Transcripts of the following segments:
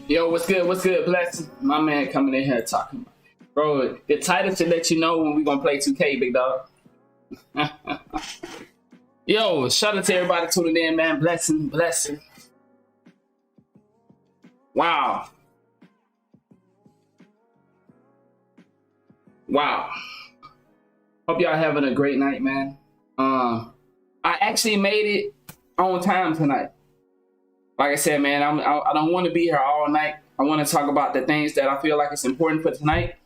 Yo, what's good? What's good, Blessing? My man coming in here talking about it. Bro, the title should let you know when we gonna play 2K, big dog. Yo, shout out to everybody tuning in, man. Blessing, blessing. Wow. Wow. Hope y'all having a great night, man. I actually made it on time tonight. Like I said, man, I don't want to be here all night. I want to talk about the things that I feel like it's important for tonight.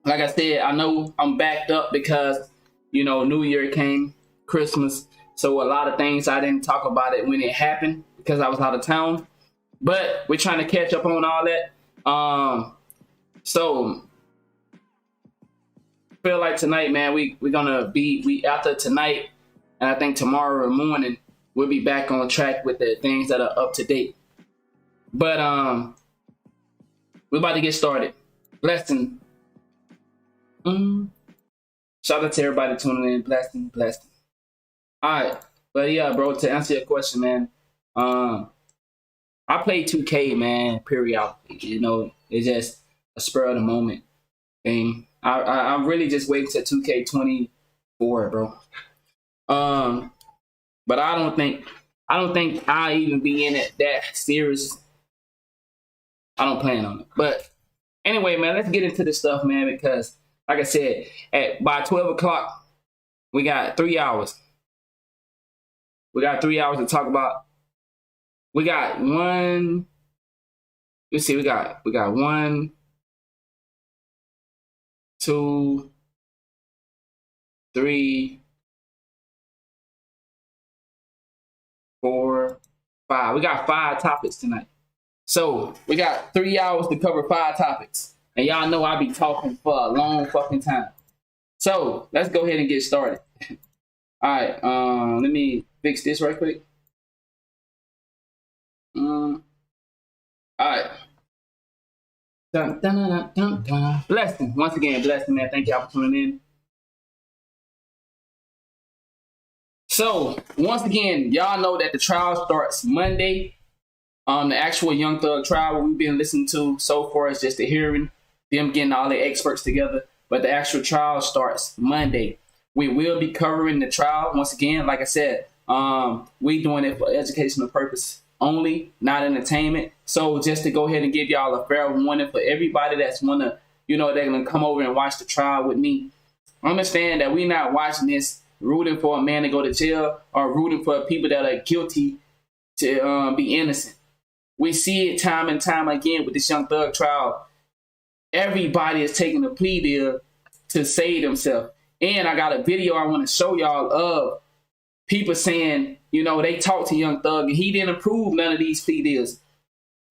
Like I said, I know I'm backed up because, you know, New Year came, Christmas. So a lot of things I didn't talk about it when it happened because I was out of town. But we're trying to catch up on all that. So I feel like tonight, man, we're gonna be after tonight, and I think tomorrow morning we'll be back on track with the things that are up to date. But we're about to get started. Blessing. Shout out to everybody tuning in. Blessing, blessing. All right, but yeah, bro. To answer your question, man, I play 2K, man, periodically. You know, it's just a spur of the moment thing. I'm really just waiting to 2K24, bro. But I don't think I'll even be in it that serious. I don't plan on it. But anyway, man, let's get into this stuff, man, because like I said, by 12 o'clock, we got 3 hours. We got 3 hours to talk about. We got one. Let's see, we got 1, 2, 3, 4, 5. We got 5 topics tonight. So we got 3 hours to cover 5 topics. And y'all know I be talking for a long fucking time. So let's go ahead and get started. All right, let me fix this right quick. All right. Dun, dun, dun, dun, dun. Blessing. Once again, blessing, man. Thank y'all for tuning in. So, once again, y'all know that the trial starts Monday. The actual Young Thug trial, what we've been listening to so far is just the hearing, them getting all the experts together. But the actual trial starts Monday. We will be covering the trial. Once again, like I said, we doing it for educational purpose only, not entertainment. So just to go ahead and give y'all a fair warning for everybody that's wanna, you know, they're gonna come over and watch the trial with me. Understand that we're not watching this rooting for a man to go to jail or rooting for people that are guilty to be innocent. We see it time and time again with this Young Thug trial. Everybody is taking a plea deal to save themselves. And I got a video I want to show y'all of people saying, you know, they talked to Young Thug and he didn't approve none of these plea deals.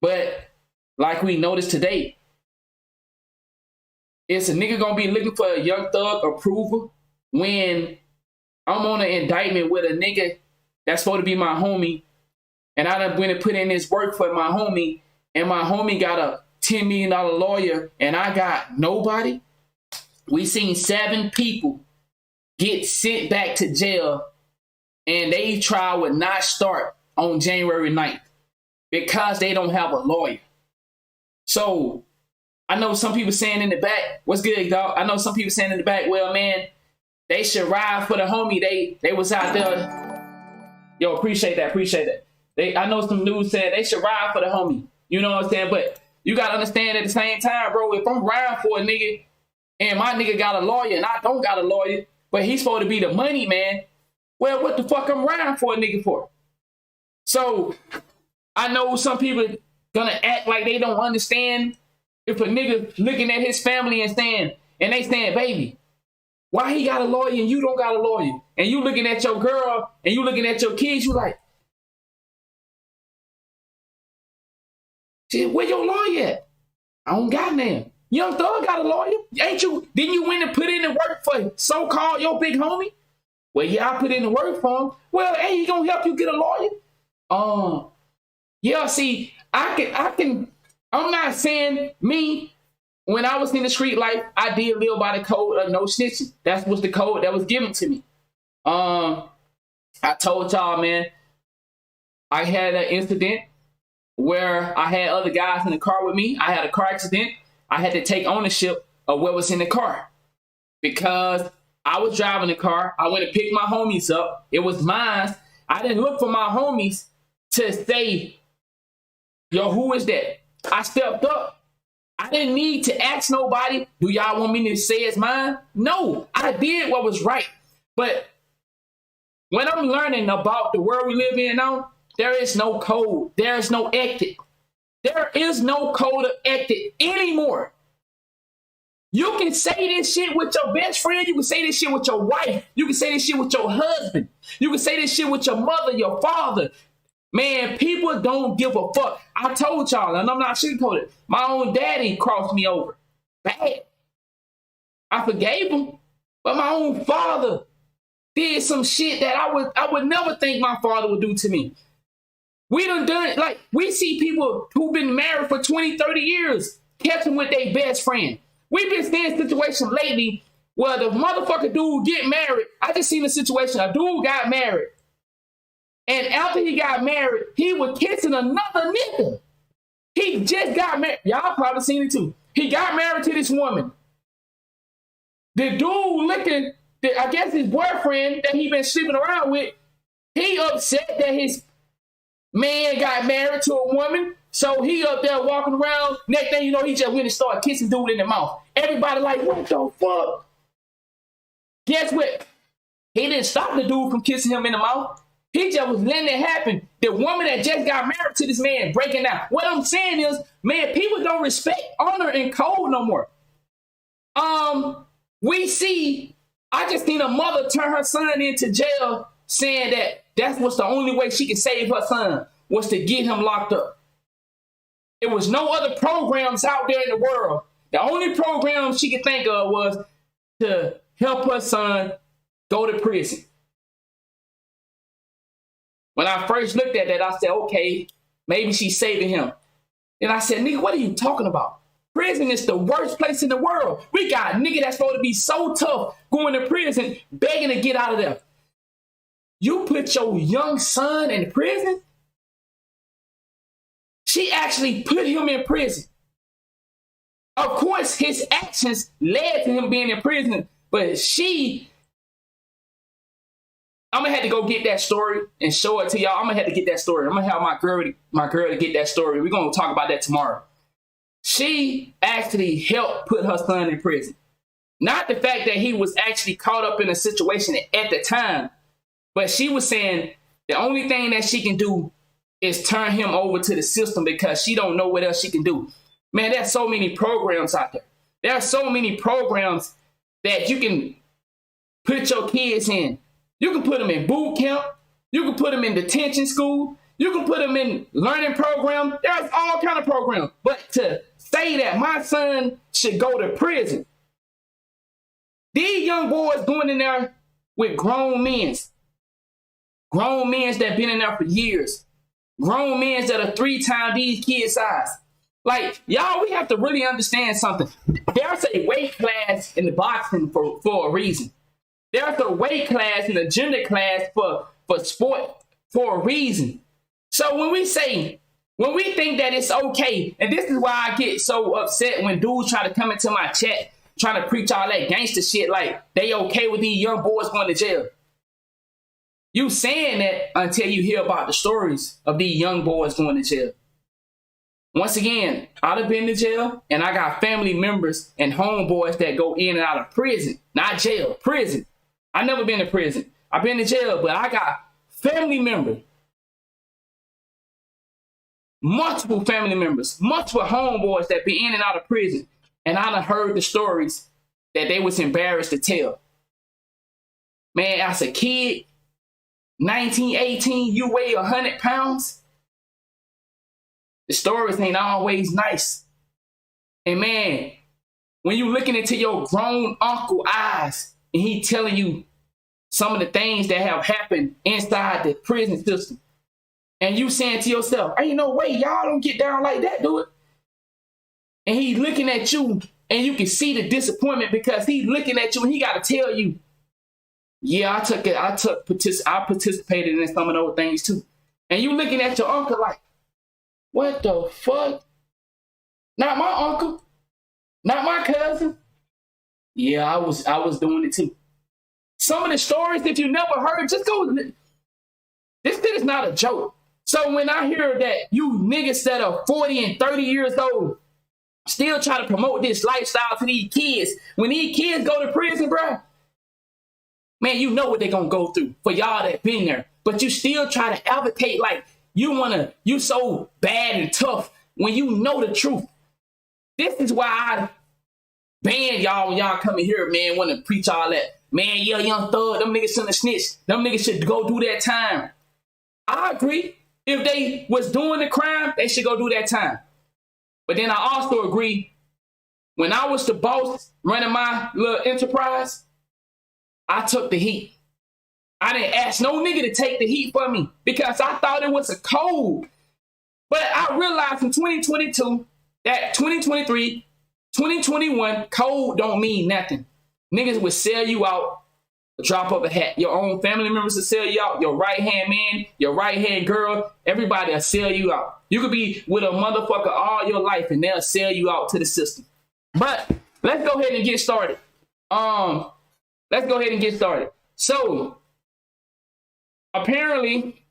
But like we noticed today, it's a nigga gonna be looking for a Young Thug approval when I'm on an indictment with a nigga that's supposed to be my homie, and I done went and put in this work for my homie, and my homie got a $10 million lawyer, and I got nobody. We seen 7 people get sent back to jail, and they trial would not start on January 9th because they don't have a lawyer. So I know some people saying in the back, what's good, dog? I know some people saying in the back, well, man, they should ride for the homie. They was out there. Yo, appreciate that. I know some news saying they should ride for the homie. You know what I'm saying? But you got to understand at the same time, bro, if I'm riding for a nigga and my nigga got a lawyer and I don't got a lawyer, but he's supposed to be the money man, well, what the fuck I'm riding for a nigga for? So I know some people gonna act like they don't understand if a nigga looking at his family and they saying, baby, why he got a lawyer and you don't got a lawyer? And you looking at your girl and you looking at your kids, you like, shit, where your lawyer at? I don't got none. Young Thug got a lawyer. Ain't you? Didn't you win and put in the work for so-called your big homie? Well, yeah, I put in the work for him. Well, hey, he gonna help you get a lawyer? Yeah, see, I'm not saying me, when I was in the street life, I did live by the code of no snitching. That was the code that was given to me. I told y'all, man, I had an incident where I had other guys in the car with me. I had a car accident. I had to take ownership of what was in the car because I was driving the car. I went to pick my homies up. It was mine. I didn't look for my homies to say, yo, who is that? I stepped up. I didn't need to ask nobody, do y'all want me to say it's mine? No, I did what was right. But when I'm learning about the world we live in now, there is no code. There is no ethic. There is no code of ethic anymore. You can say this shit with your best friend. You can say this shit with your wife. You can say this shit with your husband. You can say this shit with your mother, your father. Man, people don't give a fuck. I told y'all, and I'm not sugarcoating. My own daddy crossed me over. Bad. I forgave him. But my own father did some shit that I would never think my father would do to me. We done it. Like, we see people who've been married for 20, 30 years catching with their best friend. We've been seeing situations lately where the motherfucker dude get married. I just seen a situation. A dude got married. And after he got married, he was kissing another nigga. He just got married. Y'all probably seen it too. He got married to this woman. The dude looking, I guess his boyfriend that he been sleeping around with, he upset that his man got married to a woman. So he up there walking around. Next thing you know, he just went and started kissing dude in the mouth. Everybody like, what the fuck? Guess what? He didn't stop the dude from kissing him in the mouth. He just was letting it happen. The woman that just got married to this man breaking down. What I'm saying is, man, people don't respect honor and code no more. We see, I just seen a mother turn her son into jail saying that that's what's the only way she could save her son was to get him locked up. There was no other programs out there in the world. The only program she could think of was to help her son go to prison. When I first looked at that, I said, okay, maybe she's saving him. And I said, nigga, what are you talking about? Prison is the worst place in the world. We got a nigga that's supposed to be so tough going to prison, begging to get out of there. You put your young son in prison? She actually put him in prison. Of course, his actions led to him being in prison, but I'm gonna have to go get that story and show it to y'all. I'm gonna have to get that story. I'm gonna have my girl to get that story. We're gonna talk about that tomorrow. She actually helped put her son in prison. Not the fact that he was actually caught up in a situation at the time, but she was saying the only thing that she can do is turn him over to the system because she don't know what else she can do. Man, there's so many programs out there. There are so many programs that you can put your kids in. You can put them in boot camp. You can put them in detention school. You can put them in learning program. There's all kind of programs. But to say that my son should go to prison, these young boys going in there with grown men that been in there for years. Grown men that are 3 times these kids' size. Like, y'all, we have to really understand something. There's a weight class in the boxing for a reason. There's a weight class and a gender class for sport for a reason. So when we think that it's okay, and this is why I get so upset when dudes try to come into my chat trying to preach all that gangster shit like they okay with these young boys going to jail. You saying that until you hear about the stories of these young boys going to jail. Once again, I'd have been to jail, and I got family members and homeboys that go in and out of prison. Not jail, prison. I've never been to prison. I've been to jail, but I got family members. Multiple family members, multiple homeboys that be in and out of prison. And I done heard the stories that they was embarrassed to tell. Man, as a kid, 19, 18, you weigh 100 pounds. The stories ain't always nice. And man, when you looking into your grown uncle eyes and he telling you some of the things that have happened inside the prison system, and you saying to yourself, ain't no way y'all don't get down like that, do it. And he looking at you and you can see the disappointment because he looking at you and he got to tell you, yeah, I participated in some of those things too. And you looking at your uncle like, What the fuck? Not my uncle. Not my cousin. Yeah, I was doing it too. Some of the stories that you never heard, just go. This shit is not a joke. So when I hear that you niggas that are 40 and 30 years old still try to promote this lifestyle to these kids, when these kids go to prison, bro, man, you know what they're gonna go through for y'all that been there. But you still try to advocate like you so bad and tough when you know the truth. This is why I ban y'all when y'all come in here, man, want to preach all that. Man, yeah, Young Thug, them niggas shouldn't have snitched. Them niggas should go do that time. I agree. If they was doing the crime, they should go do that time. But then I also agree, when I was the boss running my little enterprise, I took the heat. I didn't ask no nigga to take the heat for me because I thought it was a code. But I realized in 2022 that 2023, 2021, code don't mean nothing. Niggas would sell you out, drop up a hat. Your own family members will sell you out. Your right-hand man, your right-hand girl, everybody will sell you out. You could be with a motherfucker all your life and they'll sell you out to the system. But let's go ahead and get started. So, apparently,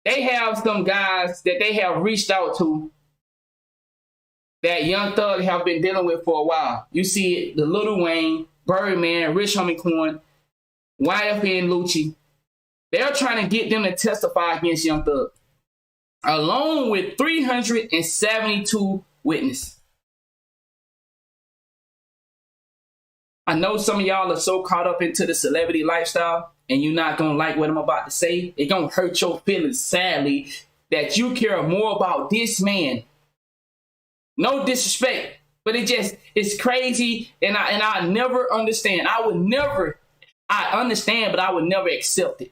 they have some guys that they have reached out to that Young Thug have been dealing with for a while. You see it, the Lil Wayne, Birdman, Rich Homie Quan, YFN Lucci. They're trying to get them to testify against Young Thug, along with 372 witnesses. I know some of y'all are so caught up into the celebrity lifestyle and you're not going to like what I'm about to say. It's going to hurt your feelings, sadly, that you care more about this man. No disrespect, but it's crazy, and I never understand. I understand, but I would never accept it.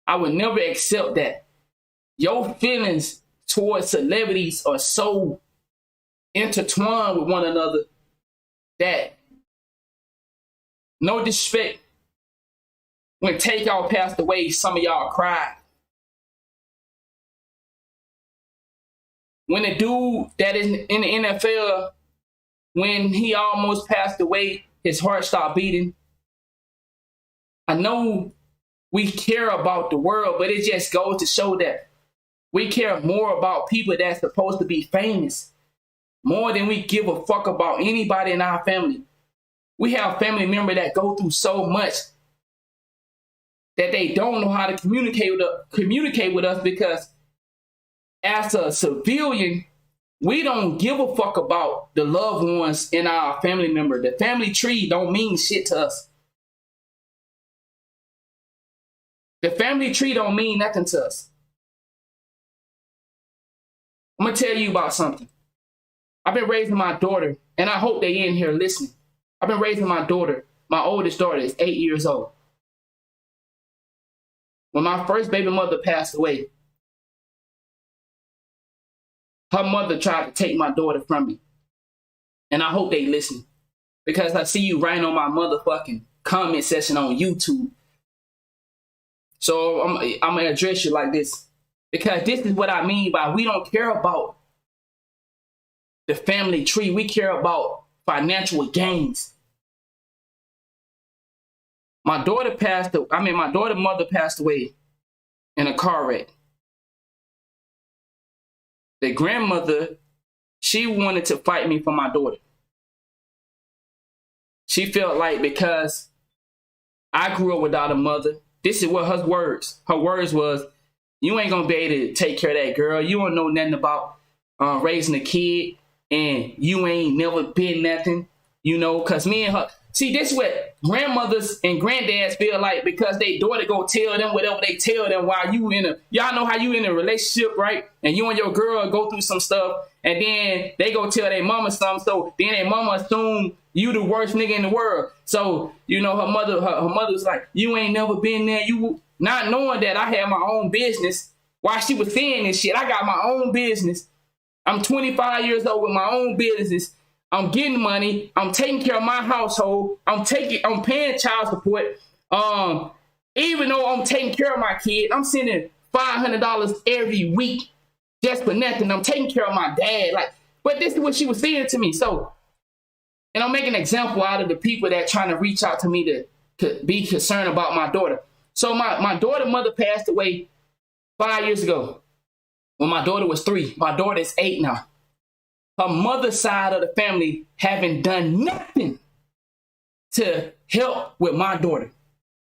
I would never accept that. Your feelings towards celebrities are so intertwined with one another that, no disrespect, when Takeout passed away, some of y'all cried. When the dude that is in the NFL, when he almost passed away, his heart stopped beating. I know we care about the world, but it just goes to show that we care more about people that's supposed to be famous, more than we give a fuck about anybody in our family. We have family members that go through so much that they don't know how to communicate with us because as a civilian, we don't give a fuck about the loved ones in our family member. The family tree don't mean shit to us. The family tree don't mean nothing to us. I'm going to tell you about something. I've been raising my daughter, and I hope they in here listening. I've been raising my daughter. My oldest daughter is 8 years old. When my first baby mother passed away, her mother tried to take my daughter from me. And I hope they listen. Because I see you writing on my motherfucking comment section on YouTube. So I'm going to address you like this. Because this is what I mean by we don't care about the family tree. We care about financial gains. My daughter mother passed away in a car wreck. The grandmother, she wanted to fight me for my daughter. She felt like because I grew up without a mother, this is what her words was, you ain't gonna be able to take care of that girl. You don't know nothing about raising a kid, and you ain't never been nothing, cause me and her, see, this is what grandmothers and granddads feel like because their daughter go tell them whatever they tell them while y'all know how you in a relationship, right? And you and your girl go through some stuff and then they go tell their mama something. So then their mama assume you the worst nigga in the world. So, her mother was like, you ain't never been there. You not knowing that I had my own business. While she was saying this shit, I got my own business. I'm 25 years old with my own business. I'm getting money. I'm taking care of my household. I'm paying child support. Even though I'm taking care of my kid, I'm sending $500 every week just for nothing. I'm taking care of my dad. Like, but this is what she was saying to me. So, and I'm making an example out of the people that trying to reach out to me to be concerned about my daughter. So my daughter's mother passed away 5 years ago when my daughter was 3. My daughter is 8 now. Her mother's side of the family haven't done nothing to help with my daughter.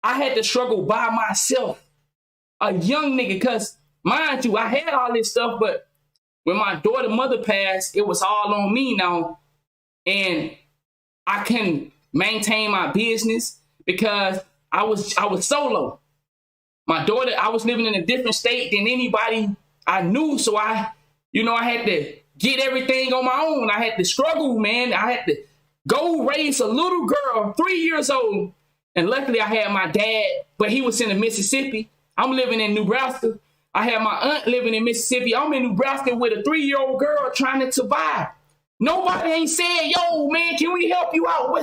I had to struggle by myself, a young nigga, because mind you, I had all this stuff, but when my daughter's mother passed, it was all on me now. And I couldn't maintain my business because I was solo. My daughter, I was living in a different state than anybody I knew. So I had to get everything on my own. I had to struggle, man. I had to go raise a little girl, 3 years old. And luckily I had my dad, but he was in Mississippi. I'm living in Nebraska. I had my aunt living in Mississippi. I'm in Nebraska with a 3-year-old girl trying to survive. Nobody ain't said, yo, man, can we help you out?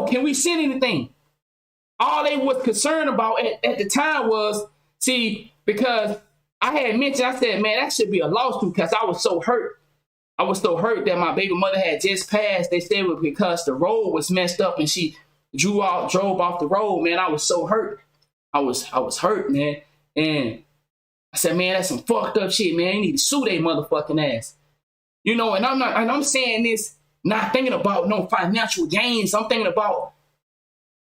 Can we send anything? All they was concerned about at the time was, because I had mentioned, I said, man, that should be a lawsuit because I was so hurt. I was so hurt that my baby mother had just passed. They said it was because the road was messed up and she drove off the road, man. I was so hurt. I was hurt, man. And I said, man, that's some fucked up shit, man. You need to sue their motherfucking ass. And I'm saying this not thinking about no financial gains. I'm thinking about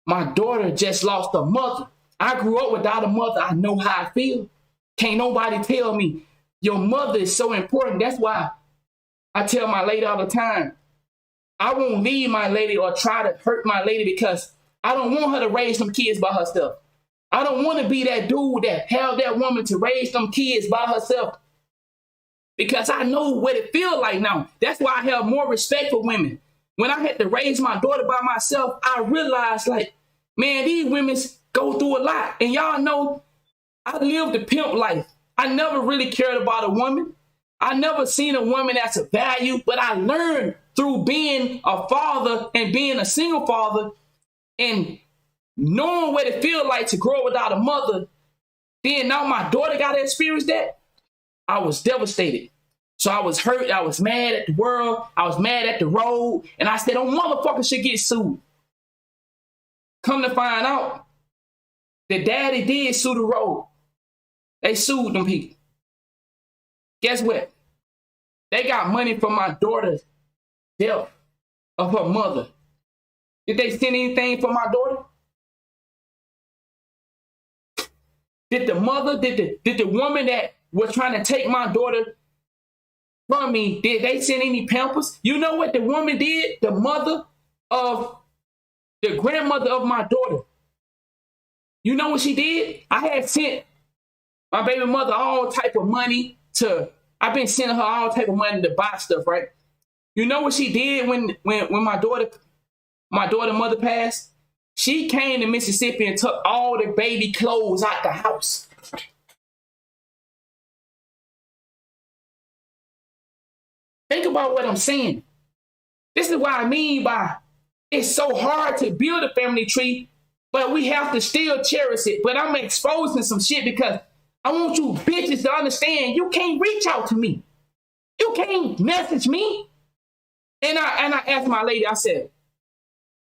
my daughter just lost a mother. I grew up without a mother. I know how I feel. Can't nobody tell me your mother is so important. That's why I tell my lady all the time, I won't leave my lady or try to hurt my lady because I don't want her to raise some kids by herself. I don't want to be that dude that held that woman to raise them kids by herself because I know what it feels like now. That's why I have more respect for women. When I had to raise my daughter by myself, I realized, like, man, these women go through a lot. And y'all know I lived the pimp life. I never really cared about a woman. I never seen a woman as a value, but I learned through being a father and being a single father and knowing what it feels like to grow without a mother. Then now my daughter got to experience that. I was devastated. So I was hurt. I was mad at the world. I was mad at the road. And I said, oh, motherfuckers should get sued. Come to find out, the daddy did sue the road. They sued them people. Guess what? They got money from my daughter's death of her mother. Did they send anything for my daughter? Did the mother, did the woman that was trying to take my daughter from me, did they send any pampers? You know what the woman did? The grandmother of my daughter. You know what she did? I had sent my baby mother all type of money I've been sending her all type of money to buy stuff, right? You know what she did when my daughter mother passed? She came to Mississippi and took all the baby clothes out the house. Think about what I'm saying. This is what I mean by it's so hard to build a family tree, but we have to still cherish it. But I'm exposing some shit because I want you bitches to understand you can't reach out to me. You can't message me. And I asked my lady, I said,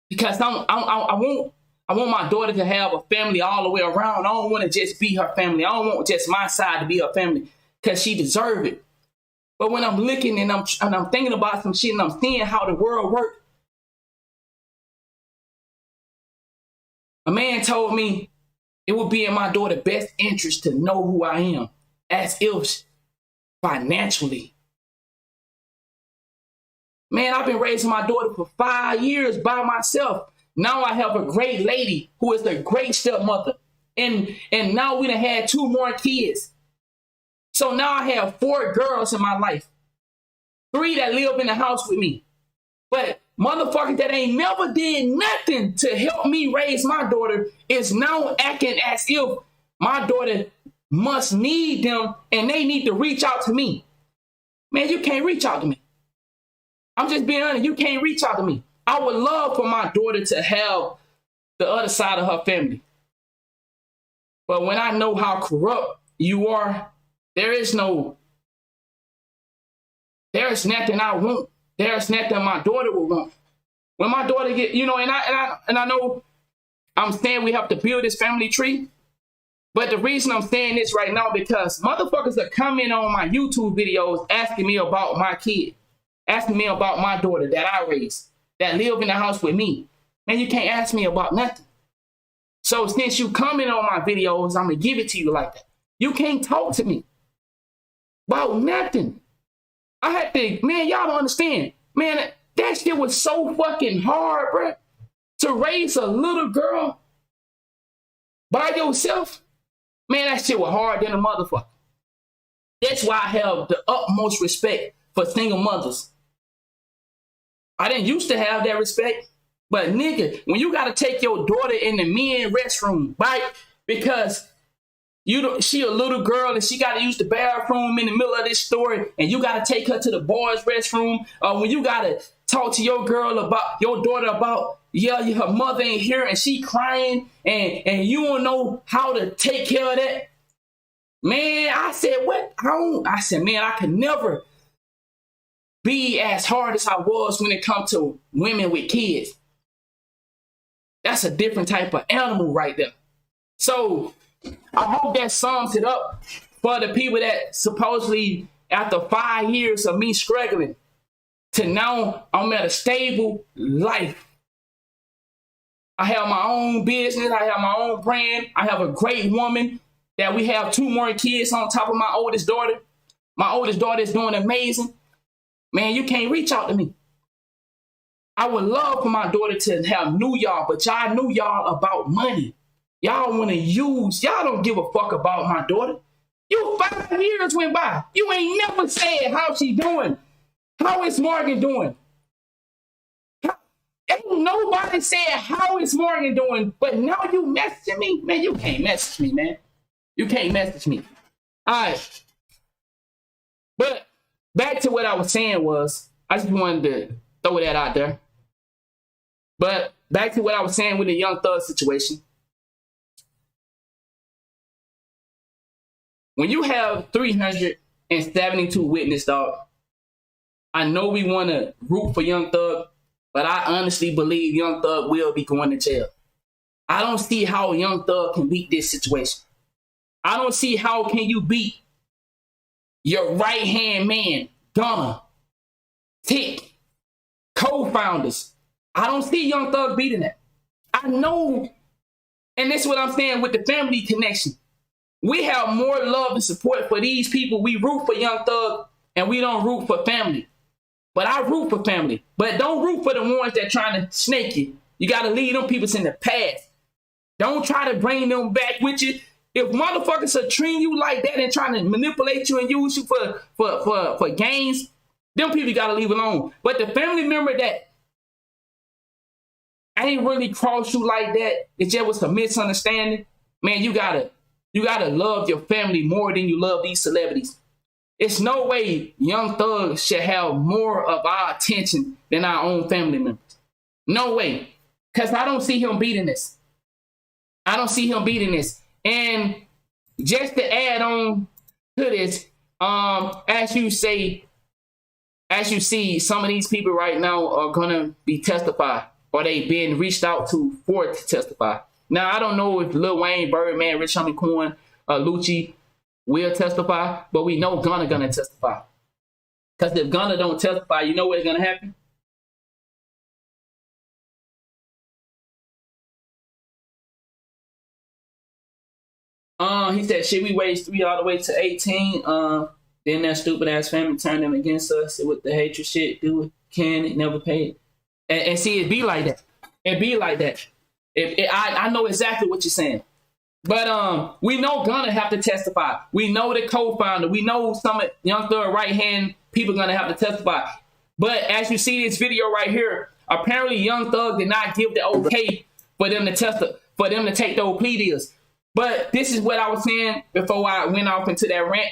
because I want my daughter to have a family all the way around. I don't want to just be her family. I don't want just my side to be her family because she deserves it. But when I'm looking and I'm thinking about some shit and I'm seeing how the world works, a man told me it would be in my daughter's best interest to know who I am, as if financially. Man, I've been raising my daughter for 5 years by myself. Now I have a great lady who is a great stepmother. And now we done had 2 more kids. So now I have 4 girls in my life. 3 that live in the house with me. But motherfuckers that ain't never did nothing to help me raise my daughter is now acting as if my daughter must need them and they need to reach out to me. Man, you can't reach out to me. I'm just being honest. You can't reach out to me. I would love for my daughter to have the other side of her family. But when I know how corrupt you are, there is no There's nothing I want. There's nothing my daughter will want. When my daughter get, you know, and I know I'm saying we have to build this family tree, but the reason I'm saying this right now because motherfuckers are coming on my YouTube videos asking me about my kid, asking me about my daughter that I raised, that live in the house with me. Man, you can't ask me about nothing. So since you coming on my videos, I'm gonna give it to you like that. You can't talk to me about nothing. I had to, man, y'all don't understand. Man, that shit was so fucking hard, bro. To raise a little girl by yourself, man, that shit was hard than a motherfucker. That's why I have the utmost respect for single mothers. I didn't used to have that respect, but nigga, when you gotta take your daughter in the men's restroom, right? Because she a little girl and she gotta use the bathroom in the middle of this store, and you gotta take her to the boys' restroom. When you gotta talk to your girl about your daughter about, yeah, her mother ain't here and she crying, and you don't know how to take care of that. Man, I said, what? I said, man, I could never be as hard as I was when it comes to women with kids. That's a different type of animal right there. So I hope that sums it up for the people that supposedly after 5 years of me struggling to now I'm at a stable life. I have my own business. I have my own brand. I have a great woman that we have 2 more kids on top of my oldest daughter. My oldest daughter is doing amazing. Man, you can't reach out to me. I would love for my daughter to have knew y'all, but y'all knew y'all about money. Y'all want to use, y'all don't give a fuck about my daughter. You 5 years went by. You ain't never said how she doing. How is Morgan doing? Ain't nobody said how is Morgan doing, but now you messaging me? Man, you can't message me, man. You can't message me. All right. But back to what I was saying was, I just wanted to throw that out there. But back to what I was saying with the Young Thug situation. When you have 372 witnesses, dog, I know we want to root for Young Thug, but I honestly believe Young Thug will be going to jail. I don't see how Young Thug can beat this situation. I don't see how can you beat your right-hand man, Gunna, Tick, co-founders. I don't see Young Thug beating that. I know, and that's what I'm saying with the family connection. We have more love and support for these people. We root for Young Thug, and we don't root for family. But I root for family. But don't root for the ones that trying to snake you. You got to leave them people in the past. Don't try to bring them back with you. If motherfuckers are treating you like that and trying to manipulate you and use you for gains, them people got to leave alone. But the family member that ain't really crossed you like that, it just was a misunderstanding, man, you gotta love your family more than you love these celebrities. It's no way Young Thug should have more of our attention than our own family members. No way. Because I don't see him beating this. I don't see him beating this. And just to add on to this, as you see, some of these people right now are gonna be testify, or they been reached out to testify. Now I don't know if Lil Wayne, Birdman, Rich Homie Quan, Lucci will testify, but we know Gunna gonna testify. Because if Gunna don't testify, you know what's gonna happen? He said, shit, we raised 3 all the way to 18. Then that stupid ass family turned them against us with the hatred shit. Do it, can it, never pay it. And see, it be like that. It be like that. I know exactly what you're saying. But we know Gunna have to testify. We know the co-founder. We know some of Young Thug right-hand people gonna have to testify. But as you see this video right here, apparently Young Thug did not give the okay for them to take those plea deals. But this is what I was saying before I went off into that rant.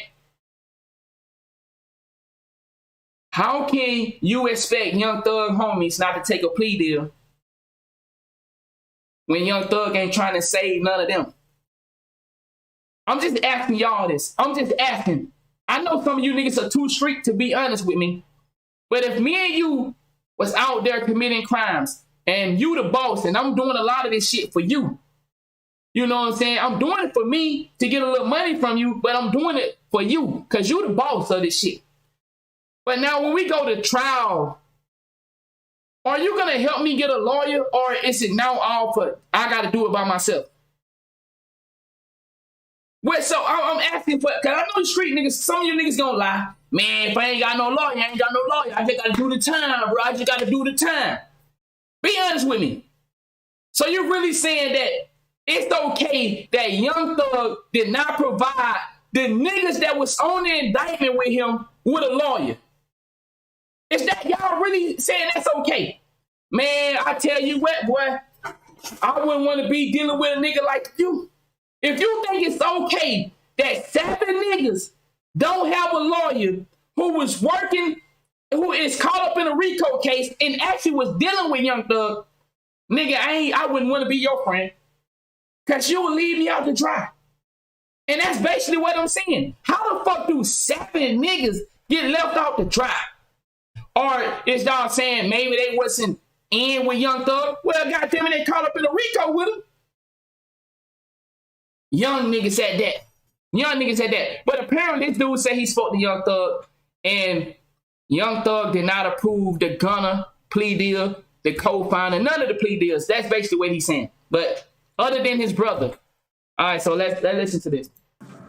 How can you expect Young Thug homies not to take a plea deal when Young Thug ain't trying to save none of them? I'm just asking y'all this. I'm just asking. I know some of you niggas are too street to be honest with me. But if me and you was out there committing crimes and you the boss and I'm doing a lot of this shit for you, you know what I'm saying? I'm doing it for me to get a little money from you, but I'm doing it for you because you the boss of this shit. But now when we go to trial, are you going to help me get a lawyer or is it now all for I got to do it by myself? Well, so I'm asking for, because I know the street niggas, some of you niggas gonna lie. Man, if I ain't got no lawyer, I ain't got no lawyer. I just got to do the time, bro. I just got to do the time. Be honest with me. So you're really saying that it's okay that Young Thug did not provide the niggas that was on the indictment with him with a lawyer? Is that y'all really saying that's okay? Man, I tell you what, boy, I wouldn't want to be dealing with a nigga like you. If you think it's okay that 7 niggas don't have a lawyer who was working, who is caught up in a RICO case and actually was dealing with Young Thug, nigga, I wouldn't want to be your friend. Because you will leave me out to dry. And that's basically what I'm saying. How the fuck do 7 niggas get left out to dry? Or is y'all saying maybe they wasn't in with Young Thug? Well, goddamn it, they caught up in a RICO with him. Young niggas said that. Young niggas said that. But apparently this dude said he spoke to Young Thug and Young Thug did not approve the Gunna plea deal, the co-founder, none of the plea deals. That's basically what he's saying. But other than his brother. All right, so let's listen to this.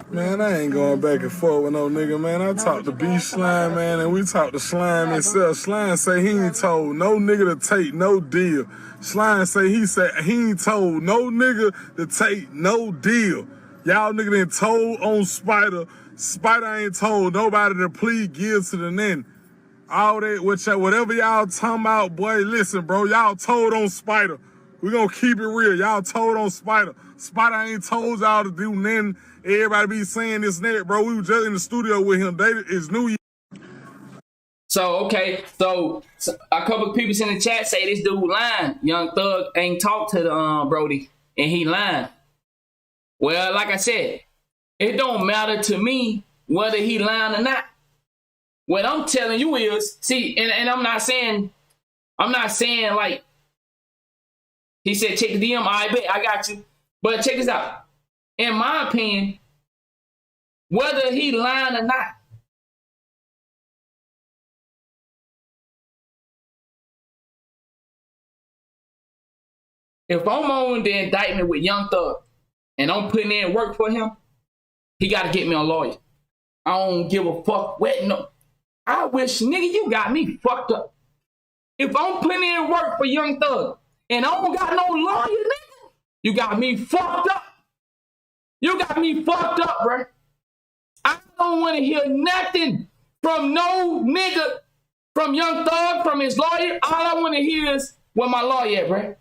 Man, I ain't going back and forth with no nigga, man. I talked to B Slime, man, and we talked to Slime himself. Slime say he ain't told no nigga to take no deal. Slime say he ain't told no nigga to take no deal. Y'all nigga done told on Spider. Spider ain't told nobody to plead guilty to the end. All that, whatever y'all talking about, boy, listen, bro, y'all told on Spider. We gonna keep it real. Y'all told on Spider. Spider ain't told y'all to do nothing. Everybody be saying this and that, bro. We were just in the studio with him. It's New Year. So, okay. So a couple of people in the chat say this dude lying. Young Thug ain't talked to the Brody, and he lying. Well, like I said, it don't matter to me whether he lying or not. What I'm telling you is, see, and I'm not saying like, he said, check the DM, I bet, I got you. But check this out. In my opinion, whether he lying or not, if I'm on the indictment with Young Thug and I'm putting in work for him, he got to get me a lawyer. I don't give a fuck what, no. I wish, nigga, you got me fucked up. If I'm putting in work for Young Thug and I don't got no lawyer, nigga, you got me fucked up. You got me fucked up, bro. I don't want to hear nothing from no nigga, from Young Thug, from his lawyer. All I want to hear is where my lawyer at, bro.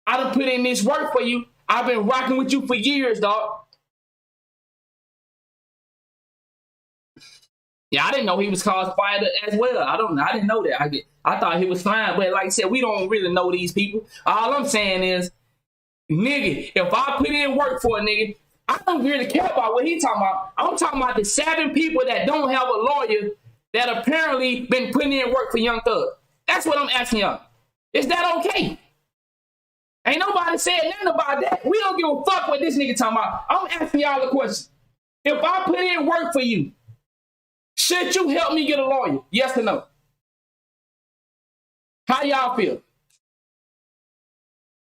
I done put in this work for you. I've been rocking with you for years, dog. Yeah, I didn't know he was called Spider as well. I didn't know that. I thought he was fine, but like I said, we don't really know these people. All I'm saying is, nigga, if I put in work for a nigga, I don't really care about what he talking about. I'm talking about the 7 people that don't have a lawyer that apparently been putting in work for Young Thug. That's what I'm asking y'all. Is that okay? Ain't nobody said nothing about that. We don't give a fuck what this nigga talking about. I'm asking y'all a question. If I put in work for you, should you help me get a lawyer? Yes or no? How y'all feel?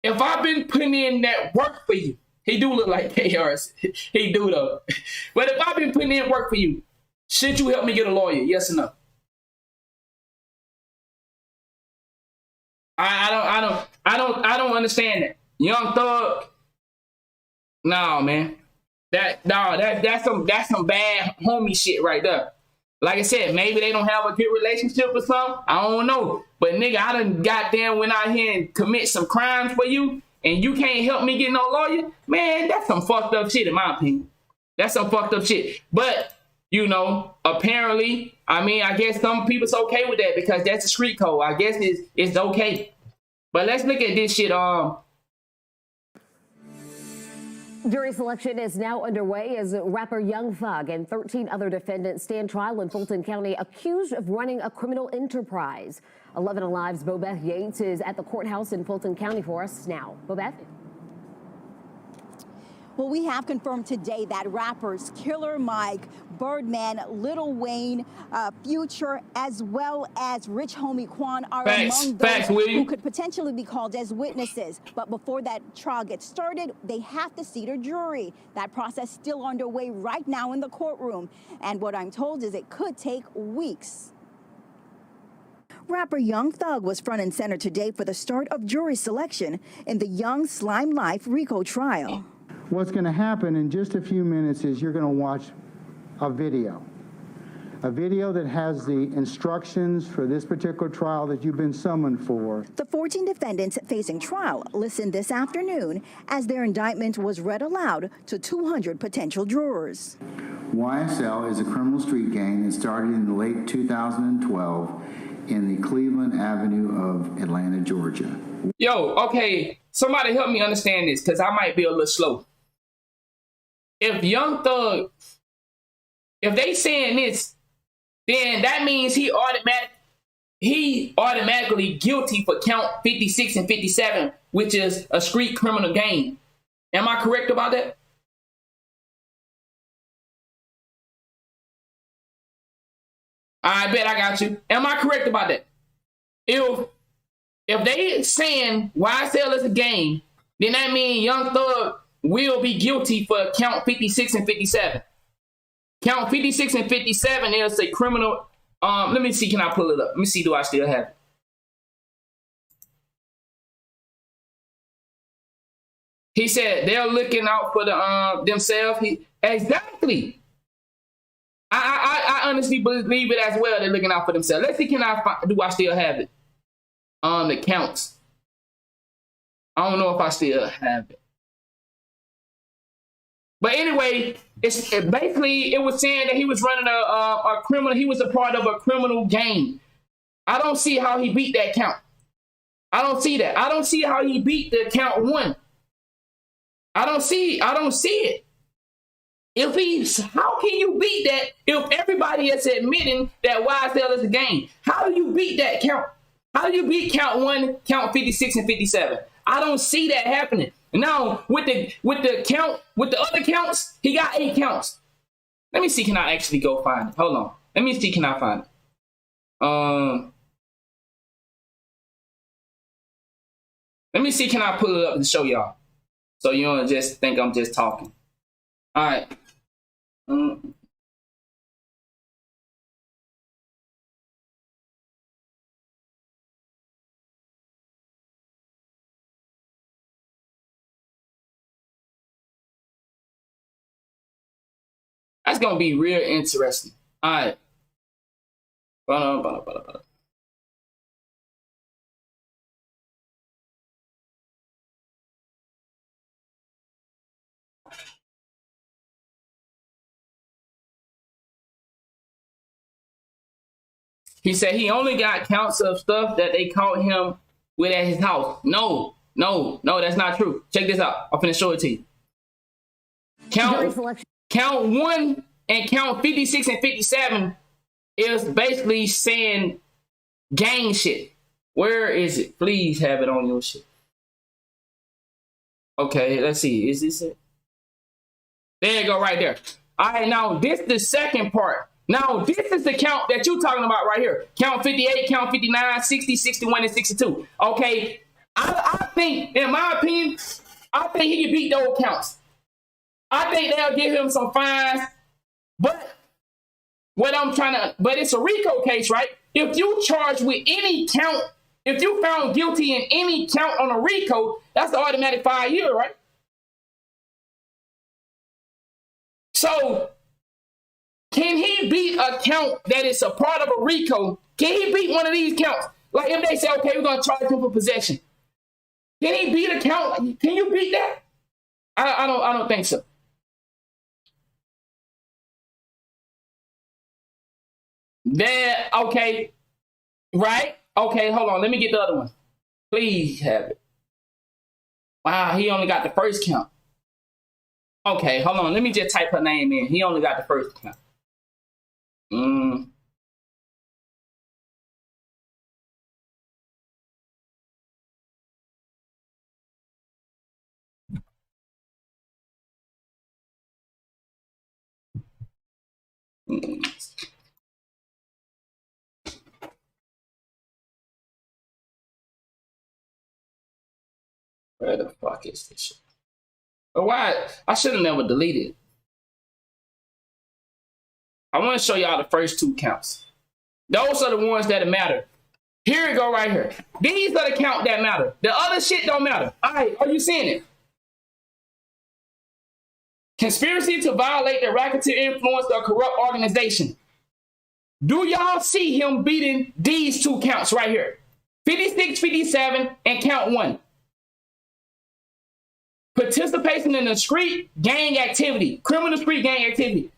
If I've been putting in that work for you, he do look like KRS. He do though. But if I've been putting in work for you, should you help me get a lawyer? Yes or no? I don't understand that. Young Thug. No, man. That's some bad homie shit right there. Like I said, maybe they don't have a good relationship or something. I don't know. But nigga, I done goddamn went out here and commit some crimes for you, and you can't help me get no lawyer? Man, that's some fucked up shit in my opinion. That's some fucked up shit. But, you know, apparently, I mean, I guess some people's okay with that because that's the street code. I guess it's okay. But let's look at this shit. Jury selection is now underway as rapper Young Thug and 13 other defendants stand trial in Fulton County accused of running a criminal enterprise. 11 Alive's Bobeth Yates is at the courthouse in Fulton County for us now. Bobeth? Well, we have confirmed today that rappers Killer Mike, Birdman, Lil Wayne, Future, as well as Rich Homie Quan are among those who could potentially be called as witnesses. But before that trial gets started, they have to seat a jury. That process still underway right now in the courtroom. And what I'm told is it could take weeks. Rapper Young Thug was front and center today for the start of jury selection in the Young Slime Life RICO trial. What's going to happen in just a few minutes is you're going to watch a video that has the instructions for this particular trial that you've been summoned for. The 14 defendants facing trial listened this afternoon as their indictment was read aloud to 200 potential jurors. YSL is a criminal street gang that started in the late 2012 in the Cleveland Avenue of Atlanta, Georgia. Yo, okay, somebody help me understand this because I might be a little slow. If Young Thug, if they saying this, then that means he automatically guilty for count 56 and 57, which is a street criminal gang. Am I correct about that? I bet I got you. Am I correct about that? If they saying YSL is a gang, then that means Young Thug will be guilty for count 56 and 57. Count 56 and 57 is a criminal. Let me see. Can I pull it up? Let me see. Do I still have it? He said they're looking out for the themselves. Exactly. I honestly believe it as well. They're looking out for themselves. Let's see. Do I still have it? The counts. I don't know if I still have it. But anyway, it was saying that he was running a criminal. He was a part of a criminal gang. I don't see how he beat that count. I don't see that. I don't see how he beat the count 1. I don't see it. How can you beat that if everybody is admitting that YSL is a gang? How do you beat that count? How do you beat count 1, count 56 and 57? I don't see that happening. Now, with the other counts, he got 8 counts. Let me see, can I actually go find it? Hold on. Let me see, can I find it? Let me see, can I pull it up and show y'all? So you don't just think I'm just talking. All right. That's gonna be real interesting. All right. He said he only got counts of stuff that they caught him with at his house. No, that's not true. Check this out. I'm finna show it to you. Count 1 and count 56 and 57 is basically saying gang shit. Where is it? Please have it on your shit. Okay, let's see. Is this it? There you go, right there. All right, now this is the second part. Now, this is the count that you're talking about right here. Count 58, count 59, 60, 61, and 62. Okay, I think, in my opinion, I think he can beat those counts. I think they'll give him some fines. But but it's a RICO case, right? If you charged with any count, if you found guilty in any count on a RICO, that's the automatic 5 years, right? So, can he beat a count that is a part of a RICO? Can he beat one of these counts? Like if they say, okay, we're going to charge him for possession. Can he beat a count? Can you beat that? I don't think so. There, okay. Right? Okay, hold on. Let me get the other one. Please have it. Wow, he only got the first count. Okay, hold on. Let me just type her name in. He only got the first count. Where the fuck is this shit? But why? I should have never deleted it. I want to show y'all the first 2 counts. Those are the ones that matter. Here we go right here. These are the count that matter. The other shit don't matter. All right, are you seeing it? Conspiracy to violate the racketeer influence of corrupt organization. Do y'all see him beating these 2 counts right here? 56, 57, and count 1. Participation in the street gang activity, criminal street gang activity.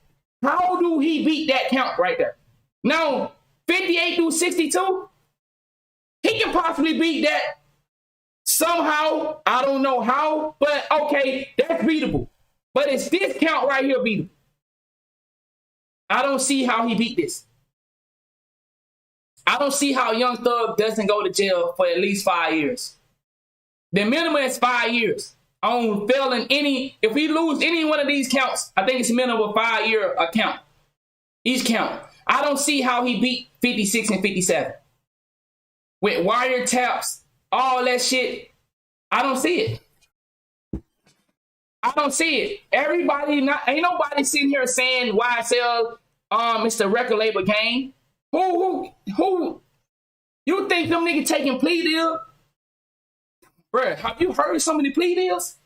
How do he beat that count right there? Now, 58 through 62, he can possibly beat that somehow. I don't know how, but okay, that's beatable. But it's this count right here beatable. I don't see how he beat this. I don't see how Young Thug doesn't go to jail for at least 5 years. The minimum is 5 years. On failing if he lose any one of these counts, I think it's a minimum of 5-year account. Each count. I don't see how he beat 56 and 57. With wiretaps, all that shit. I don't see it. I don't see it. Ain't nobody sitting here saying YSL, it's the record label game. Who? You think them niggas taking plea deals? Bruh, have you heard some of the plea deals?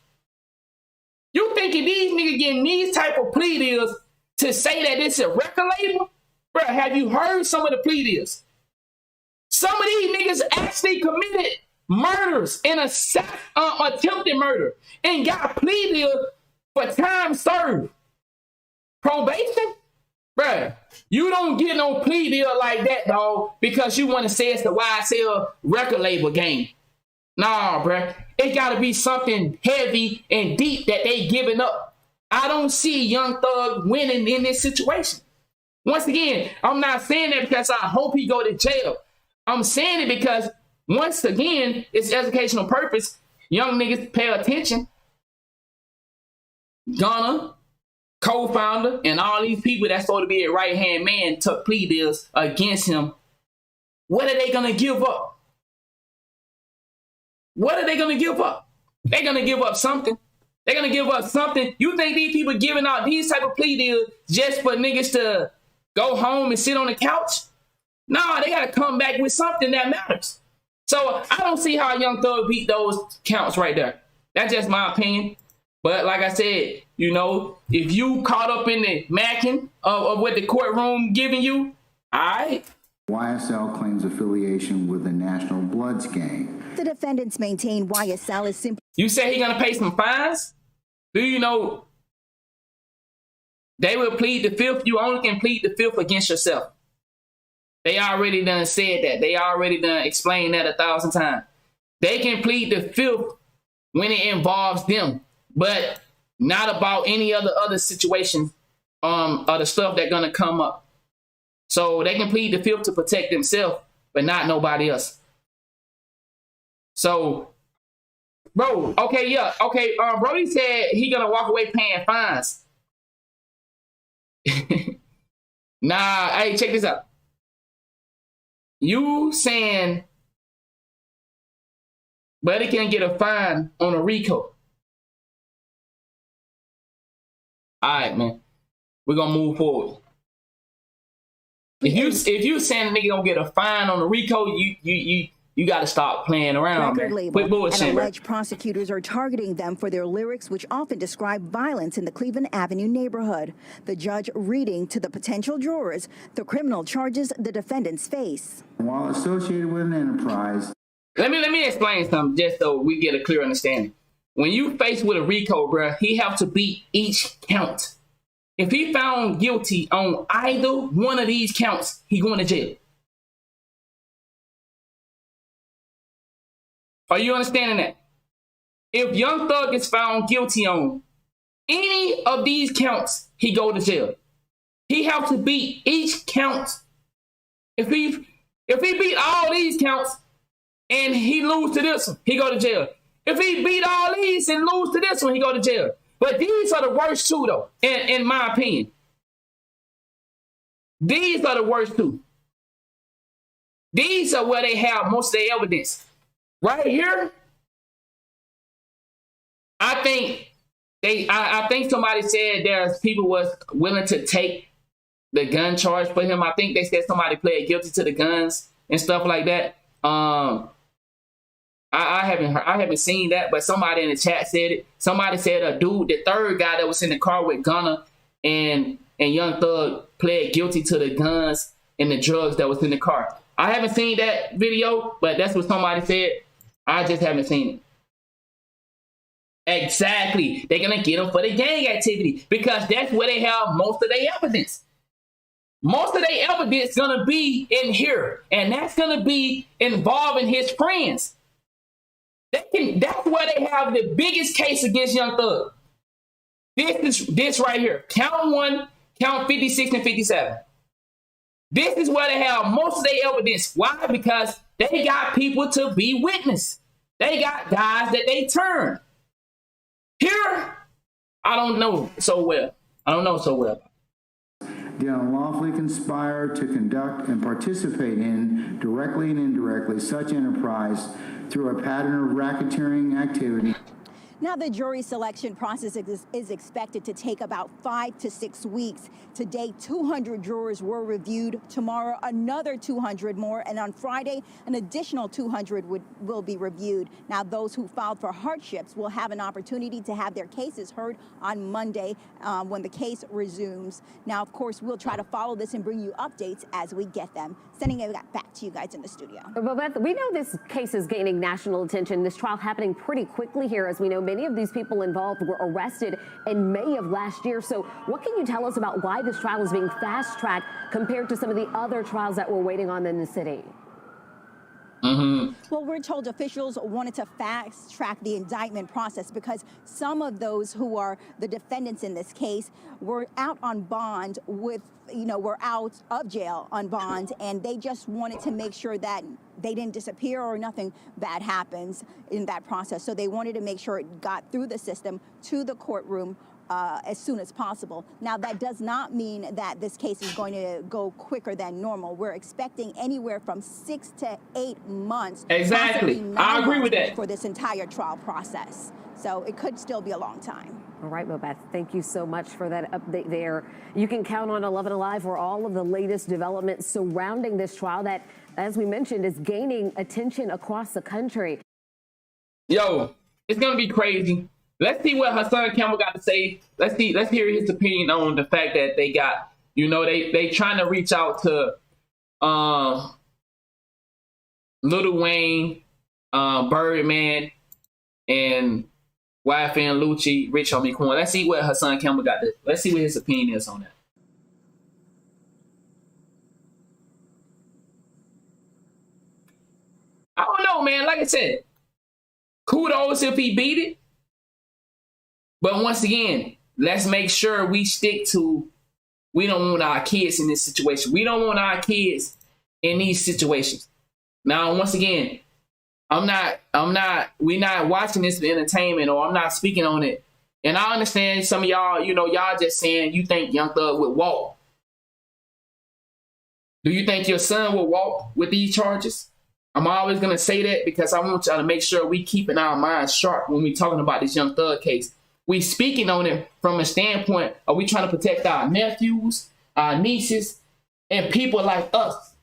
You thinking these niggas getting these type of plea deals to say that it's a record label? Bruh, have you heard some of the plea deals? Some of these niggas actually committed murders and attempted murder and got plea deals for time served. Probation? Bruh, you don't get no plea deal like that, dog, because you want to say it's the YSL record label game. Nah, bruh. It got to be something heavy and deep that they giving up. I don't see Young Thug winning in this situation. Once again, I'm not saying that because I hope he go to jail. I'm saying it because, once again, it's educational purpose. Young niggas pay attention. Gunna, co-founder, and all these people that's supposed to be a right-hand man took plea deals against him. What are they going to give up? What are they going to give up? They're going to give up something. They're going to give up something. You think these people giving out these type of plea deals just for niggas to go home and sit on the couch? Nah, they got to come back with something that matters. So I don't see how Young Thug beat those counts right there. That's just my opinion. But like I said, you know, if you caught up in the macking of what the courtroom giving you, all right. YSL claims affiliation with the National Bloods gang. The defendants maintain YSL is simply... You say he gonna pay some fines? Do you know they will plead the fifth? You only can plead the fifth against yourself. They already done said that. They already done explained that 1,000 times. They can plead the fifth when it involves them, but not about any other situations or the stuff that's gonna come up. So they can plead the fifth to protect themselves, but not nobody else. So, bro, okay, yeah, okay. Brody said he gonna walk away paying fines. Nah, hey, check this out. You saying Buddy can get a fine on a RICO. All right, man. We're gonna move forward. If you saying a nigga gonna get a fine on a RICO, you got to stop playing around, man. Quit bullshit, and alleged prosecutors are targeting them for their lyrics, which often describe violence in the Cleveland Avenue neighborhood. The judge reading to the potential jurors the criminal charges the defendants face. While associated with an enterprise. Let me explain something just so we get a clear understanding. When you face with a RICO, bruh, he have to beat each count. If he found guilty on either one of these counts, he going to jail. Are you understanding that? If Young Thug is found guilty on Any of these counts, he go to jail. He have to beat each count. If he beat all these counts and he lose to this one, he go to jail. If he beat all these and lose to this one, he go to jail. But these are the worst two, though, in my opinion. These are the worst two. These are where they have most of their evidence. Right here, I think somebody said there's people was willing to take the gun charge for him. I think they said somebody pled guilty to the guns and stuff like that. I haven't seen that, but somebody in the chat said it. Somebody said a dude, the third guy that was in the car with Gunna and Young Thug, pled guilty to the guns and the drugs that was in the car. I haven't seen that video, but that's what somebody said. I just haven't seen it. Exactly. They're going to get them for the gang activity because that's where they have most of their evidence. Most of their evidence is going to be in here, and that's going to be involving his friends. That's where they have the biggest case against Young Thug. This right here. Count 1, count 56 and 57. This is where they have most of their evidence. Why? Because they got people to be witness. They got guys that they turn. Here, I don't know so well. They unlawfully conspire to conduct and participate in, directly and indirectly, such enterprise through a pattern of racketeering activity. Now, the jury selection process is expected to take about 5 to 6 weeks. Today, 200 jurors were reviewed. Tomorrow, another 200 more. And on Friday, an additional 200 will be reviewed. Now, those who filed for hardships will have an opportunity to have their cases heard on Monday when the case resumes. Now, of course, we'll try to follow this and bring you updates as we get them. Sending it back to you guys in the studio. Well, Beth, we know this case is gaining national attention. This trial happening pretty quickly here. As we know, many of these people involved were arrested in May of last year. So what can you tell us about why this trial is being fast-tracked compared to some of the other trials that we're waiting on in the city? Well, we're told officials wanted to fast-track the indictment process because some of those who are the defendants in this case were out on bond were out of jail on bond, and they just wanted to make sure that they didn't disappear or nothing bad happens in that process. So they wanted to make sure it got through the system to the courtroom as soon as possible. Now, that does not mean that this case is going to go quicker than normal. We're expecting anywhere from 6 to 8 months. Exactly. I agree with that. For this entire trial process. So it could still be a long time. All right, Beth, thank you so much for that update there. You can count on 11 Alive for all of the latest developments surrounding this trial that, as we mentioned, is gaining attention across the country. Yo, it's going to be crazy. Let's see what Hassan Campbell got to say. Let's hear his opinion on the fact that they got, they trying to reach out to Lil Wayne, Birdman, and YFN Lucci, Rich Homie Quan. Let's see what Hassan Campbell got to. Let's see what his opinion is on that. I don't know, man. Like I said, kudos if he beat it. But once again, let's make sure we stick to, we don't want our kids in this situation. We don't want our kids in these situations. Now, once again, we're not watching this for entertainment, or I'm not speaking on it. And I understand some of y'all, y'all just saying you think Young Thug would walk. Do you think your son will walk with these charges? I'm always going to say that because I want y'all to make sure we keeping our minds sharp when we talking about this Young Thug case. We speaking on it from a standpoint of we trying to protect our nephews, our nieces, and people like us.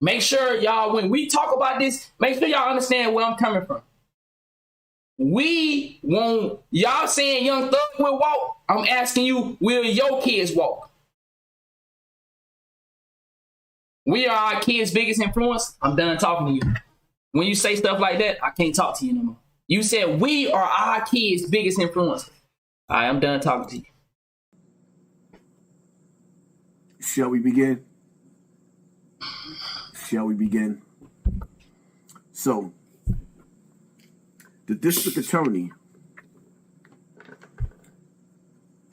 Make sure y'all, when we talk about this, make sure y'all understand where I'm coming from. We won't, y'all saying Young Thug will walk. I'm asking you, will your kids walk? We are our kids' biggest influence. I'm done talking to you. When you say stuff like that, I can't talk to you no more. You said we are our kids' biggest influence. All right, I'm done talking to you. Shall we begin? Shall we begin? So, the district attorney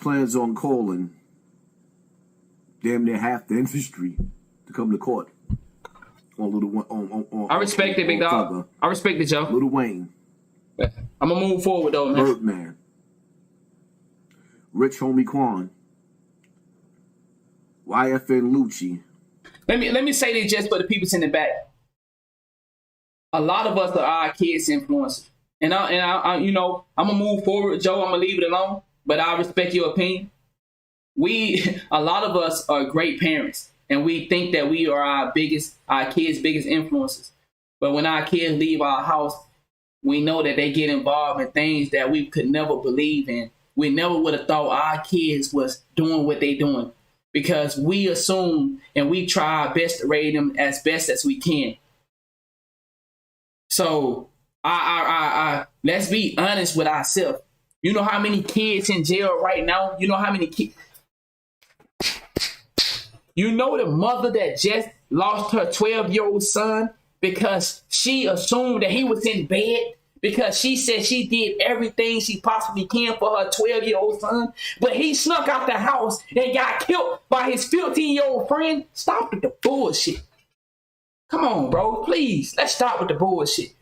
plans on calling damn near half the industry to come to court on I respect it, big dog. I respect it, Joe. Lil Wayne. I'm gonna move forward though, man. Birdman. Rich Homie Quan. YFN Lucci. Let me say this just for the people in the back. A lot of us are our kids' influencers. And I you know, I'm gonna move forward, Joe. I'm gonna leave it alone, but I respect your opinion. A lot of us are great parents, and we think that we are our kids' biggest influences. But when our kids leave our house, we know that they get involved in things that we could never believe in. We never would have thought our kids was doing what they doing, because we assume and we try our best to raise them as best as we can. So let's be honest with ourselves. You know how many kids in jail right now? You know how many kids? You know the mother that just lost her 12-year-old son because she assumed that he was in bed, because she said she did everything she possibly can for her 12-year-old son, but he snuck out the house and got killed by his 15-year-old friend. Stop with the bullshit. Come on, bro. Please, let's stop with the bullshit.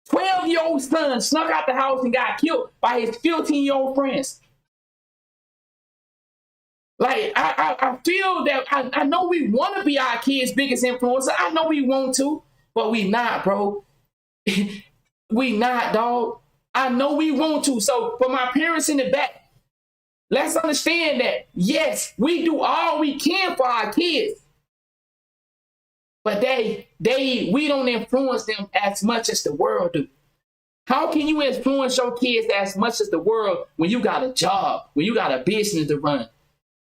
12-year-old son snuck out the house and got killed by his 15-year-old friends. Like, I feel that I know we want to be our kids' biggest influencer. I know we want to, but we not, bro. We not, dog. I know we want to. So for my parents in the back, let's understand that, yes, we do all we can for our kids. But we don't influence them as much as the world do. How can you influence your kids as much as the world when you got a job, when you got a business to run?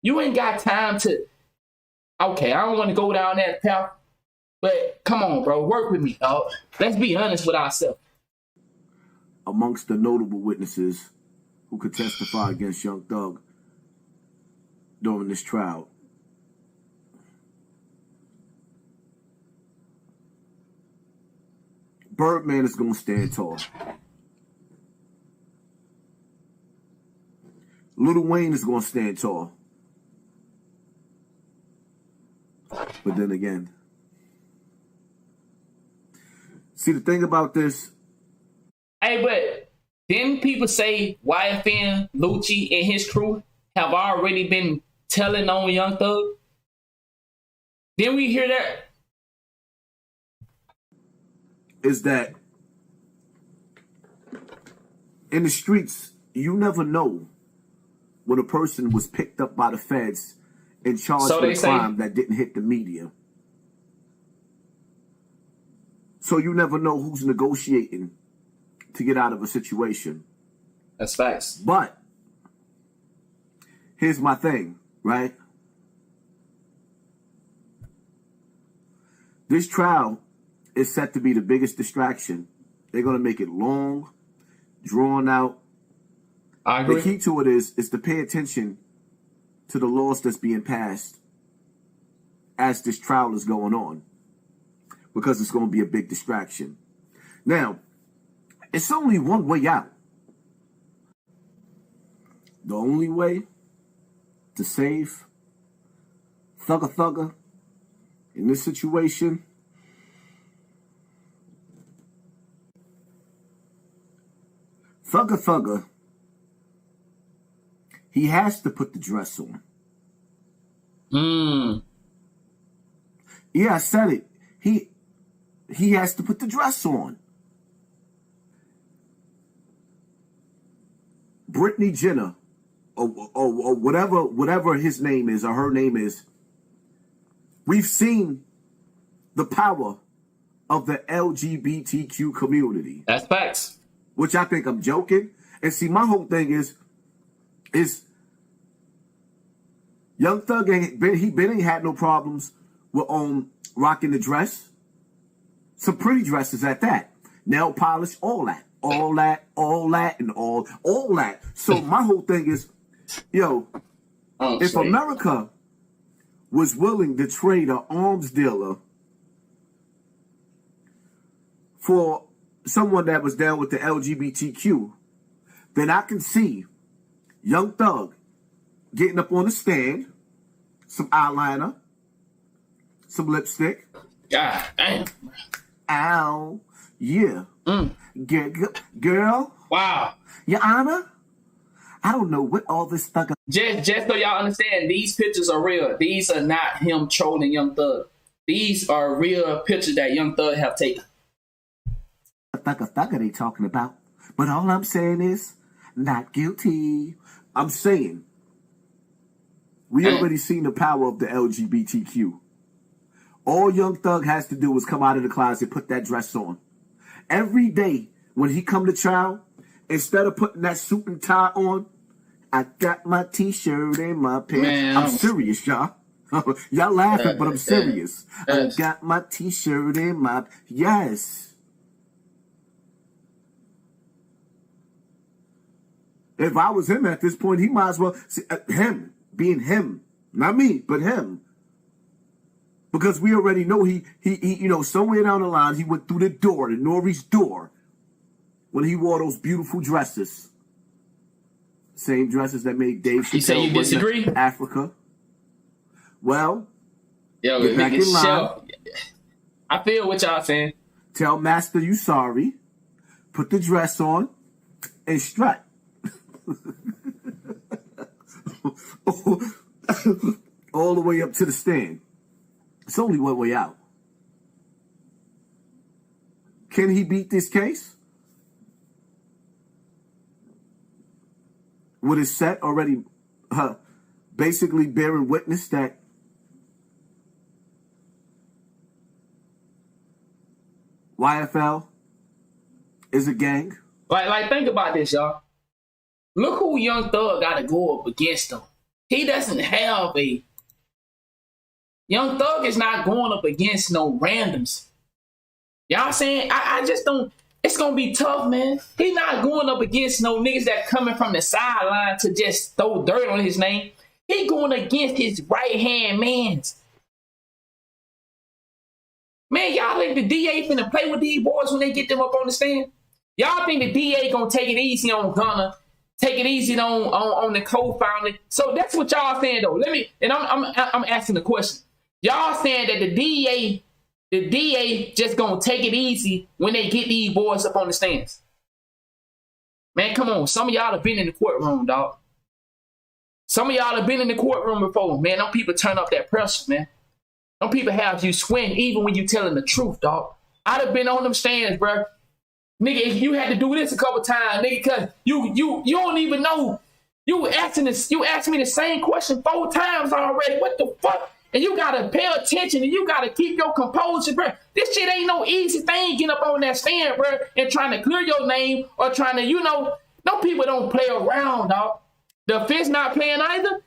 You ain't got time to, okay, I don't want to go down that path, but come on, bro, work with me, dog. Let's be honest with ourselves. Amongst the notable witnesses who could testify against Young Thug during this trial, Birdman is going to stand tall. Lil Wayne is going to stand tall. But then again, see, the thing about this. Hey, but didn't people say YFN, Lucci, and his crew have already been telling on Young Thug? Didn't we hear that? Is that in the streets, you never know when a person was picked up by the feds and charged with a crime that didn't hit the media. So you never know who's negotiating to get out of a situation. That's facts. But here's my thing, right? This trial is set to be the biggest distraction. They're going to make it long, drawn out. I agree. The key to it is to pay attention to the laws that's being passed as this trial is going on, because it's going to be a big distraction. Now, it's only one way out. The only way to save Thugger in this situation Thugger, he has to put the dress on. Yeah, I said it. He has to put the dress on. Brittany Jenner, or whatever his name is or her name is, we've seen the power of the LGBTQ community. That's facts. Which I think I'm joking. And see, my whole thing is Young Thug ain't had no problems with rocking the dress. Some pretty dresses at that. Nail polish, all that. And all that. So my whole thing is, if America was willing to trade an arms dealer for someone that was down with the LGBTQ, then I can see Young Thug getting up on the stand, some eyeliner, some lipstick. God damn. Ow. Yeah. Girl. Wow. Your Honor, I don't know what all this stuff. Just so y'all understand, these pictures are real. These are not him trolling Young Thug. These are real pictures that Young Thug have taken. Thugger they talking about. But all I'm saying is, not guilty. I'm saying, we already seen the power of the LGBTQ. All Young Thug has to do is come out of the closet, put that dress on. Every day when he come to trial, instead of putting that suit and tie on, I got my t-shirt and my pants. Man, I'm serious, y'all. Y'all laughing, but I'm serious. I got my t-shirt and my... Yes. If I was him at this point, he might as well... See, him, being him. Not me, but him. Because we already know he you know, somewhere down the line, he went through the door, the Nori's door, when he wore those beautiful dresses. Same dresses that made Dave Chappelle. You say you disagree? Africa. Well, yo, get back in line. I feel what y'all saying. Tell Master you sorry. Put the dress on and strut. All the way up to the stand. It's only one way out. Can he beat this case? With his set already basically bearing witness that YFL is a gang? Like think about this, y'all. Look who Young Thug got to go up against him. He doesn't have a... Young Thug is not going up against no randoms. Y'all saying? I just don't... It's going to be tough, man. He's not going up against no niggas that coming from the sideline to just throw dirt on his name. He going against his right-hand mans. Man, y'all think the DA finna play with these boys when they get them up on the stand? Y'all think the DA gonna take it easy on Gunna, take it easy on the co-founder? So that's what y'all saying, though. I'm asking the question. Y'all saying that the DA just gonna take it easy when they get these boys up on the stands? Man, come on. Some of y'all have been in the courtroom, dog. Some of y'all have been in the courtroom before. Man, them people turn up that pressure, man. Them people have you swing even when you telling the truth, dog. I'd have been on them stands, bro. Nigga, if you had to do this a couple times, nigga, cause you don't even know. You asked me the same question 4 times already. What the fuck? And you gotta pay attention and you gotta keep your composure, bro. This shit ain't no easy thing getting up on that stand, bro, and trying to clear your name or trying to, no people don't play around, dog. The defense not playing either.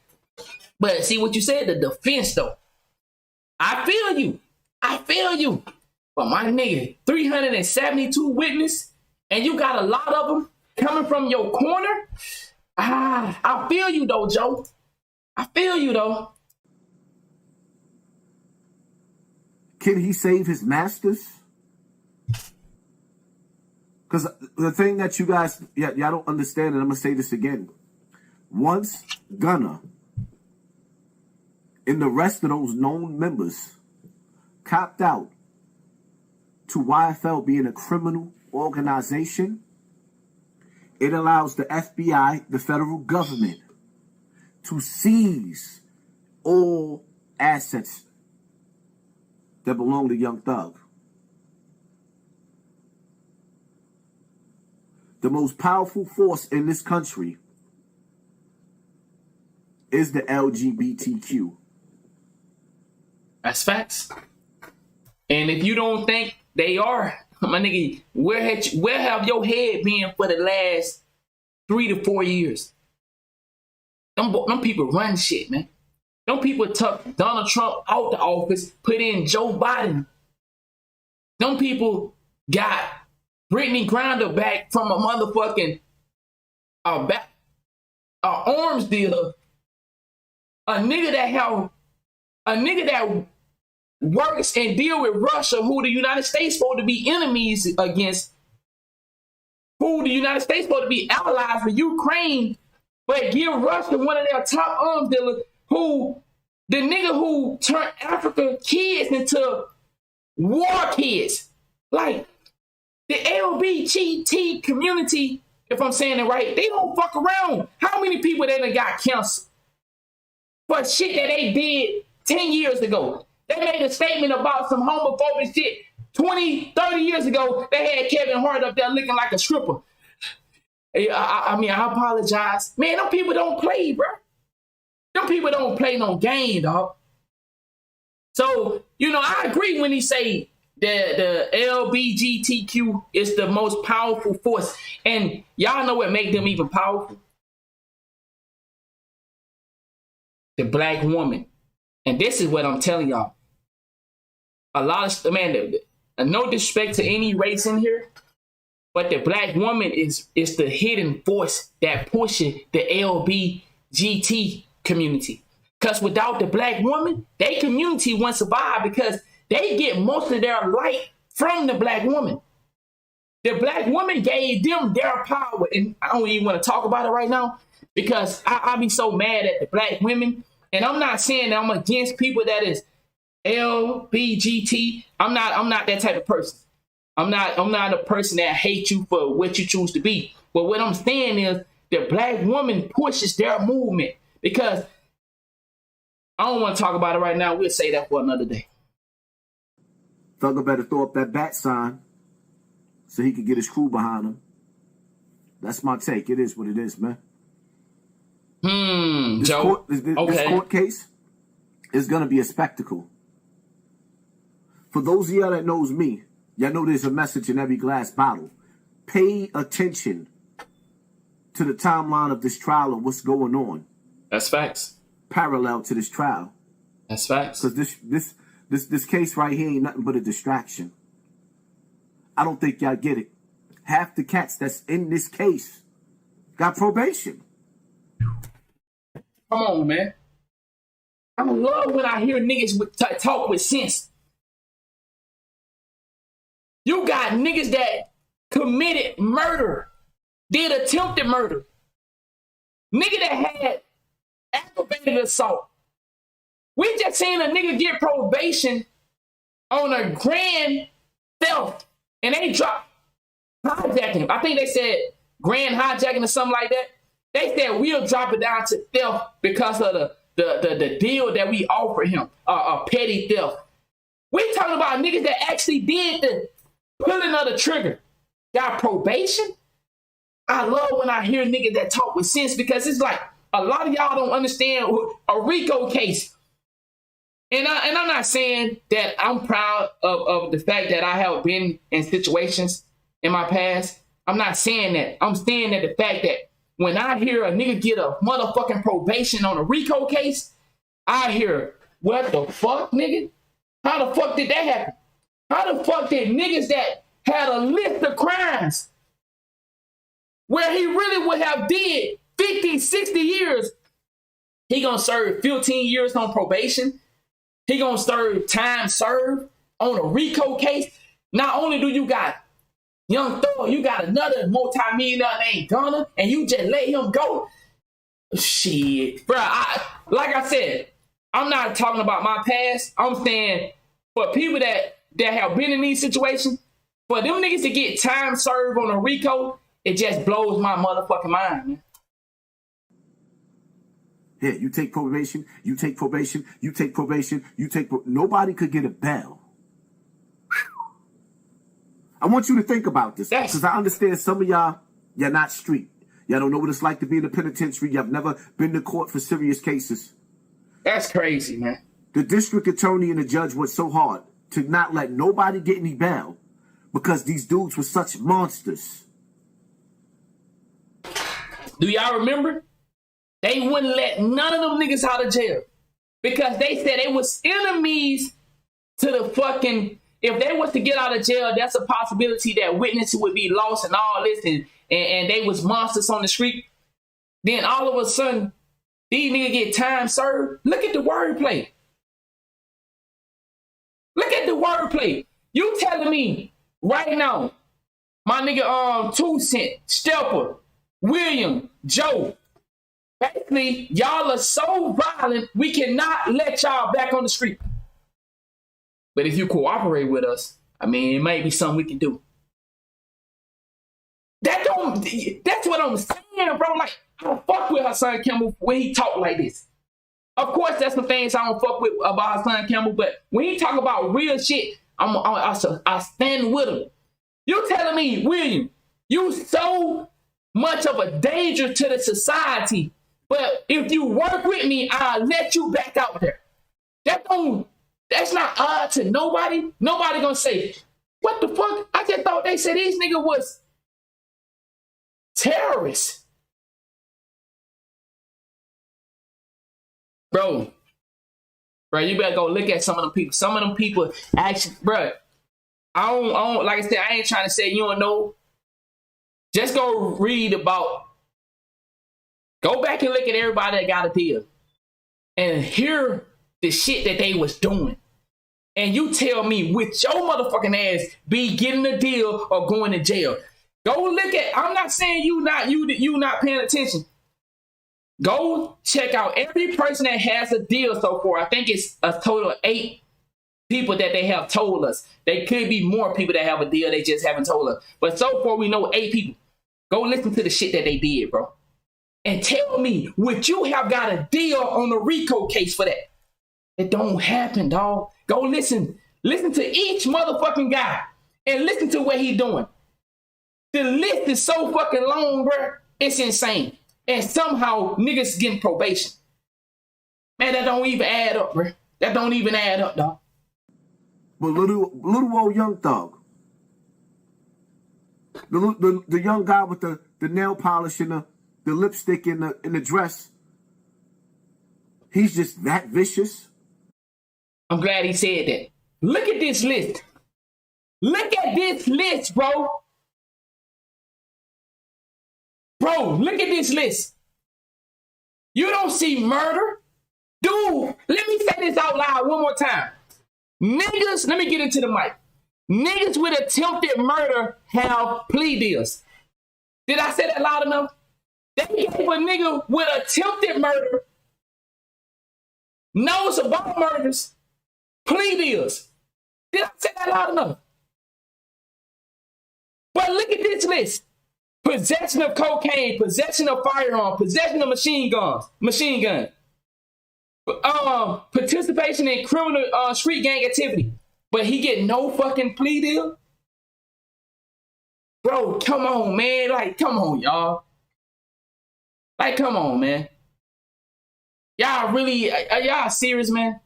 But see what you said, the defense though. I feel you. But my nigga, 372 witnesses, and you got a lot of them coming from your corner. I feel you though, Joe. I feel you though. Can he save his masters? Because the thing that you guys, y'all don't understand, and I'm going to say this again. Once Gunna and the rest of those known members copped out to YFL being a criminal organization, it allows the FBI, the federal government, to seize all assets that belong to Young Thug. The most powerful force in this country is the LGBTQ. That's facts. And if you don't think they are, my nigga, where have your head been for the last 3 to 4 years? Them people run shit, man. Them people took Donald Trump out the office, put in Joe Biden. Them people got Brittany Griner back from a motherfucking arms dealer. A nigga that works and deal with Russia, who the United States supposed to be enemies against, who the United States supposed to be allies with Ukraine, but give Russia one of their top arms dealers who, the nigga who turned Africa kids into war kids. Like, the LGBT community, if I'm saying it right, they don't fuck around. How many people they done got canceled for shit that they did 10 years ago? They made a statement about some homophobic shit 20, 30 years ago. They had Kevin Hart up there looking like a stripper. I mean, I apologize. Man, them people don't play, bro. Them people don't play no game, dog. So, you know, I agree when he say that the LGBTQ is the most powerful force. And y'all know what make them even powerful? The black woman. And this is what I'm telling y'all. A lot of, man, no disrespect to any race in here, but the black woman is the hidden force that pushes the LGBT community. Because without the black woman, their community won't survive because they get most of their light from the black woman. The black woman gave them their power. And I don't even want to talk about it right now because I be so mad at the black women. And I'm not saying that I'm against people that is LGBT. I'm not that type of person. I'm not a person that hates you for what you choose to be. But what I'm saying is the black woman pushes their movement because I don't want to talk about it right now. We'll say that for another day. Thugger better throw up that bat sign so he could get his crew behind him. That's my take. It is what it is, man. Joe. This court case is going to be a spectacle. For those of y'all that knows me, y'all know there's a message in every glass bottle. Pay attention to the timeline of this trial and what's going on. That's facts. Parallel to this trial. That's facts. Because this case right here ain't nothing but a distraction. I don't think y'all get it. Half the cats that's in this case got probation. Come on, man. I love when I hear niggas talk with sense. You got niggas that committed murder, did attempted murder. Nigga that had aggravated assault. We just seen a nigga get probation on a grand theft, and they dropped hijacking. I think they said grand hijacking or something like that. They said we'll drop it down to theft because of the deal that we offer him, a petty theft. We talking about niggas that actually did the pulling of the trigger, got probation. I love when I hear niggas that talk with sense because it's like a lot of y'all don't understand a RICO case. And I'm not saying that I'm proud of the fact that I have been in situations in my past. I'm not saying that. I'm saying that the fact that when I hear a nigga get a motherfucking probation on a RICO case, I hear, what the fuck, nigga? How the fuck did that happen? How the fuck did niggas that had a list of crimes where he really would have did 50, 60 years, he gonna serve 15 years on probation? He gonna serve time served on a RICO case? Not only do you got Young Thug, you got another multi-millionaire named Gunna, and you just let him go? Shit. Bro, like I said, I'm not talking about my past. I'm saying for people that have been in these situations, for them niggas to get time served on a RICO, it just blows my motherfucking mind, man. Yeah, you take probation, you take probation, you take probation, nobody could get a bell. I want you to think about this because I understand some of y'all not street. Y'all don't know what it's like to be in the penitentiary. Y'all have never been to court for serious cases. That's crazy, man. The district attorney and the judge went so hard to not let nobody get any bail because these dudes were such monsters. Do y'all remember? They wouldn't let none of them niggas out of jail because they said they was enemies to the fucking. If they was to get out of jail, that's a possibility that witnesses would be lost and all this, and they was monsters on the street. Then all of a sudden, these niggas get time served. Look at the wordplay. Look at the wordplay. You telling me right now, my nigga 2 Cent, Stepper, William, Joe, Basically, y'all are so violent, we cannot let y'all back on the street. But if you cooperate with us, I mean, it might be something we can do. That's what I'm saying, bro. Like, I don't fuck with Hassan Campbell when he talk like this. Of course, that's some things I don't fuck with about Hassan Campbell, but when he talk about real shit, I stand with him. You telling me, William, you so much of a danger to the society, but if you work with me, I'll let you back out there. That's not odd to nobody. Nobody gonna say, what the fuck? I just thought they said these niggas was terrorists. Bro, you better go look at some of them people. Some of them people actually, bro, I don't, like I said, I ain't trying to say you don't know. Just go read about, go back and look at everybody that got a deal and hear the shit that they was doing. And you tell me, with your motherfucking ass, be getting a deal or going to jail. Go look at, I'm not saying you not paying attention. Go check out every person that has a deal so far. I think it's a total of 8 people that they have told us. There could be more people that have a deal, they just haven't told us. But so far, we know 8 people. Go listen to the shit that they did, bro. And tell me, would you have got a deal on the RICO case for that? It don't happen, dog. Go listen. Listen to each motherfucking guy and listen to what he doing. The list is so fucking long, bro. It's insane. And somehow niggas getting probation. Man, that don't even add up, bro. That don't even add up, dog. But little old Young Thug, the young guy with the nail polish and the lipstick in the dress, he's just that vicious. I'm glad he said that. Look at this list. Look at this list, bro. Bro, look at this list. You don't see murder? Dude, let me say this out loud one more time. Niggas, let me get into the mic. Niggas with attempted murder have plea deals. Did I say that loud enough? They gave a nigga with attempted murder, knows about murders, plea deals. Did I say that loud enough? But look at this list. Possession of cocaine, possession of firearm, possession of machine gun, participation in criminal street gang activity, but he get no fucking plea deal? Bro, come on, man. Like, come on, y'all. Like, come on, man. Y'all really, are y'all serious, man?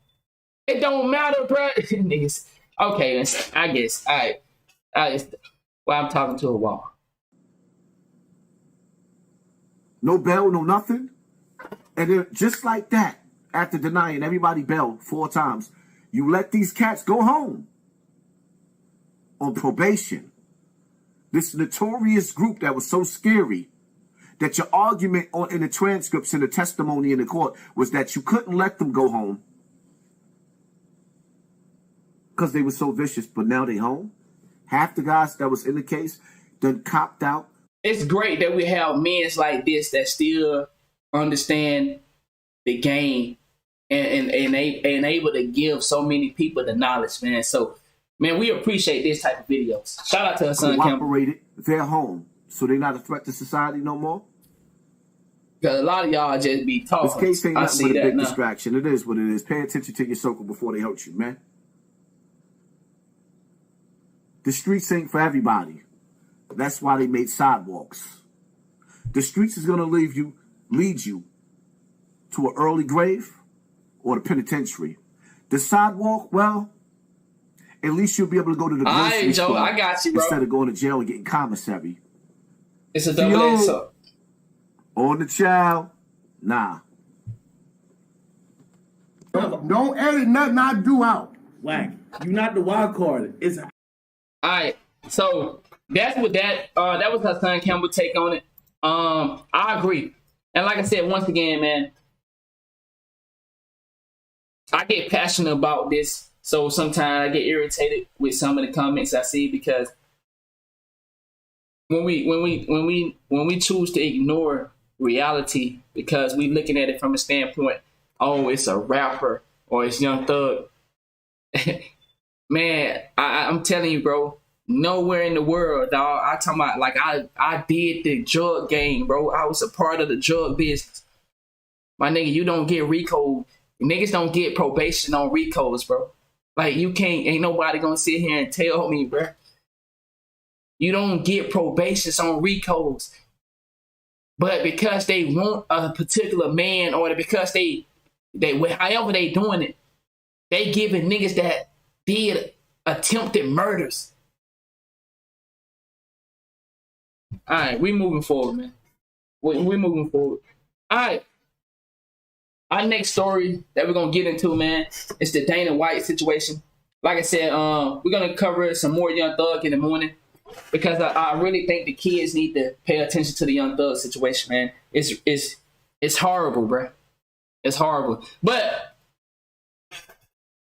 It don't matter, bro. Niggas. Okay, I guess. All right. Well, I'm talking to a wall. No bail, no nothing. And then just like that, after denying everybody bail 4 times, you let these cats go home on probation. This notorious group that was so scary that your argument in the transcripts and the testimony in the court was that you couldn't let them go home because they were so vicious, but now they home. Half the guys that was in the case done copped out. It's great that we have men like this that still understand the game and able to give so many people the knowledge, man. So, man, we appreciate this type of videos. Shout out to Hassan Campbell. They're home, so they're not a threat to society no more. Because a lot of y'all just be talking. This case ain't nothing but a big distraction. It is what it is. Pay attention to your circle before they hurt you, man. The streets ain't for everybody. That's why they made sidewalks. The streets is going to lead you to an early grave or the penitentiary. The sidewalk, well, at least you'll be able to go to the grocery store. I got you, bro. Instead of going to jail and getting commissary. It's a double-edged sword. On the child, nah. Don't edit nothing I do out. Whack. You not the wild card. It's all right. So that's what that was Hassan Campbell take on it. I agree. And like I said, once again, man, I get passionate about this. So sometimes I get irritated with some of the comments I see because when we choose to ignore reality because we looking at it from a standpoint, oh, it's a rapper or it's Young Thug. Man, I'm telling you, bro, nowhere in the world, dog. I talking about like I did the drug game, bro. I was a part of the drug business. My nigga, you don't get RICO. Niggas don't get probation on RICOs, bro. Like you can't, ain't nobody gonna sit here and tell me, bro. You don't get probations on RICOs. But because they want a particular man or because they however they doing it, they giving niggas that did attempted murders. All right, we moving forward, man. We moving forward. All right. Our next story that we're going to get into, man, is the Dana White situation. Like I said, we're going to cover some more Young Thug in the morning because I really think the kids need to pay attention to the Young Thug situation, man. It's horrible, bro. It's horrible. But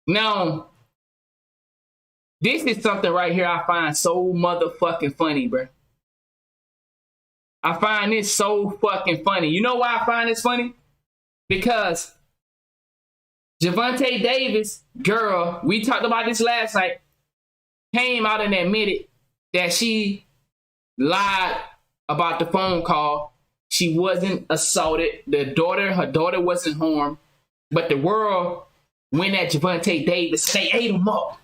now, this is something right here I find so motherfucking funny, bro. I find this so fucking funny. You know why I find this funny? Because Javante Davis, girl, we talked about this last night, came out and admitted that she lied about the phone call. She wasn't assaulted. Her daughter wasn't harmed. But the world went at Javante Davis. They ate him up.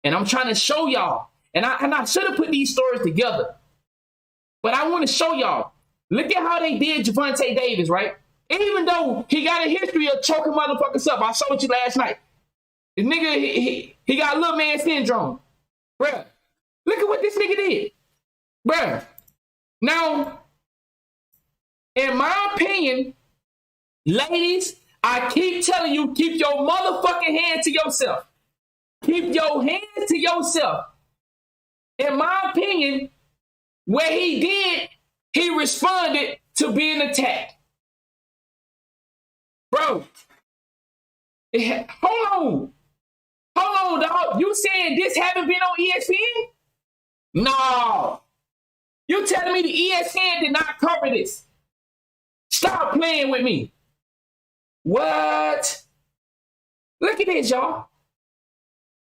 And I'm trying to show y'all. And I should have put these stories together. But I want to show y'all. Look at how they did Javante Davis, right? Even though he got a history of choking motherfuckers up. I showed you last night. This nigga, he got little man syndrome. Bruh, look at what this nigga did. Bruh. Now, in my opinion, ladies, I keep telling you, keep your motherfucking hand to yourself. Keep your hands to yourself. In my opinion, what he did, he responded to being attacked. Bro, hold on, dog. You saying this haven't been on ESPN? No. You telling me the ESPN did not cover this? Stop playing with me. What? Look at this, y'all.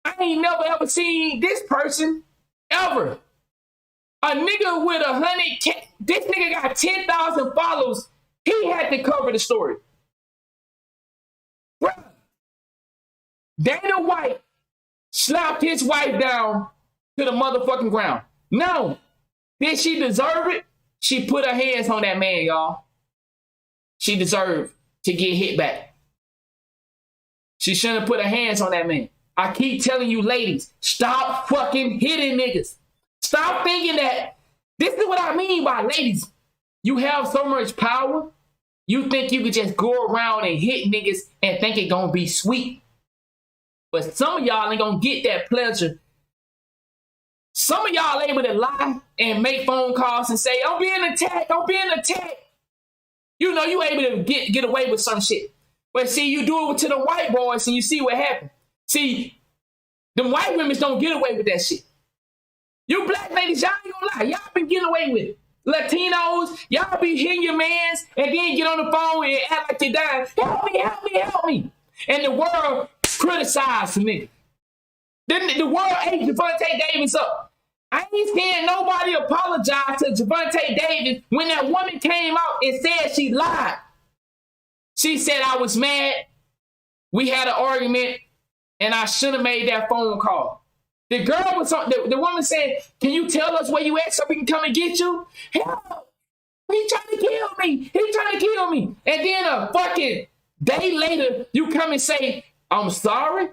I ain't never ever seen this person ever. A nigga with 100K, this nigga got 10,000 followers. He had to cover the story. Bruh. Dana White slapped his wife down to the motherfucking ground. No. Did she deserve it? She put her hands on that man, y'all. She deserved to get hit back. She shouldn't have put her hands on that man. I keep telling you, ladies, stop fucking hitting niggas. Stop thinking that. This is what I mean by ladies. You have so much power. You think you could just go around and hit niggas and think it gonna be sweet. But some of y'all ain't gonna get that pleasure. Some of y'all able to lie and make phone calls and say, I'm being attacked, I'm being attacked. You know, you able to get away with some shit. But see, you do it to the white boys and you see what happens. See, the white women don't get away with that shit. You black ladies, y'all ain't gonna lie. Y'all been getting away with it. Latinos, y'all be hitting your mans and then get on the phone and act like you're dying. Help me, help me, help me. And the world criticized me. Then the world ate Javante Davis up. I ain't seeing nobody apologize to Javante Davis when that woman came out and said she lied. She said, I was mad. We had an argument and I should have made that phone call. The girl was on, the woman said, can you tell us where you at so we can come and get you? Help! He trying to kill me. He trying to kill me. And then a fucking day later, you come and say, I'm sorry.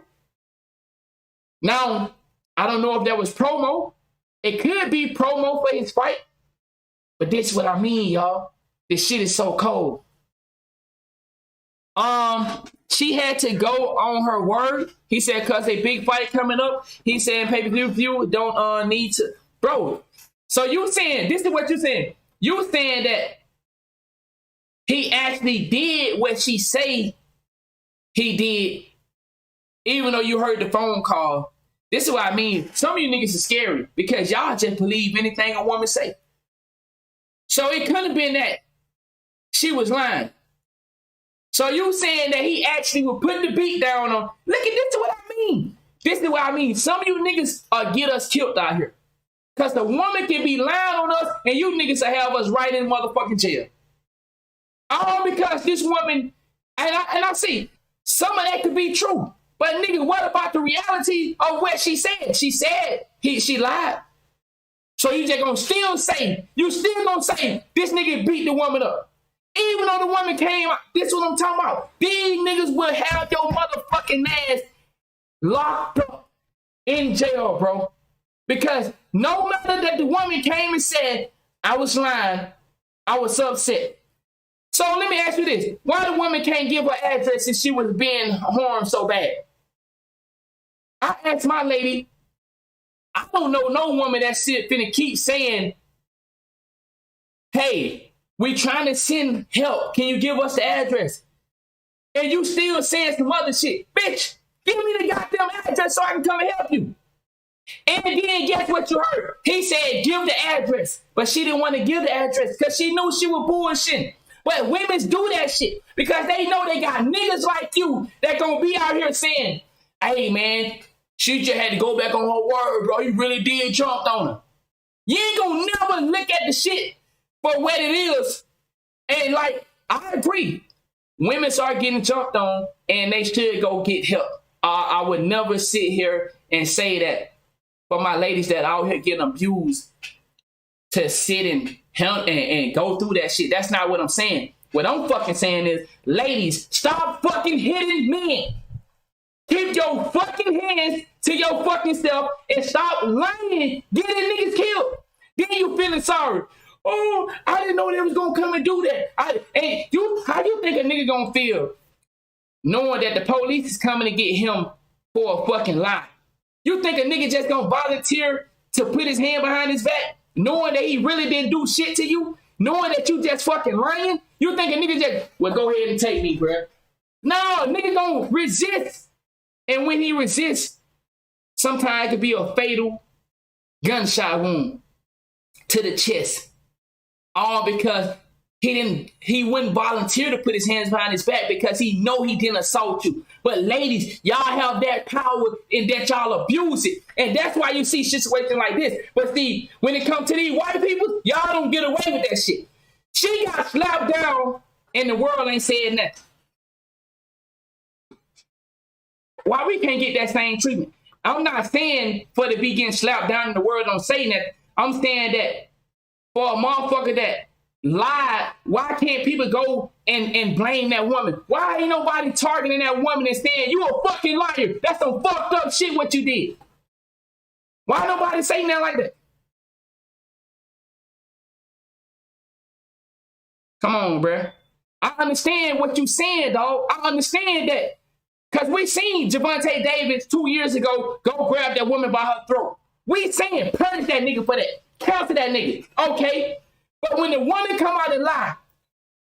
Now, I don't know if that was promo. It could be promo for his fight. But this is what I mean, y'all. This shit is so cold. She had to go on her word. He said, cause a big fight coming up. He said, pay-per-view don't need to. Bro, so you saying, this is what you saying. You saying that he actually did what she say he did, even though you heard the phone call. This is what I mean. Some of you niggas are scary because y'all just believe anything a woman say. So it could have been that she was lying. So you saying that he actually would put the beat down on? Look at this is what I mean. This is what I mean. Some of you niggas get us killed out here. Because the woman can be lying on us and you niggas will have us right in motherfucking jail. All because this woman, and I see, some of that could be true. But nigga, what about the reality of what she said? She said she lied. So you just gonna still say this nigga beat the woman up. Even though the woman came out, this is what I'm talking about. These niggas will have your motherfucking ass locked up in jail, bro. Because no matter that the woman came and said, I was lying, I was upset. So let me ask you this. Why the woman can't give her address if she was being harmed so bad? I asked my lady, I don't know no woman that's finna keep saying, hey, we trying to send help. Can you give us the address? And you still saying some other shit. Bitch, give me the goddamn address so I can come and help you. And then guess what you heard? He said, give the address. But she didn't want to give the address because she knew she was bullshitting. But women do that shit because they know they got niggas like you that gonna be out here saying, hey, man, she just had to go back on her word, bro. You really did jump on her. You ain't gonna never look at the shit for what it is. And like, I agree. Women start getting jumped on and they should go get help. I would never sit here and say that for my ladies that out here getting abused to sit and go through that shit. That's not what I'm saying. What I'm fucking saying is, ladies, stop fucking hitting men. Keep your fucking hands to your fucking self and stop lying, getting niggas killed. Then you feeling sorry. Oh, I didn't know they was gonna come and do that. How you think a nigga gonna feel knowing that the police is coming to get him for a fucking lie? You think a nigga just gonna volunteer to put his hand behind his back, knowing that he really didn't do shit to you, knowing that you just fucking lying? You think a nigga just, well, go ahead and take me, bruh. No, nigga gonna resist. And when he resists, sometimes it could be a fatal gunshot wound to the chest. All because he wouldn't volunteer to put his hands behind his back because he know he didn't assault you. But ladies, y'all have that power and that y'all abuse it. And that's why you see situations like this. But see, when it comes to these white people, y'all don't get away with that shit. She got slapped down and the world ain't saying nothing. Why we can't get that same treatment? I'm not saying for the be getting slapped down and the world don't say nothing. I'm saying that for a motherfucker that lied, why can't people go and blame that woman? Why ain't nobody targeting that woman and saying, you a fucking liar? That's some fucked up shit what you did. Why nobody saying that like that? Come on, bruh. I understand what you saying, dog. I understand that. Because we seen Javante Davis 2 years ago go grab that woman by her throat. We saying punish that nigga for that. Cancel that nigga. Okay? But when the woman come out and lie,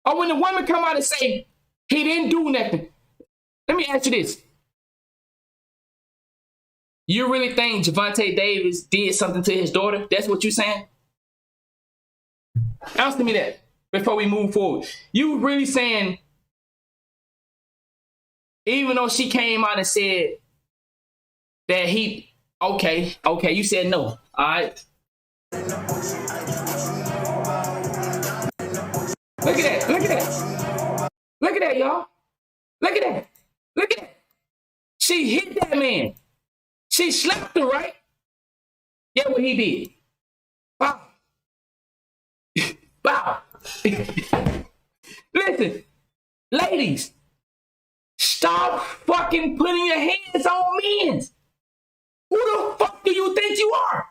or when the woman come out and say he didn't do nothing, let me ask you this. You really think Javante Davis did something to his daughter? That's what you saying? Answer me that before we move forward. You really saying, even though she came out and said that okay, you said no, all right? Look at that, look at that. Look at that, y'all. Look at that. Look at that. She hit that man. She slapped him, right? Yeah, what he did. Wow. Wow. Listen, ladies, stop fucking putting your hands on men. Who the fuck do you think you are?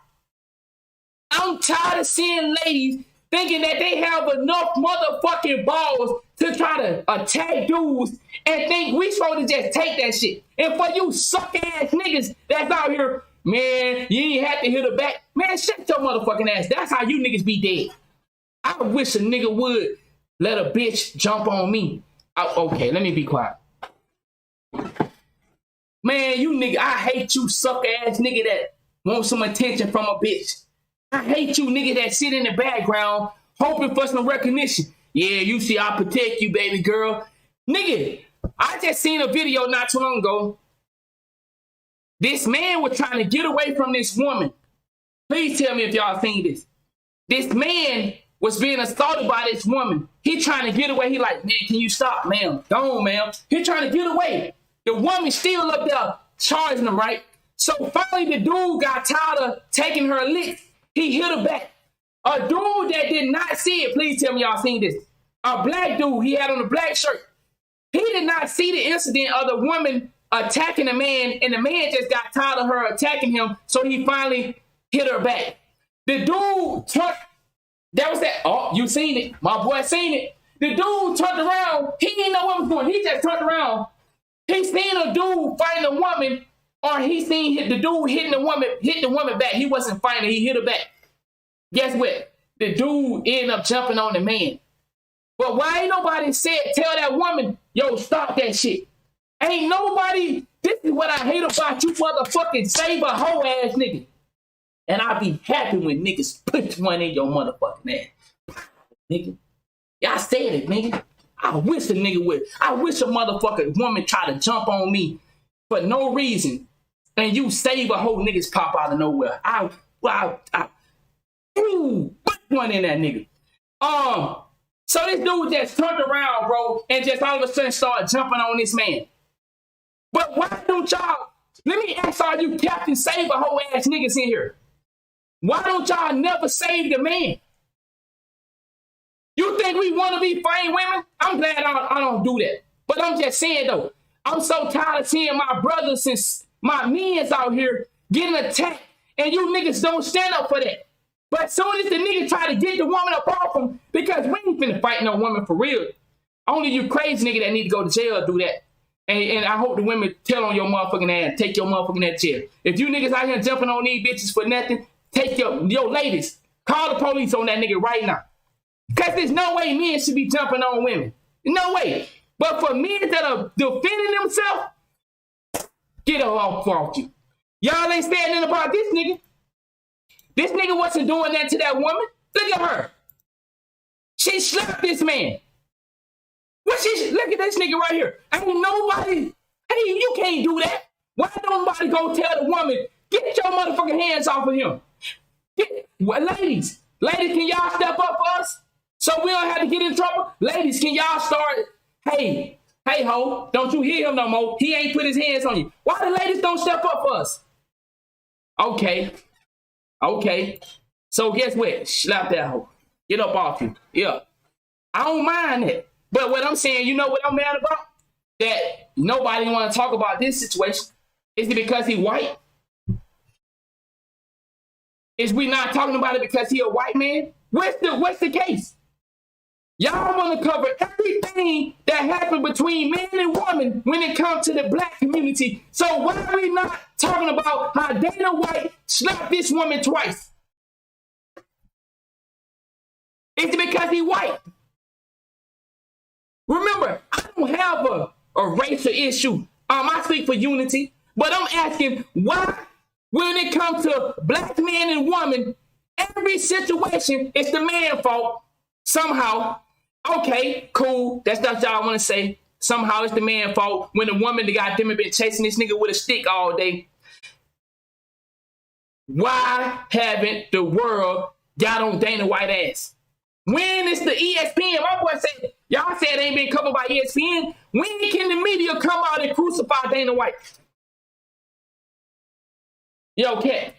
I'm tired of seeing ladies thinking that they have enough motherfucking balls to try to attack dudes and think we supposed to just take that shit. And for you suck-ass niggas that's out here, man, you ain't have to hit her back. Man, shut your motherfucking ass. That's how you niggas be dead. I wish a nigga would let a bitch jump on me. Okay, let me be quiet. Man, you nigga, I hate you suck-ass nigga that want some attention from a bitch. I hate you nigga that sit in the background hoping for some recognition. Yeah, you see, I'll protect you, baby girl. Nigga, I just seen a video not too long ago. This man was trying to get away from this woman. Please tell me if y'all seen this. This man was being assaulted by this woman. He trying to get away. He like, man, can you stop, ma'am? Go on, ma'am. He trying to get away. The woman still up there charging him, right? So finally the dude got tired of taking her licks. He hit her back. A dude that did not see it, please tell me y'all seen this. A black dude, he had on a black shirt. He did not see the incident of the woman attacking the man, and the man just got tired of her attacking him, so he finally hit her back. The dude turned, that was that, oh, you seen it. My boy seen it. The dude turned around. He didn't know what was going on. He just turned around. He seen a dude fighting a woman, or he seen the dude hitting the woman, hit the woman back. He wasn't fighting, he hit her back. Guess what? The dude ended up jumping on the man. But why ain't nobody tell that woman, yo, stop that shit? Ain't nobody, this is what I hate about you motherfucking save a hoe ass nigga. And I be happy when niggas put one in your motherfucking ass. Nigga. Y'all said it, nigga. I wish a nigga would. I wish a motherfucking woman try to jump on me for no reason. And you save a hoe, niggas pop out of nowhere. Ooh, put one in that nigga. So this dude just turned around, bro, and just all of a sudden started jumping on this man. But why don't y'all, let me ask all you Captain Save a hoe ass niggas in here. Why don't y'all never save the man? You think we want to be fighting women? I'm glad I don't do that. But I'm just saying though, I'm so tired of seeing my brothers and my mans out here getting attacked, and you niggas don't stand up for that. But as soon as the nigga try to get the woman up off him, because we ain't finna fight no woman for real. Only you crazy nigga that need to go to jail do that. And I hope the women tell on your motherfucking ass, take your motherfucking ass to jail. If you niggas out here jumping on these bitches for nothing, take your ladies, call the police on that nigga right now. Because there's no way men should be jumping on women. No way. But for men that are defending themselves, get her off you. Y'all ain't standing about this nigga. This nigga wasn't doing that to that woman. Look at her. She slapped this man. Look at this nigga right here. Ain't nobody, hey, you can't do that. Why don't nobody go tell the woman, get your motherfucking hands off of him? Ladies, can y'all step up for us so we don't have to get in trouble? Ladies, can y'all start, hey ho, don't you hear him no more. He ain't put his hands on you. Why the ladies don't step up for us? Okay. So guess what? Slap that hoe. Get up off you. Yeah. I don't mind that. But what I'm saying, you know what I'm mad about? That nobody want to talk about this situation. Is it because he white? Is we not talking about it because he a white man? What's the case? Y'all want to cover everything that happened between man and woman when it comes to the black community. So why are we not talking about how Dana White slapped this woman twice? Is it because he white? Remember, I don't have a racial issue. I speak for unity, but I'm asking why, when it comes to black man and woman, every situation is the man's fault somehow. Okay, cool. That's not y'all want to say. Somehow it's the man's fault when the woman that got them have been chasing this nigga with a stick all day. Why haven't the world got on Dana White ass? When it's the ESPN, my boy said, y'all said it ain't been covered by ESPN. When can the media come out and crucify Dana White? Yo, Kat,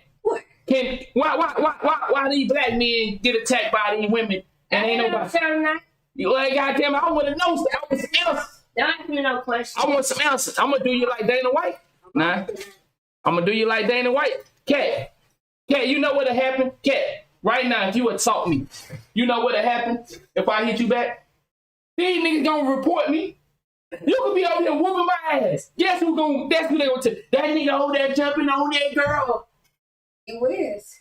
why these black men get attacked by these women and ain't nobody? You ain't goddamn, I want to know. I want some answers. Don't ask me no questions. I want some answers. I'm gonna do you like Dana White. Nah, I'm gonna do you like Dana White. Kat, you know what'll happen? Kat, right now, if you assault me, you know what'll happen if I hit you back? These niggas gonna report me. You could be over here whooping my ass. That's who they gonna tell. That nigga over there jumping on that girl. You is.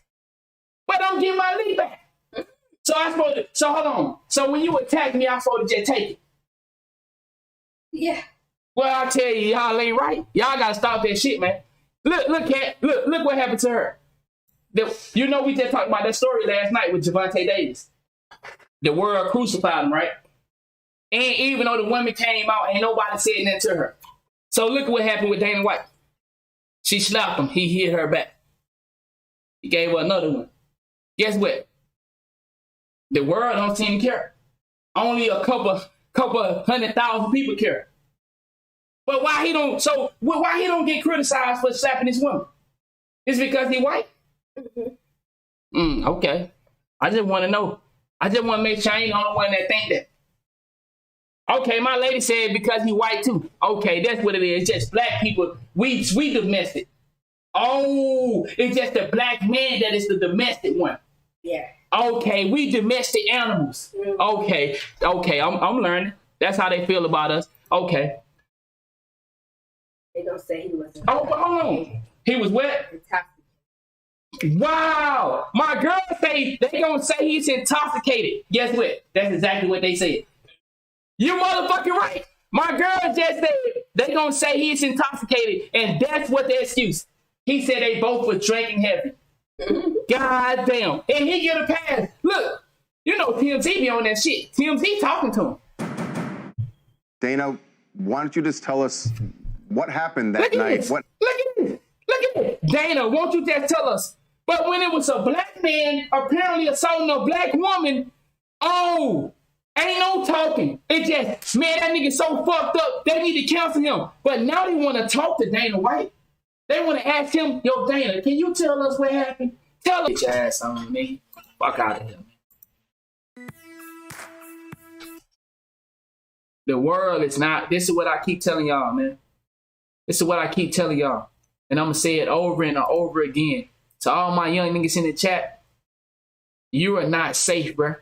But I'm getting my lead back. So hold on. So when you attack me, I'm supposed to just take it. Yeah. Well, I tell you, y'all ain't right. Y'all gotta stop that shit, man. Look, Kat, look what happened to her. You know, we just talked about that story last night with Javante Davis. The world crucified him, right? And even though the woman came out, ain't nobody said nothing to her. So look at what happened with Dana White. She slapped him. He hit her back. He gave her another one. Guess what? The world don't seem to care. Only a couple 100,000 people care. But why he don't get criticized for slapping this woman? It's because he white? Okay. I just want to know. I just want to make sure I ain't the only one that think that. Okay, my lady said because he white too. Okay, that's what it is. It's just black people. We domestic. Oh, it's just the black man that is the domestic one. Yeah. Okay, we domestic animals. Okay, I'm learning. That's how they feel about us. Okay. They don't say he was. Oh, hold on. He was what? Wow. My girl say they gonna say he's intoxicated. Guess what? That's exactly what they said. You motherfucking right. My girl just said they gonna say he's intoxicated, and that's what the excuse. He said they both were drinking heavy. God damn. And he get a pass. Look, you know TMZ be on that shit. TMZ talking to him. Dana, why don't you just tell us what happened that night? Look at this. Dana, won't you just tell us? But when it was a black man apparently assaulting a black woman, oh, ain't no talking. It just, man, that nigga so fucked up, they need to cancel him. But now they want to talk to Dana White. They want to ask him, yo, Dana, can you tell us what happened? Tell us. Get your ass on me. Fuck out of here, man. The world is not, this is what I keep telling y'all, man. This is what I keep telling y'all. And I'm going to say it over and over again. To all my young niggas in the chat, you are not safe, bruh.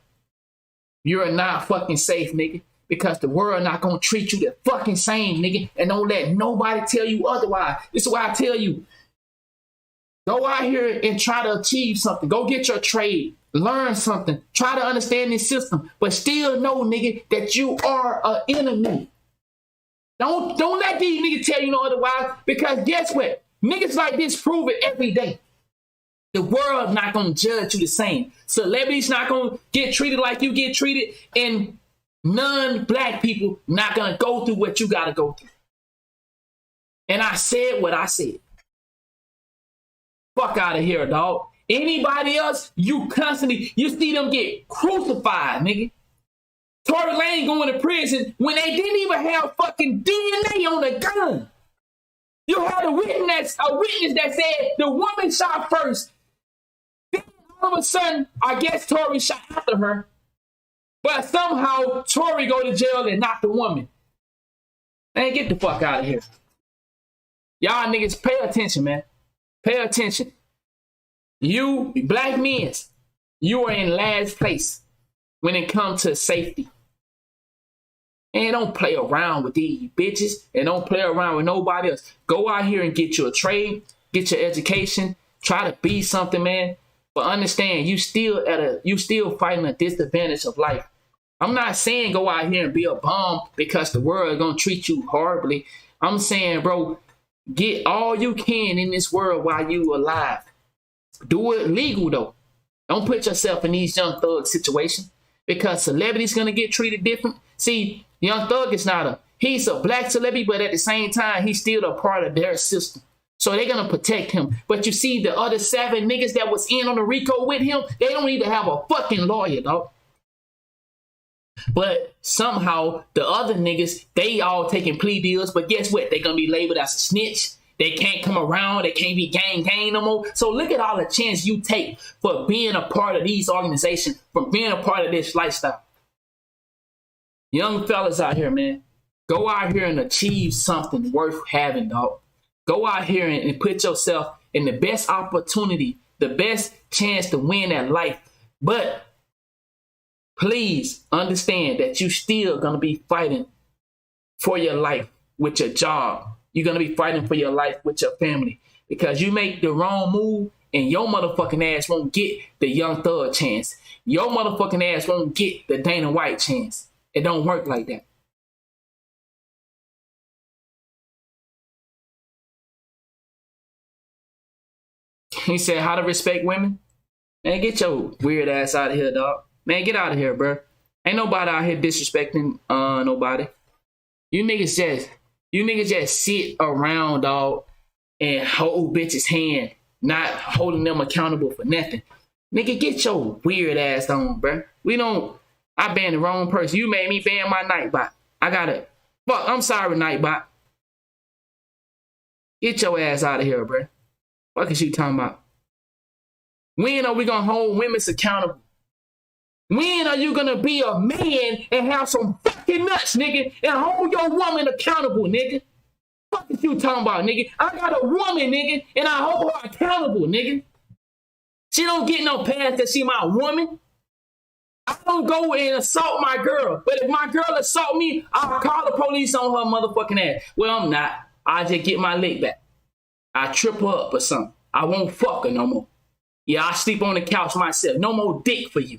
You are not fucking safe, nigga. Because the world not going to treat you the fucking same, nigga. And don't let nobody tell you otherwise. This is why I tell you. Go out here and try to achieve something. Go get your trade. Learn something. Try to understand this system. But still know, nigga, that you are an enemy. Don't let these niggas tell you no otherwise. Because guess what? Niggas like this prove it every day. The world not going to judge you the same. Celebrities not going to get treated like you get treated. And non-black people not going to go through what you got to go through. And I said what I said. Fuck out of here, dog. Anybody else, you see them get crucified, nigga. Tory Lane going to prison when they didn't even have fucking DNA on the gun. You had a witness that said the woman shot first. Then all of a sudden, I guess Tory shot after her. But somehow, Tory go to jail and not the woman. Man, get the fuck out of here. Y'all niggas, pay attention, man. Pay attention. You, black men, you are in last place when it comes to safety. And don't play around with these bitches and don't play around with nobody else. Go out here and get you a trade, get your education, try to be something, man. But understand, you still fighting a disadvantage of life. I'm not saying go out here and be a bum because the world is gonna treat you horribly. I'm saying, bro, get all you can in this world while you alive. Do it legal though. Don't put yourself in these Young Thug situations because celebrities gonna get treated different. See, Young Thug is he's a black celebrity, but at the same time, he's still a part of their system. So they're gonna protect him. But you see, the other 7 niggas that was in on the RICO with him, they don't even have a fucking lawyer, dog. But somehow the other niggas, they all taking plea deals. But guess what? They're gonna be labeled as a snitch. They can't come around. They can't be gang no more. So look at all the chance you take for being a part of these organizations, from being a part of this lifestyle. Young fellas out here, man, go out here and achieve something worth having, dog. Go out here and put yourself in the best opportunity, the best chance to win at life. But please understand that you still going to be fighting for your life with your job. You're going to be fighting for your life with your family. Because you make the wrong move and your motherfucking ass won't get the Young Thug chance. Your motherfucking ass won't get the Dana White chance. It don't work like that. He said, how to respect women? Man, get your weird ass out of here, dog. Man, get out of here, bro. Ain't nobody out here disrespecting nobody. You niggas just sit around, dog, and hold bitches' hand, not holding them accountable for nothing. Nigga, get your weird ass on, bruh. I banned the wrong person. You made me ban my Nightbot. I'm sorry, Nightbot. Get your ass out of here, bruh. Fuck is you talking about? When are we gonna hold women accountable? When are you gonna be a man and have some fucking nuts, nigga, and hold your woman accountable, nigga? Fuck is you talking about, nigga? I got a woman, nigga, and I hold her accountable, nigga. She don't get no pass because she my woman. I don't go and assault my girl. But if my girl assault me, I'll call the police on her motherfucking ass. Well, I'm not. I just get my lick back. I trip her up or something. I won't fuck her no more. Yeah, I sleep on the couch myself. No more dick for you.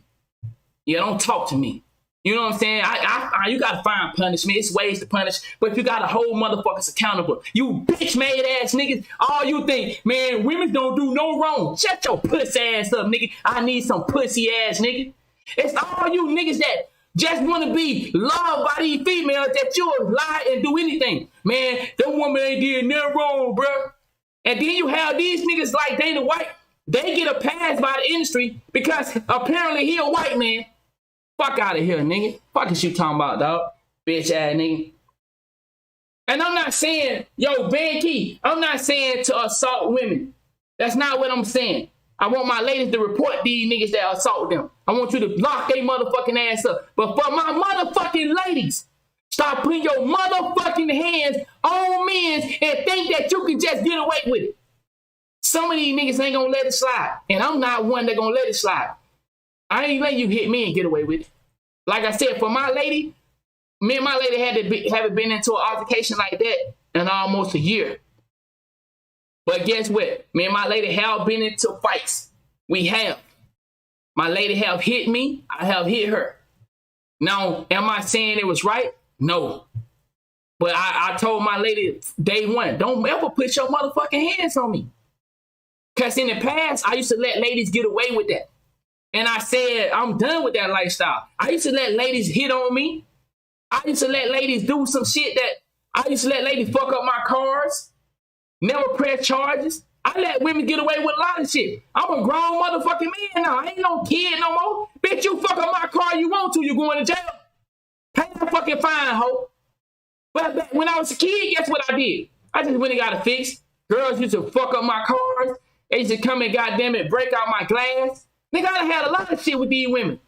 Yeah, don't talk to me. You know what I'm saying? You gotta find punishment. It's ways to punish, but you gotta hold motherfuckers accountable. You bitch-made ass niggas. All you think, man, women don't do no wrong. Shut your pussy ass up, nigga. I need some pussy ass nigga. It's all you niggas that just want to be loved by these females that you'll lie and do anything. Man, that woman ain't did nothing wrong, bro. And then you have these niggas like Dana White. They get a pass by the industry because apparently he a white man. Fuck out of here, nigga. Fuck is you talking about, dog? Bitch ass nigga. And I'm not saying, yo, Ben Key, I'm not saying to assault women. That's not what I'm saying. I want my ladies to report these niggas that assault them. I want you to lock their motherfucking ass up. But for my motherfucking ladies, stop putting your motherfucking hands on men and think that you can just get away with it. Some of these niggas ain't gonna let it slide. And I'm not one that gonna let it slide. I ain't letting you hit me and get away with it. Like I said, for my lady, me and my lady haven't been into an altercation like that in almost a year. But guess what? Me and my lady have been into fights. We have. My lady have hit me. I have hit her. Now, am I saying it was right? No. But I told my lady day one, don't ever put your motherfucking hands on me. Because in the past, I used to let ladies get away with that. And I said, I'm done with that lifestyle. I used to let ladies hit on me. I used to let ladies do some shit I used to let ladies fuck up my cars. Never press charges. I let women get away with a lot of shit. I'm a grown motherfucking man now. I ain't no kid no more. Bitch, you fuck up my car you want to, you going to jail. Pay the fucking fine, hoe. But when I was a kid, guess what I did? I just went and got it fixed. Girls used to fuck up my cars. They used to come and goddamn it break out my glass. Nigga, I done had a lot of shit with these women.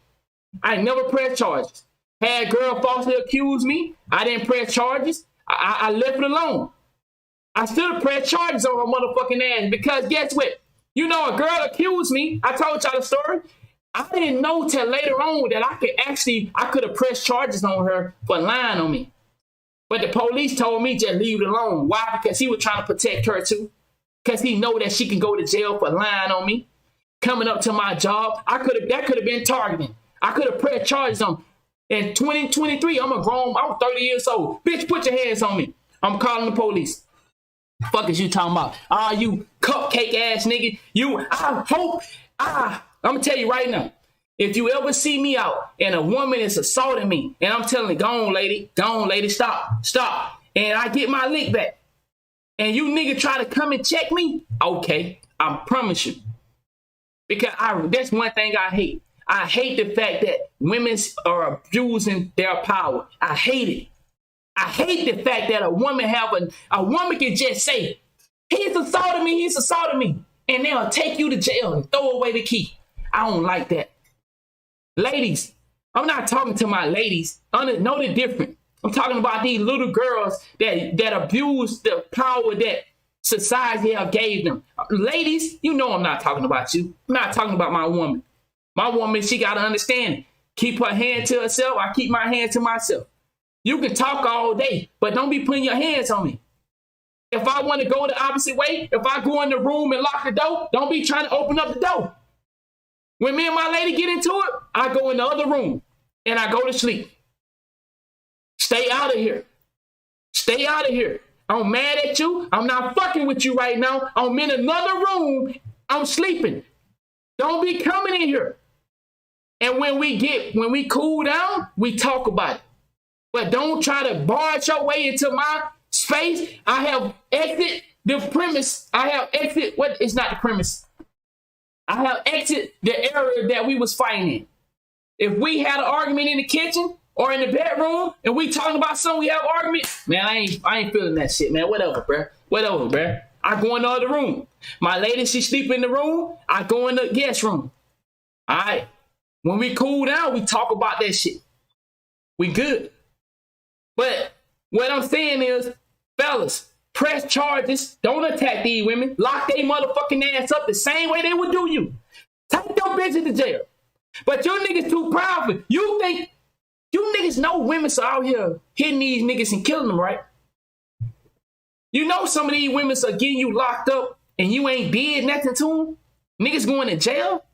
I never pressed charges. Had girl falsely accuse me. I didn't press charges. I left it alone. I still press charges on her motherfucking ass because guess what? You know, a girl accused me. I told y'all the story. I didn't know till later on that I could have pressed charges on her for lying on me. But the police told me just leave it alone. Why? Because he was trying to protect her too. Because he know that she can go to jail for lying on me. Coming up to my job, that could have been targeting. I could have pressed charges on. In 2023, I'm 30 years old. Bitch, put your hands on me. I'm calling the police. Fuck is you talking about? You cupcake ass nigga. I'm gonna tell you right now. If you ever see me out and a woman is assaulting me, and I'm telling her, go on, lady, stop. And I get my lick back. And you nigga try to come and check me, okay, I promise you. Because that's one thing I hate. I hate the fact that women are abusing their power. I hate it. I hate the fact that a woman can just say, he's assaulting me, and they'll take you to jail and throw away the key. I don't like that. Ladies, I'm not talking to my ladies. Know the difference. I'm talking about these little girls that abuse the power that society have gave them. Ladies, you know I'm not talking about you. I'm not talking about my woman. My woman, she got to understand it. Keep her hand to herself. I keep my hand to myself. You can talk all day, but don't be putting your hands on me. If I want to go the opposite way, if I go in the room and lock the door, don't be trying to open up the door. When me and my lady get into it, I go in the other room and I go to sleep. Stay out of here. Stay out of here. I'm mad at you. I'm not fucking with you right now. I'm in another room. I'm sleeping. Don't be coming in here. And when we cool down, we talk about it. But don't try to barge your way into my space. I have exit the premise. I have exit, what is not the premise. I have exit the area that we was fighting in. If we had an argument in the kitchen or in the bedroom and we talking about something, we have argument, man, I ain't feeling that shit, man. Whatever, bruh. Whatever, bruh. I go in the other room. My lady, she sleep in the room. I go in the guest room. All right. When we cool down, we talk about that shit. We good. But what I'm saying is, fellas, press charges. Don't attack these women. Lock their motherfucking ass up the same way they would do you. Take your bitches to jail. But you niggas too proud for it. You think you niggas know women are out here hitting these niggas and killing them, right? You know some of these women are getting you locked up and you ain't did nothing to them? Niggas going to jail?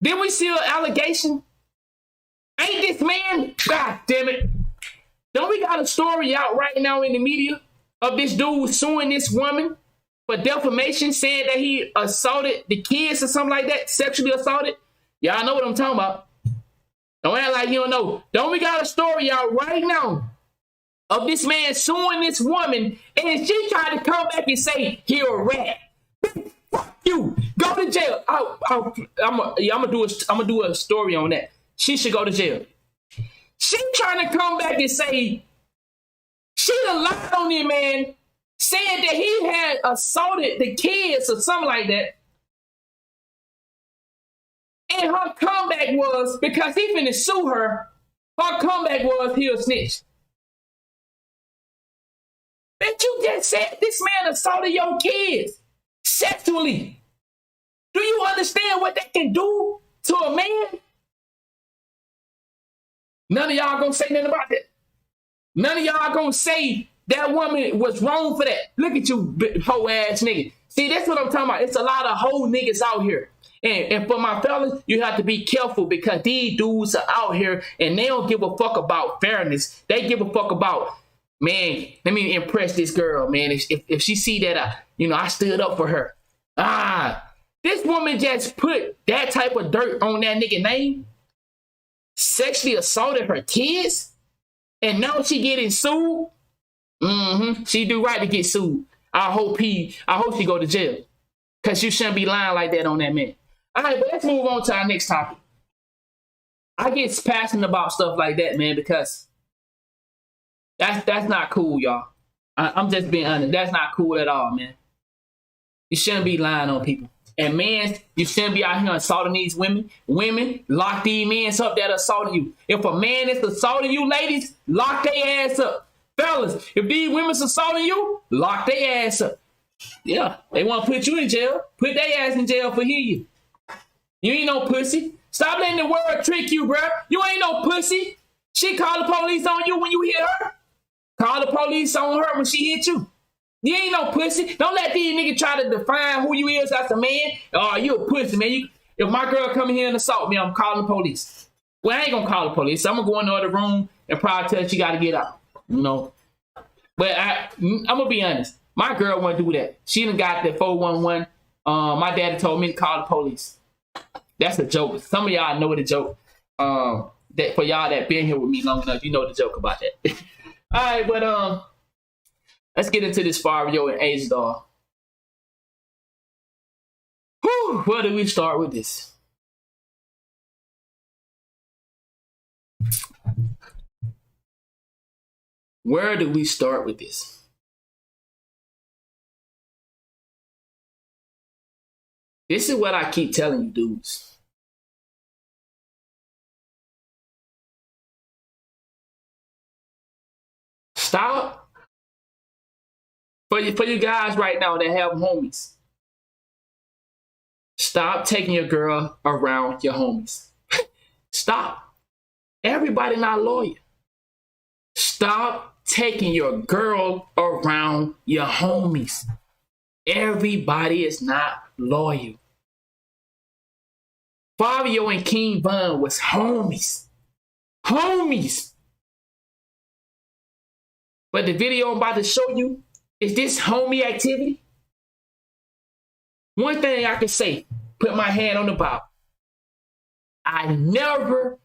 Then we see an allegation. Ain't this man? God damn it. Don't we got a story out right now in the media of this dude suing this woman for defamation, saying that he assaulted the kids or something like that, sexually assaulted? Y'all know what I'm talking about. Don't act like you don't know. Don't we got a story out right now of this man suing this woman, and she tried to come back and say, he a rat. Fuck you. Go to jail. I'm gonna do a story on that. She should go to jail. She trying to come back and say she done lied on him, man, saying that he had assaulted the kids or something like that. And her comeback was, because he finna sue her, her comeback was he a snitch. But you just said this man assaulted your kids sexually. Do you understand what that can do to a man? None of y'all gonna say nothing about that. None of y'all gonna say that woman was wrong for that. Look at you, hoe ass nigga. See, that's what I'm talking about. It's a lot of hoe niggas out here. And for my fellas, you have to be careful because these dudes are out here and they don't give a fuck about fairness. They give a fuck about, man, let me impress this girl, man. If she see that, I stood up for her. This woman just put that type of dirt on that nigga name, sexually assaulted her kids, and now she getting sued. She do right to get sued. I hope she go to jail, because you shouldn't be lying like that on that man. All right, but let's move on to our next topic. I get passionate about stuff like that, man, because that's not cool, y'all. I'm just being honest. That's not cool at all, man. You shouldn't be lying on people. And men, you shouldn't be out here assaulting these women. Women, lock these men up that assaulting you. If a man is assaulting you, ladies, lock their ass up. Fellas, if these women's assaulting you, lock their ass up. Yeah, they want to put you in jail. Put their ass in jail for you. You ain't no pussy. Stop letting the world trick you, bruh. You ain't no pussy. She called the police on you when you hit her. Call the police on her when she hit you. You ain't no pussy. Don't let these niggas try to define who you is as a man. Oh, you a pussy, man. If my girl come in here and assault me, I'm calling the police. Well, I ain't gonna call the police. I'm gonna go in the other room and probably tell her she gotta get out. But I'm gonna be honest. My girl won't do that. She done got the 411. My daddy told me to call the police. That's a joke. Some of y'all know the joke. That for y'all that been here with me long enough, you know the joke about that. All right, but let's get into this Fivio and H Doll. Where do we start with this? Where do we start with this? This is what I keep telling you dudes. Stop. For you guys right now that have homies, stop taking your girl around your homies. Stop. Everybody not loyal. Stop taking your girl around your homies. Everybody is not loyal. Fivio and King Von was homies. Homies. But the video I'm about to show you, is this homie activity? One thing I can say, put my hand on the Bible. I never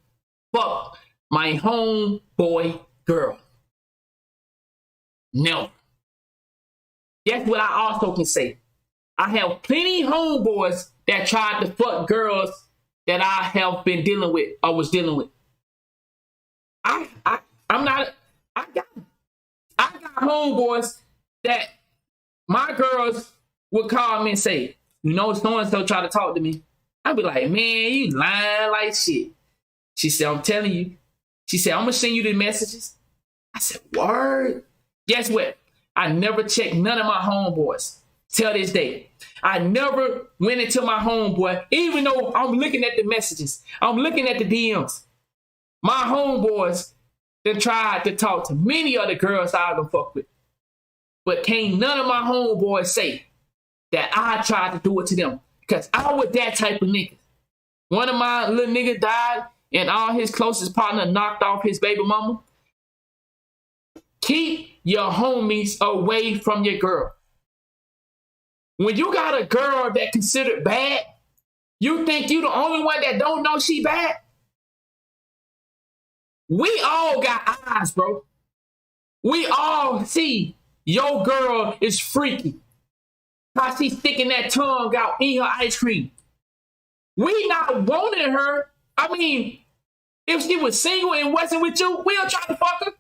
fucked my homeboy girl. No. Guess what I also can say? I have plenty homeboys that tried to fuck girls that I have been dealing with or was dealing with. I got homeboys that my girls would call me and say, you know, so-and-so try to talk to me. I'd be like, man, you lying like shit. She said, I'm telling you. She said, I'm going to send you the messages. I said, word? Guess what? I never checked none of my homeboys till this day. I never went into my homeboy, even though I'm looking at the messages. I'm looking at the DMs. My homeboys that tried to talk to many other girls I done fuck with. But can't none of my homeboys say that I tried to do it to them. Because I was that type of nigga. One of my little niggas died and all his closest partner knocked off his baby mama. Keep your homies away from your girl. When you got a girl that considered bad, you think you the only one that don't know she bad? We all got eyes, bro. We all see your girl is freaky. How she sticking that tongue out in her ice cream. We not wanting her. I mean, if she was single and wasn't with you, we'll try to fuck her.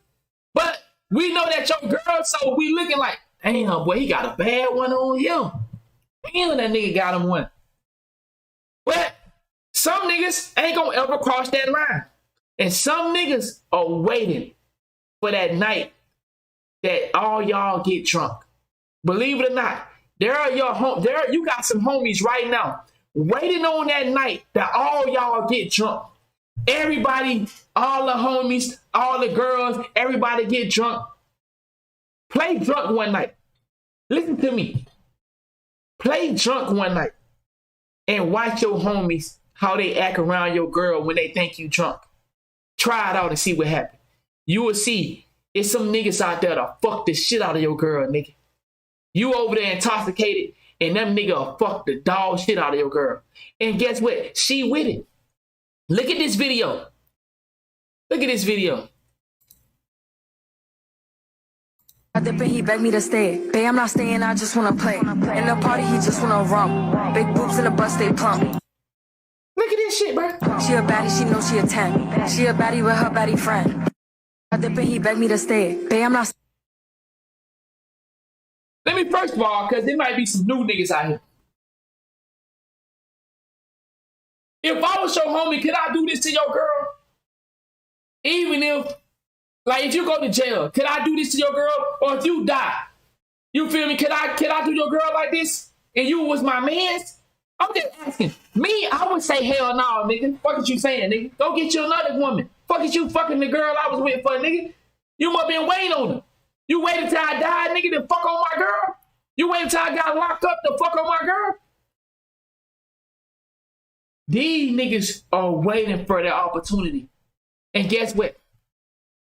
But we know that your girl, so we looking like, damn, boy, he got a bad one on him. Damn, that nigga got him one. But some niggas ain't gonna ever cross that line. And some niggas are waiting for that night that all y'all get drunk. Believe it or not, you got some homies right now waiting on that night that all y'all get drunk. Everybody, all the homies, all the girls, everybody get drunk. Play drunk one night. Listen to me. Play drunk one night and watch your homies how they act around your girl when they think you drunk. Try it out and see what happens. You will see it's some niggas out there to fuck the shit out of your girl, nigga. You over there intoxicated and them nigga will fuck the dog shit out of your girl. And guess what? She with it. Look at this video. Look at this video. I dip and he begged me to stay. Babe, I'm not staying, I just wanna play. In the party, he just wanna romp. Big boobs in the bus, they plump. Look at this shit, bro. She a baddie, she knows she a 10. She a baddie with her baddie friend. I dip and he begged me to stay. Babe, I'm not. Let me first of all, because there might be some new niggas out here. If I was your homie, could I do this to your girl? Even if, like, if you go to jail, could I do this to your girl? Or if you die, you feel me? Could I do your girl like this? And you was my man's? I'm just asking. Me, I would say hell no, nigga. Fuck is you saying, nigga? Go get you another woman. Fuck is you fucking the girl I was with for, nigga? You must been waiting on her. You waited till I died, nigga, to fuck on my girl? You waited till I got locked up to fuck on my girl? These niggas are waiting for their opportunity. And guess what?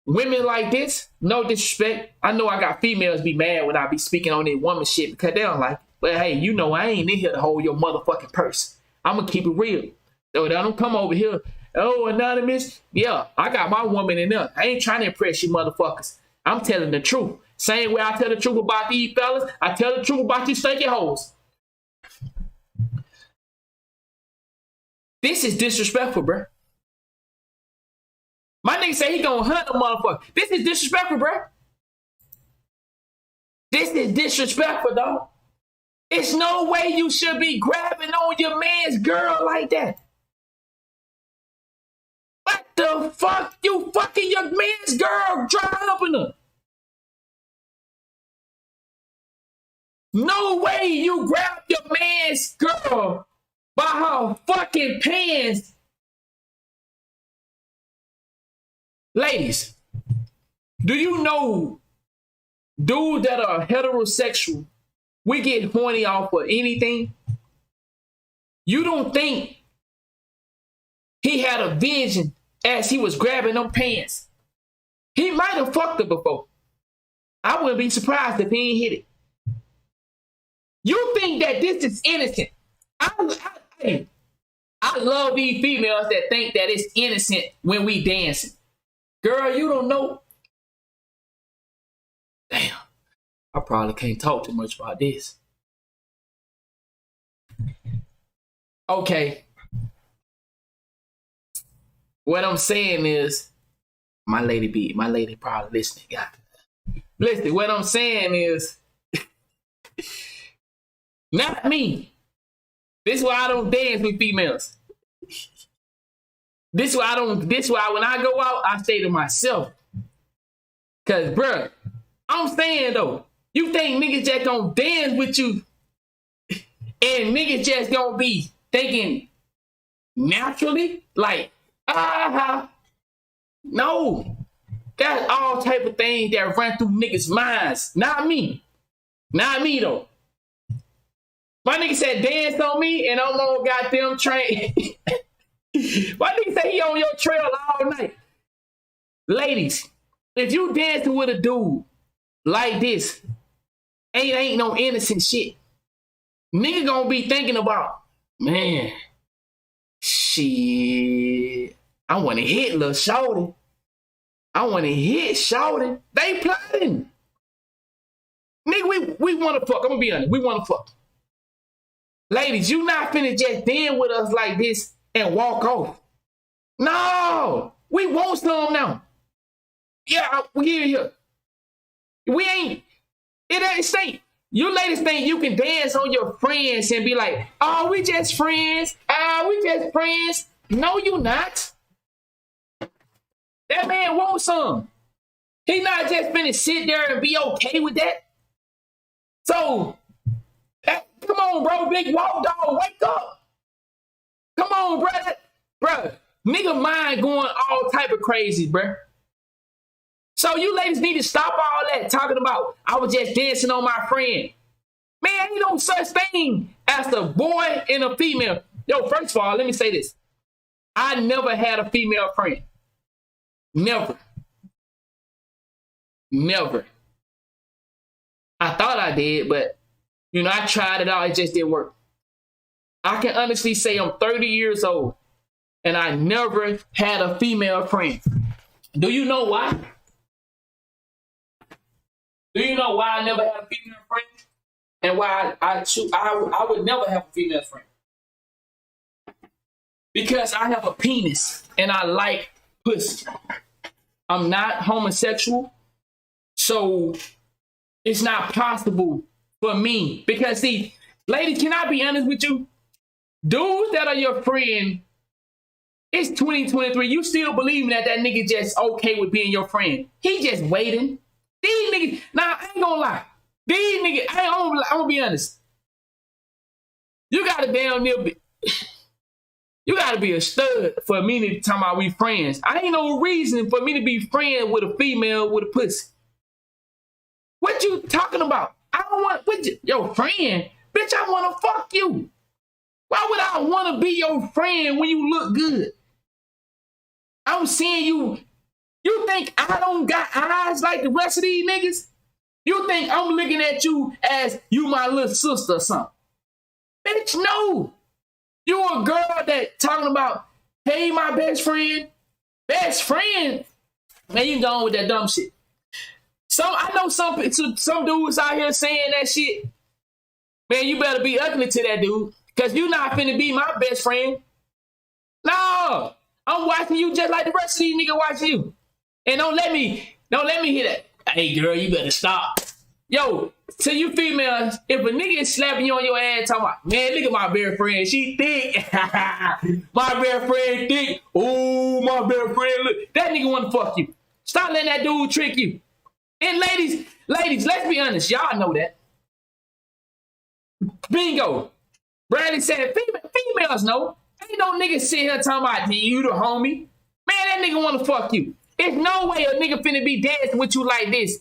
Women like this, no disrespect. I know I got females be mad when I be speaking on their woman shit because they don't like it. But hey, you know I ain't in here to hold your motherfucking purse. I'm going to keep it real. So they don't come over here. Oh, anonymous. Yeah, I got my woman in there. I ain't trying to impress you motherfuckers. I'm telling the truth. Same way I tell the truth about these fellas, I tell the truth about these stinky hoes. This is disrespectful, bro. My nigga say he gonna hunt a motherfucker. This is disrespectful, bro. This is disrespectful, dog. It's no way you should be grabbing on your man's girl like that. What the fuck? You fucking your man's girl, dry up in her. No way you grab your man's girl by her fucking pants. Ladies, do you know dudes that are heterosexual, we get horny off of anything? You don't think he had a vision as he was grabbing them pants? He might have fucked her before. I wouldn't be surprised if he ain't hit it. You think that this is innocent? I love these females that think that it's innocent when we dancing. Girl, you don't know. Damn, I probably can't talk too much about this. Okay. What I'm saying is, my lady probably listening. God. Listen, what I'm saying is, not me. This is why I don't dance with females. This is why when I go out, I stay to myself. Cause bruh, I'm saying though, you think niggas just gonna dance with you and niggas just gonna be thinking naturally? Like, no. That's all type of things that run through niggas' minds. Not me. Not me though. My nigga said dance on me and I'm on goddamn train. My nigga said he on your trail all night. Ladies, if you dancing with a dude like this, ain't no innocent shit. Nigga gonna be thinking about, man, shit, I wanna hit little shorty. I wanna hit shorty. They plotting. Nigga, we wanna fuck. I'm gonna be honest, we wanna fuck. Ladies, you not finna just dance with us like this and walk off. No, we want some now. Yeah, we ain't, it ain't safe. You ladies think you can dance on your friends and be like, oh, we just friends. We just friends. No, you not. That man wants some. He not just finna sit there and be okay with that. So, come on, bro, big walk dog, wake up. Come on, bro. Bro, nigga mind going all type of crazy, bro. So you ladies need to stop all that talking about, I was just dancing on my friend. Man, ain't no such thing as a boy and a female. Yo, first of all, let me say this. I never had a female friend. Never. Never. I thought I did, but, you know, I tried it out. It just didn't work. I can honestly say I'm 30 years old, and I never had a female friend. Do you know why? Do you know why I never had a female friend? And why I would never have a female friend? Because I have a penis and I like pussy. I'm not homosexual, so it's not possible for me. Because see, ladies, can I be honest with you? Dudes that are your friend, it's 2023. You still believing that nigga just okay with being your friend. He just waiting. These niggas, nah, I ain't gonna lie. These niggas, I'm gonna be honest. You gotta damn near be, you gotta be a stud for me to talk about we friends. I ain't no reason for me to be friends with a female with a pussy. What you talking about? I don't want, your friend? Bitch, I wanna fuck you. Why would I wanna be your friend when you look good? I'm seeing you. You think I don't got eyes like the rest of these niggas? You think I'm looking at you as you my little sister or something? Bitch, no. You a girl that talking about, hey, my best friend. Best friend? Man, you going with that dumb shit. I know some dudes out here saying that shit. Man, you better be ugly to that dude, because you not finna be my best friend. No. I'm watching you just like the rest of these niggas watching you. And don't let me hear that. Hey girl, you better stop. Yo, to you females, if a nigga is slapping you on your ass talking about, man, look at my best friend, she thick. My best friend thick. Oh, my best friend, look. That nigga wanna fuck you. Stop letting that dude trick you. And ladies, let's be honest, y'all know that. Bingo. Bradley said, females know. Ain't no nigga sit here talking about you the homie. Man, that nigga wanna fuck you. There's no way a nigga finna be dancing with you like this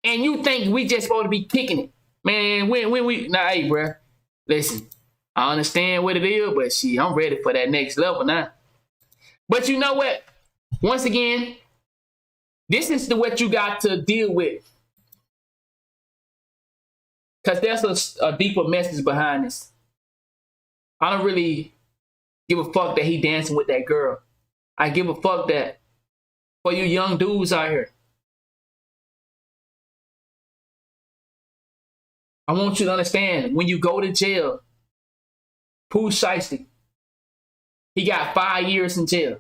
and you think we just supposed to be kicking it. Man, when we, nah, hey, bruh. Listen, I understand what it is, but shit, I'm ready for that next level now. But you know what? Once again, this is what you got to deal with. Because there's a deeper message behind this. I don't really give a fuck that he dancing with that girl. I give a fuck that for you young dudes out here. I want you to understand, when you go to jail, Pooh Shiesty, he got 5 years in jail.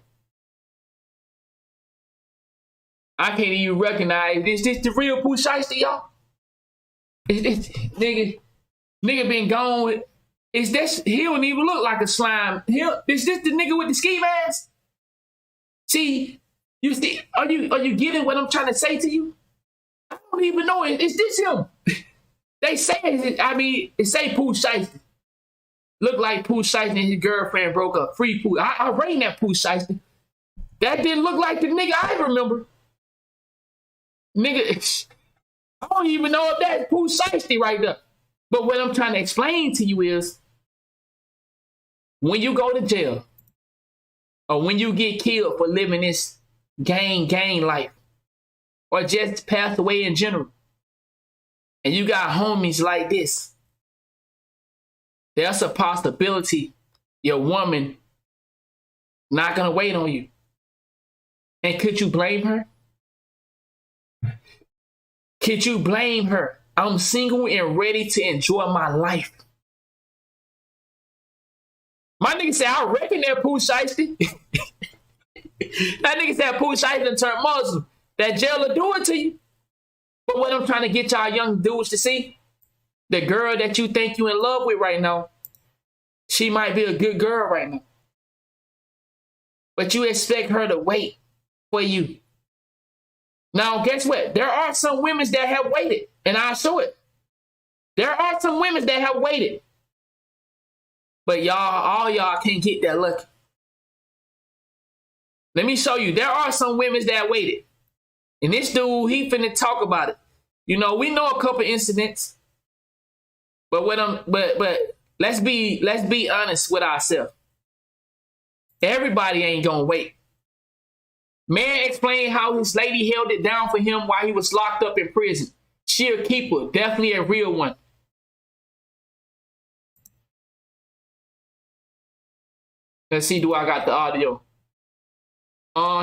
I can't even recognize, is this the real Pooh Shiesty, y'all? Nigga been gone with, is this, he don't even look like a slime. Is this the nigga with the ski mask? See, you see, are you getting what I'm trying to say to you? I don't even know, is this him? They say, it say Pooh Shiesty. Look like Pooh Shiesty and his girlfriend broke up. Free Pooh. I rained that Pooh Shiesty. That didn't look like the nigga I remember. Nigga, I don't even know if that's Pooh Shiesty right there. But what I'm trying to explain to you is, when you go to jail, or when you get killed for living this gang life, or just pass away in general, and you got homies like this, there's a possibility your woman not gonna wait on you. And could you blame her? Could you blame her? I'm single and ready to enjoy my life. My nigga said, I reckon that Pooh Shiesty. That nigga said Pooh Shiesty turned Muslim. That jail will do it to you. But what I'm trying to get y'all young dudes to see, the girl that you think you in love with right now, she might be a good girl right now. But you expect her to wait for you. Now, guess what? There are some women that have waited, and I'll show it. There are some women that have waited. But y'all, all y'all can't get that lucky. Let me show you. There are some women that waited. And this dude, he finna talk about it. You know, we know a couple incidents. But let's be honest with ourselves. Everybody ain't gonna wait. Man explained how his lady held it down for him while he was locked up in prison. She a keeper, definitely a real one. Let's see, do I got the audio?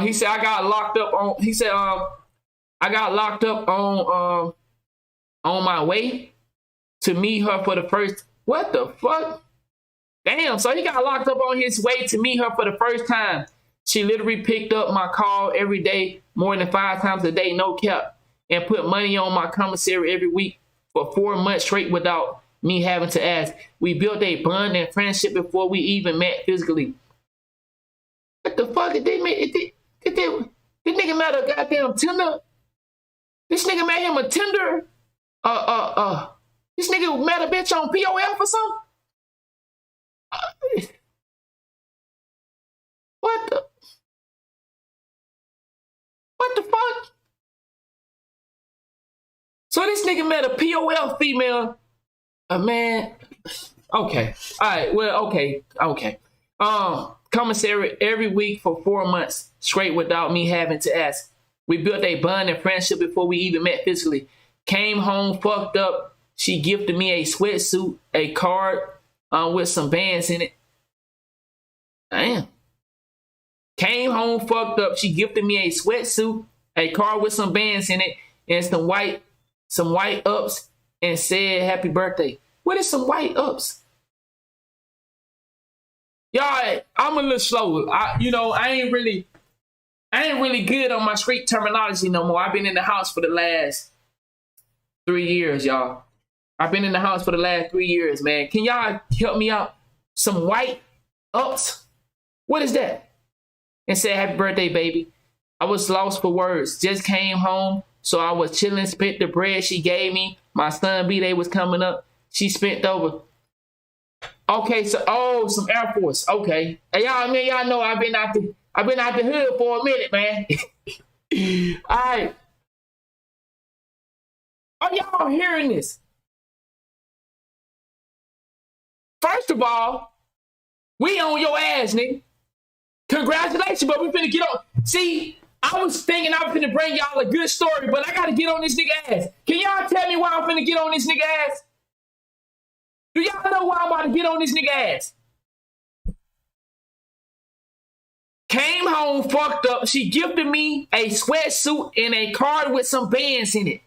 He said I got locked up on. He said I got locked up on my way to meet her for the first. What the fuck? Damn! So he got locked up on his way to meet her for the first time. She literally picked up my call every day, more than 5 times a day, no cap, and put money on my commissary every week for 4 months straight without me having to ask. We built a bond and friendship before we even met physically. What the fuck? Did this nigga met a goddamn Tinder? This nigga met him a Tinder? This nigga met a bitch on POF or something? What the fuck? So this nigga met a POL female. Man. Okay. Alright, well, okay. Commissary every week for 4 months straight without me having to ask. We built a bond and friendship before we even met physically. Came home fucked up. She gifted me a sweatsuit, a card with some bands in it. Damn. Came home fucked up. She gifted me a sweatsuit, a card with some bands in it, and some white ups, and said happy birthday. What is some white ups? Y'all, I'm a little slow. I ain't really good on my street terminology no more. I've been in the house for the last 3 years, y'all. I've been in the house for the last 3 years, man. Can y'all help me out? Some white ups? What is that? And said, happy birthday, baby. I was lost for words. Just came home, so I was chilling, spent the bread she gave me. My son B-Day was coming up. She spent over. Okay, so, some Air Force. Okay. Hey, y'all know I've been out the hood for a minute, man. All right. Are y'all hearing this? First of all, we on your ass, nigga. Congratulations, but we finna get on. See, I was thinking I was finna bring y'all a good story, but I gotta get on this nigga ass. Can y'all tell me why I'm finna get on this nigga ass? Do y'all know why I'm about to get on this nigga ass? Came home fucked up. She gifted me a sweatsuit and a card with some bands in it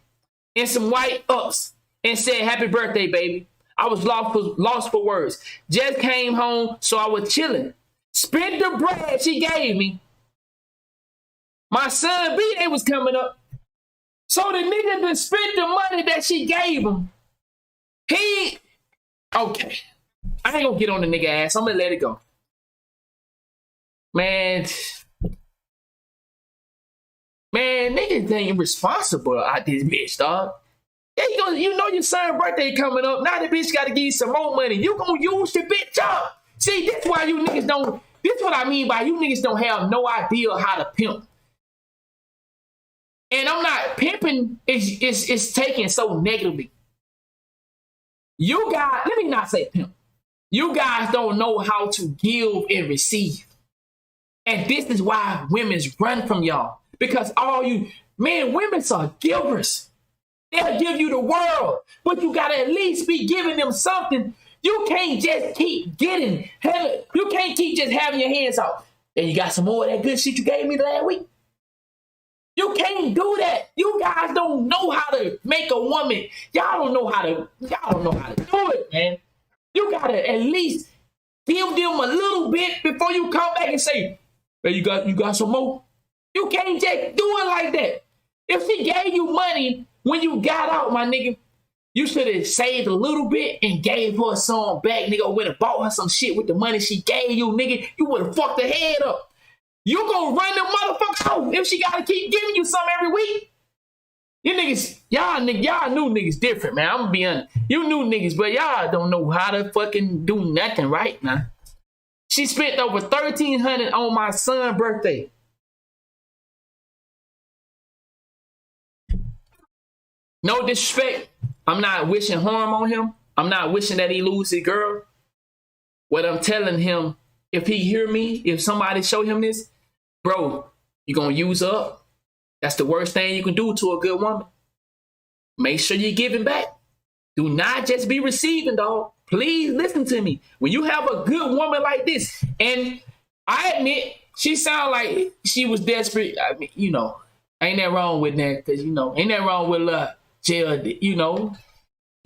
and some white ups and said, "Happy birthday, baby." I was lost for words. Just came home, so I was chilling. Spent the bread she gave me. My son B-Day was coming up. So the nigga that spent the money that she gave him, okay. I ain't gonna get on the nigga ass. I'm gonna let it go. Man, niggas ain't responsible out this bitch, dog. Yeah, you know your son's birthday coming up. Now the bitch gotta give you some more money. You gonna use the bitch up. See, that's why you niggas don't, this what I mean by you niggas don't have no idea how to pimp. And I'm not pimping, it's taken so negatively. You guys, let me not say pimp. You guys don't know how to give and receive. And this is why women's run from y'all. Because all you, man, women are givers. They'll give you the world. But you gotta at least be giving them something. You can't just keep getting, you can't keep just having your hands out. And you got some more of that good shit you gave me last week. You can't do that. You guys don't know how to make a woman. Y'all don't know how to do it, man. You gotta at least give them a little bit before you come back and say, "Hey, you got some more?" You can't just do it like that. If she gave you money when you got out, my nigga, you should have saved a little bit and gave her some back, nigga. Went and bought her some shit with the money she gave you, nigga. You would have fucked her head up. You gonna run them motherfuckers out if she gotta keep giving you some every week. You niggas, y'all new niggas different, man. I'm gonna be honest. You new niggas, but y'all don't know how to fucking do nothing right now. She spent over $1,300 on my son's birthday. No disrespect. I'm not wishing harm on him. I'm not wishing that he lose his girl. What I'm telling him, if he hear me, if somebody show him this, bro, you gonna use up. That's the worst thing you can do to a good woman. Make sure you're giving back. Do not just be receiving, dog. Please listen to me. When you have a good woman like this, and I admit, she sound like she was desperate. I mean, ain't that wrong with that? Because, ain't that wrong with jail, you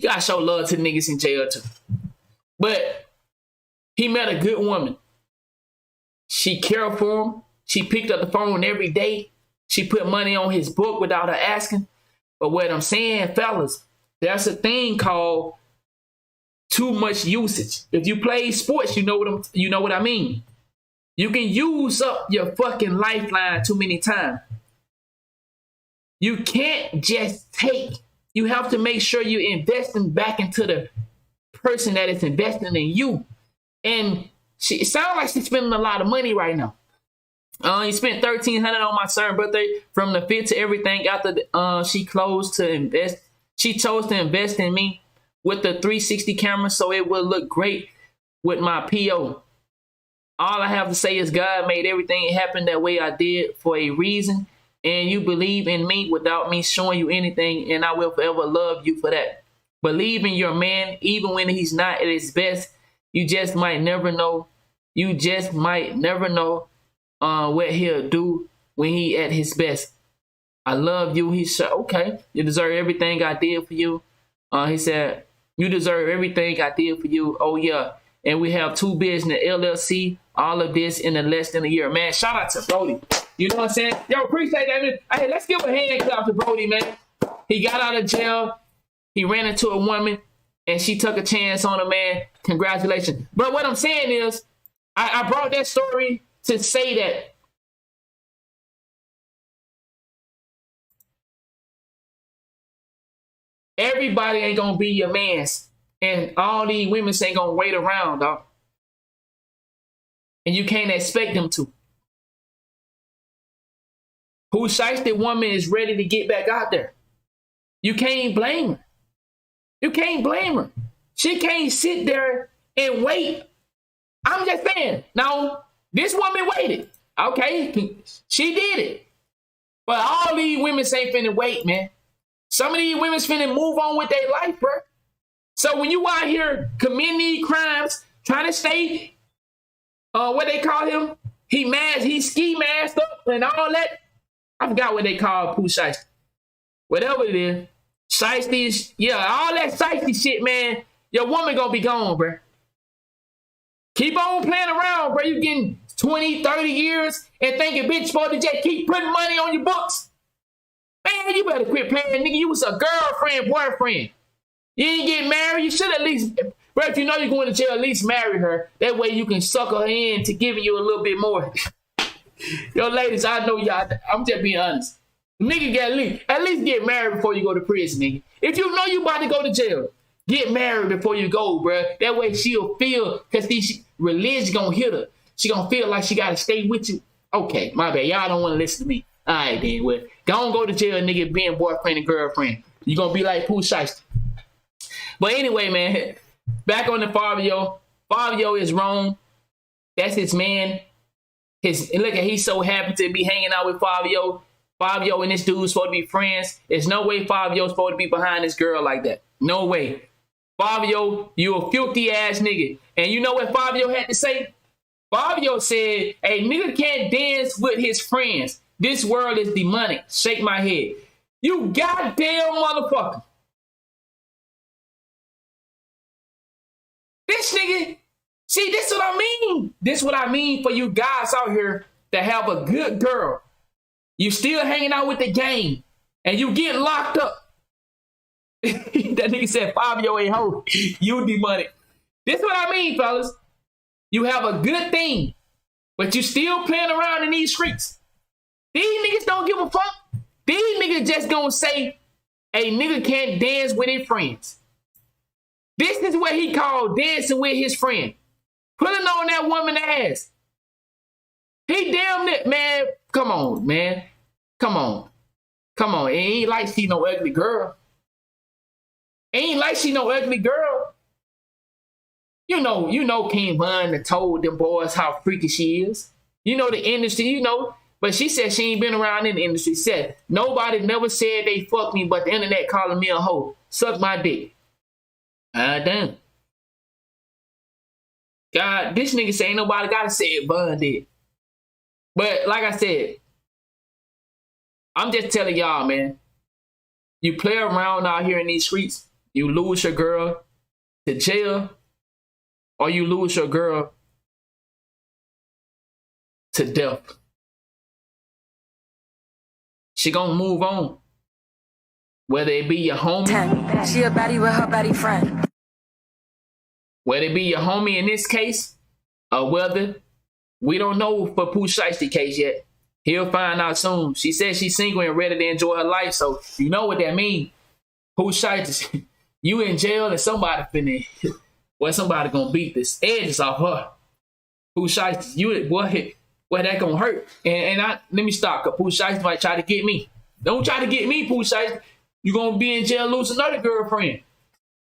gotta show love to niggas in jail too. But he met a good woman. She cared for him. She picked up the phone every day. She put money on his book without her asking. But what I'm saying, fellas, there's a thing called too much usage. If you play sports, you know what I mean. You can use up your fucking lifeline too many times. You can't just take. You have to make sure you're investing back into the person that is investing in you. And it sounds like she's spending a lot of money right now. He spent $1,300 on my son's birthday, from the fit to everything. After she chose to invest in me with the 360 camera, so it would look great with my PO. All I have to say is God made everything happen that way I did for a reason, and you believe in me without me showing you anything, and I will forever love you for that. Believe in your man, even when he's not at his best. You just might never know. You just might never know what he'll do when he at his best. I love you. He said, okay, you deserve everything I did for you. He said, you deserve everything I did for you. Oh, yeah. And we have 2 business LLC, all of this in less than a year. Man, shout out to Brody. You know what I'm saying? Yo, appreciate that, man. Hey, let's give a hand clap to Brody, man. He got out of jail. He ran into a woman, and she took a chance on him, man. Congratulations. But what I'm saying is, I brought that story to say that everybody ain't gonna be your mans, and all these women ain't gonna wait around, dog. And you can't expect them to. Who shiesty woman is ready to get back out there? You can't blame her. You can't blame her. She can't sit there and wait. I'm just saying. Now, this woman waited. Okay, she did it. But all these women ain't finna wait, man. Some of these women finna move on with their life, bro. So when you out here committing these crimes, trying to stay, what they call him? He mad, he ski masked up and all that. I forgot what they call Pooh Shiesty. Whatever it is. Shiesty, yeah, all that shiesty shit, man. Your woman gonna be gone, bro. Keep on playing around, bro. You getting 20, 30 years and thinking bitch supposed to just keep putting money on your books. Man, you better quit playing, nigga. You was a girlfriend, boyfriend. You ain't get married. You should at least, bro, if you know you're going to jail, at least marry her. That way you can suck her in to giving you a little bit more. Yo, ladies, I know y'all. I'm just being honest. Nigga, at least get married before you go to prison, nigga. If you know you about to go to jail, get married before you go, bro. That way she'll feel, because religion gonna hit her. She gonna feel like she gotta stay with you. Okay, my bad. Y'all don't want to listen to me. All right, then. Well, go to jail, nigga, being boyfriend and girlfriend. You gonna be like Pooh Shiesty. But anyway, man, back on the Fivio. Fivio is wrong. That's his man. Look at, he's so happy to be hanging out with Fivio. Fivio and this dude's supposed to be friends. There's no way Fivio's supposed to be behind this girl like that. No way. Fivio, you a filthy ass nigga. And you know what Fivio had to say? Fivio said, a nigga can't dance with his friends. This world is demonic. Shake my head. You goddamn motherfucker. This nigga, see, this is what I mean. This is what I mean for you guys out here that have a good girl. You still hanging out with the gang and you get locked up. That nigga said Fivio ain't hoe. You demonic. This is what I mean, fellas. You have a good thing, but you still playing around in these streets. These niggas don't give a fuck. These niggas just gonna say a nigga can't dance with his friends. This is what he called dancing with his friend. Putting on that woman's ass. He damn it, man. Come on, man. Come on. Come on. It ain't like she no ugly girl. Ain't like she no ugly girl. You know King Von told them boys how freaky she is. You know the industry, you know. But she said she ain't been around in the industry. Said, nobody never said they fucked me, but the internet calling me a hoe. Suck my dick. Damn. God, this nigga say ain't nobody gotta say it, Von did. But like I said, I'm just telling y'all, man. You play around out here in these streets, you lose your girl to jail, or you lose your girl to death. She gonna move on. Whether it be your homie. 10. She a baddie with her baddie friend. Whether it be your homie in this case, or whether we don't know for Pooh Shiesty case yet. He'll find out soon. She said she's single and ready to enjoy her life, so you know what that means. Pooh Shiesty, you in jail and somebody finna, well, somebody gonna beat the edges off her. Pooh Shiesty, you, boy, that gonna hurt. And let me stop, because Pooh Shiesty might try to get me. Don't try to get me, Pooh Shiesty. You gonna be in jail, lose another girlfriend.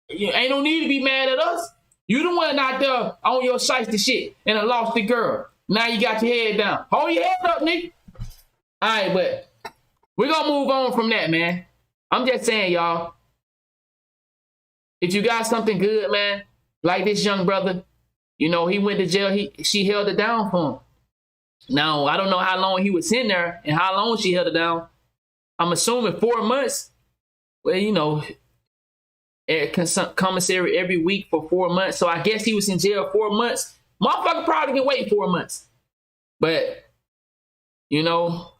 You ain't no need to be mad at us. You the one out there on your shiesty shit and a lost the girl. Now you got your head down. Hold your head up, nigga. All right, but we're gonna move on from that, man. I'm just saying, y'all. If you got something good, man, like this young brother, you know, he went to jail. She held it down for him. Now, I don't know how long he was in there and how long she held it down. I'm assuming 4 months. Well, you know, commissary every week for 4 months. So I guess he was in jail 4 months. Motherfucker probably can wait 4 months. But, you know,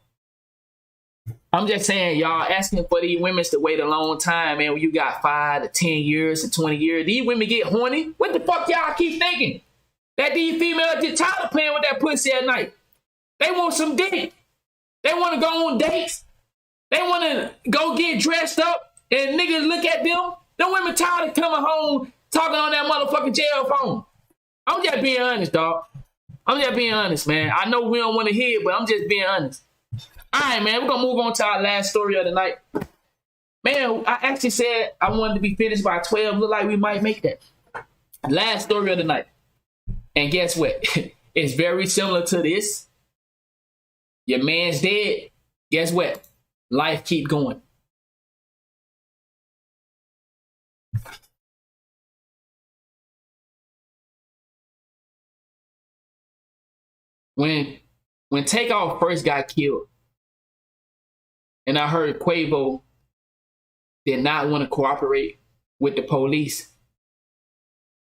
I'm just saying, y'all asking for these women to wait a long time, man. When you got 5 to 10 years and 20 years, these women get horny. What the fuck y'all keep thinking? That these females get tired of playing with that pussy at night. They want some dick. They want to go on dates. They want to go get dressed up and niggas look at them. Them women tired of coming home talking on that motherfucking jail phone. I'm just being honest, dog. I'm just being honest, man. I know we don't want to hear it, but I'm just being honest. All right, man. We're going to move on to our last story of the night. Man, I actually said I wanted to be finished by 12. Look like we might make that. Last story of the night. And guess what? It's very similar to this. Your man's dead. Guess what? Life keep going. When when Takeoff first got killed, and I heard Quavo did not want to cooperate with the police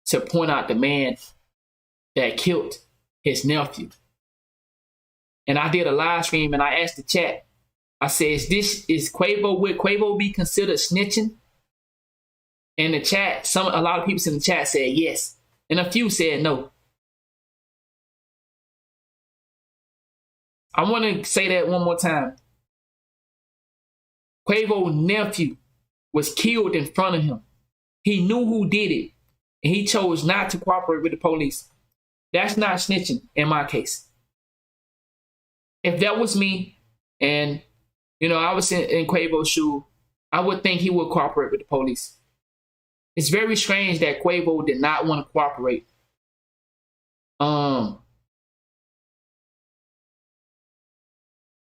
to point out the man that killed his nephew. And I did a live stream and I asked the chat, I said, would Quavo be considered snitching? In the chat, a lot of people in the chat said yes. And a few said no. I want to say that one more time. Quavo's nephew was killed in front of him. He knew who did it, and he chose not to cooperate with the police. That's not snitching in my case. If that was me, and I was in Quavo's shoe, I would think he would cooperate with the police. It's very strange that Quavo did not want to cooperate.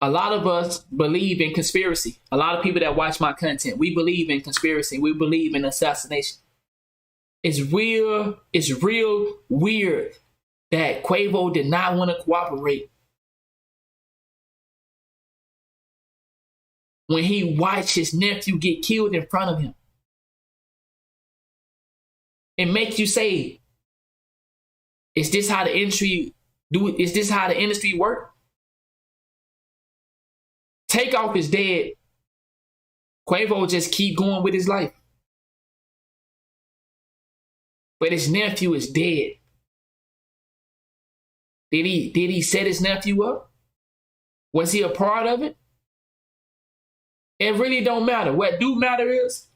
A lot of us believe in conspiracy. A lot of people that watch my content, we believe in conspiracy. We believe in assassination. It's real weird that Quavo did not want to cooperate when he watched his nephew get killed in front of him. It makes you say, is this how the industry works? Takeoff is dead. Quavo just keep going with his life. But his nephew is dead. Did he set his nephew up? Was he a part of it? It really don't matter. What do matter is,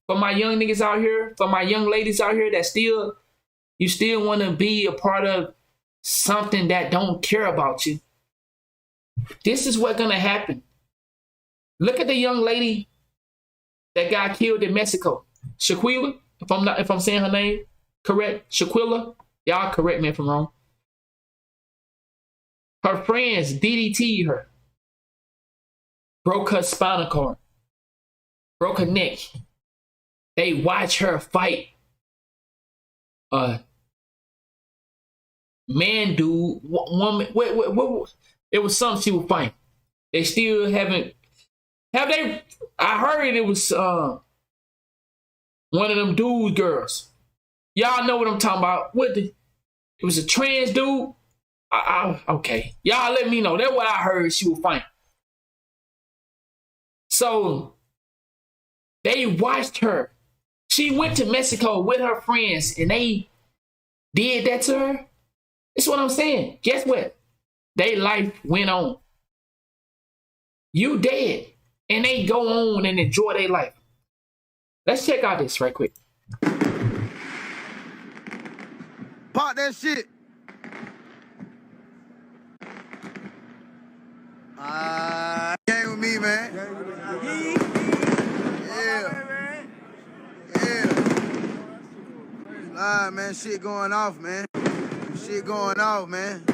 for my young niggas out here, for my young ladies out here that you still want to be a part of something that don't care about you. This is what's gonna happen. Look at the young lady that got killed in Mexico. Shaquilla, if I'm saying her name correct, Shaquilla. Y'all correct me if I'm wrong. Her friends DDT'd her. Broke her spinal cord. Broke her neck. They watch her fight man, dude, woman. What? It was something she was fighting. They still haven't. Have they? I heard it was one of them dude girls. Y'all know what I'm talking about. It was a trans dude. Okay. Y'all let me know. That's what I heard she was fighting. So they watched her. She went to Mexico with her friends and they did that to her. That's what I'm saying. Guess what? Their life went on. You dead. And they go on and enjoy their life. Let's check out this right quick. Pop that shit. Gang with me, man. Yeah. Man, shit going off, man. Shit going off, man.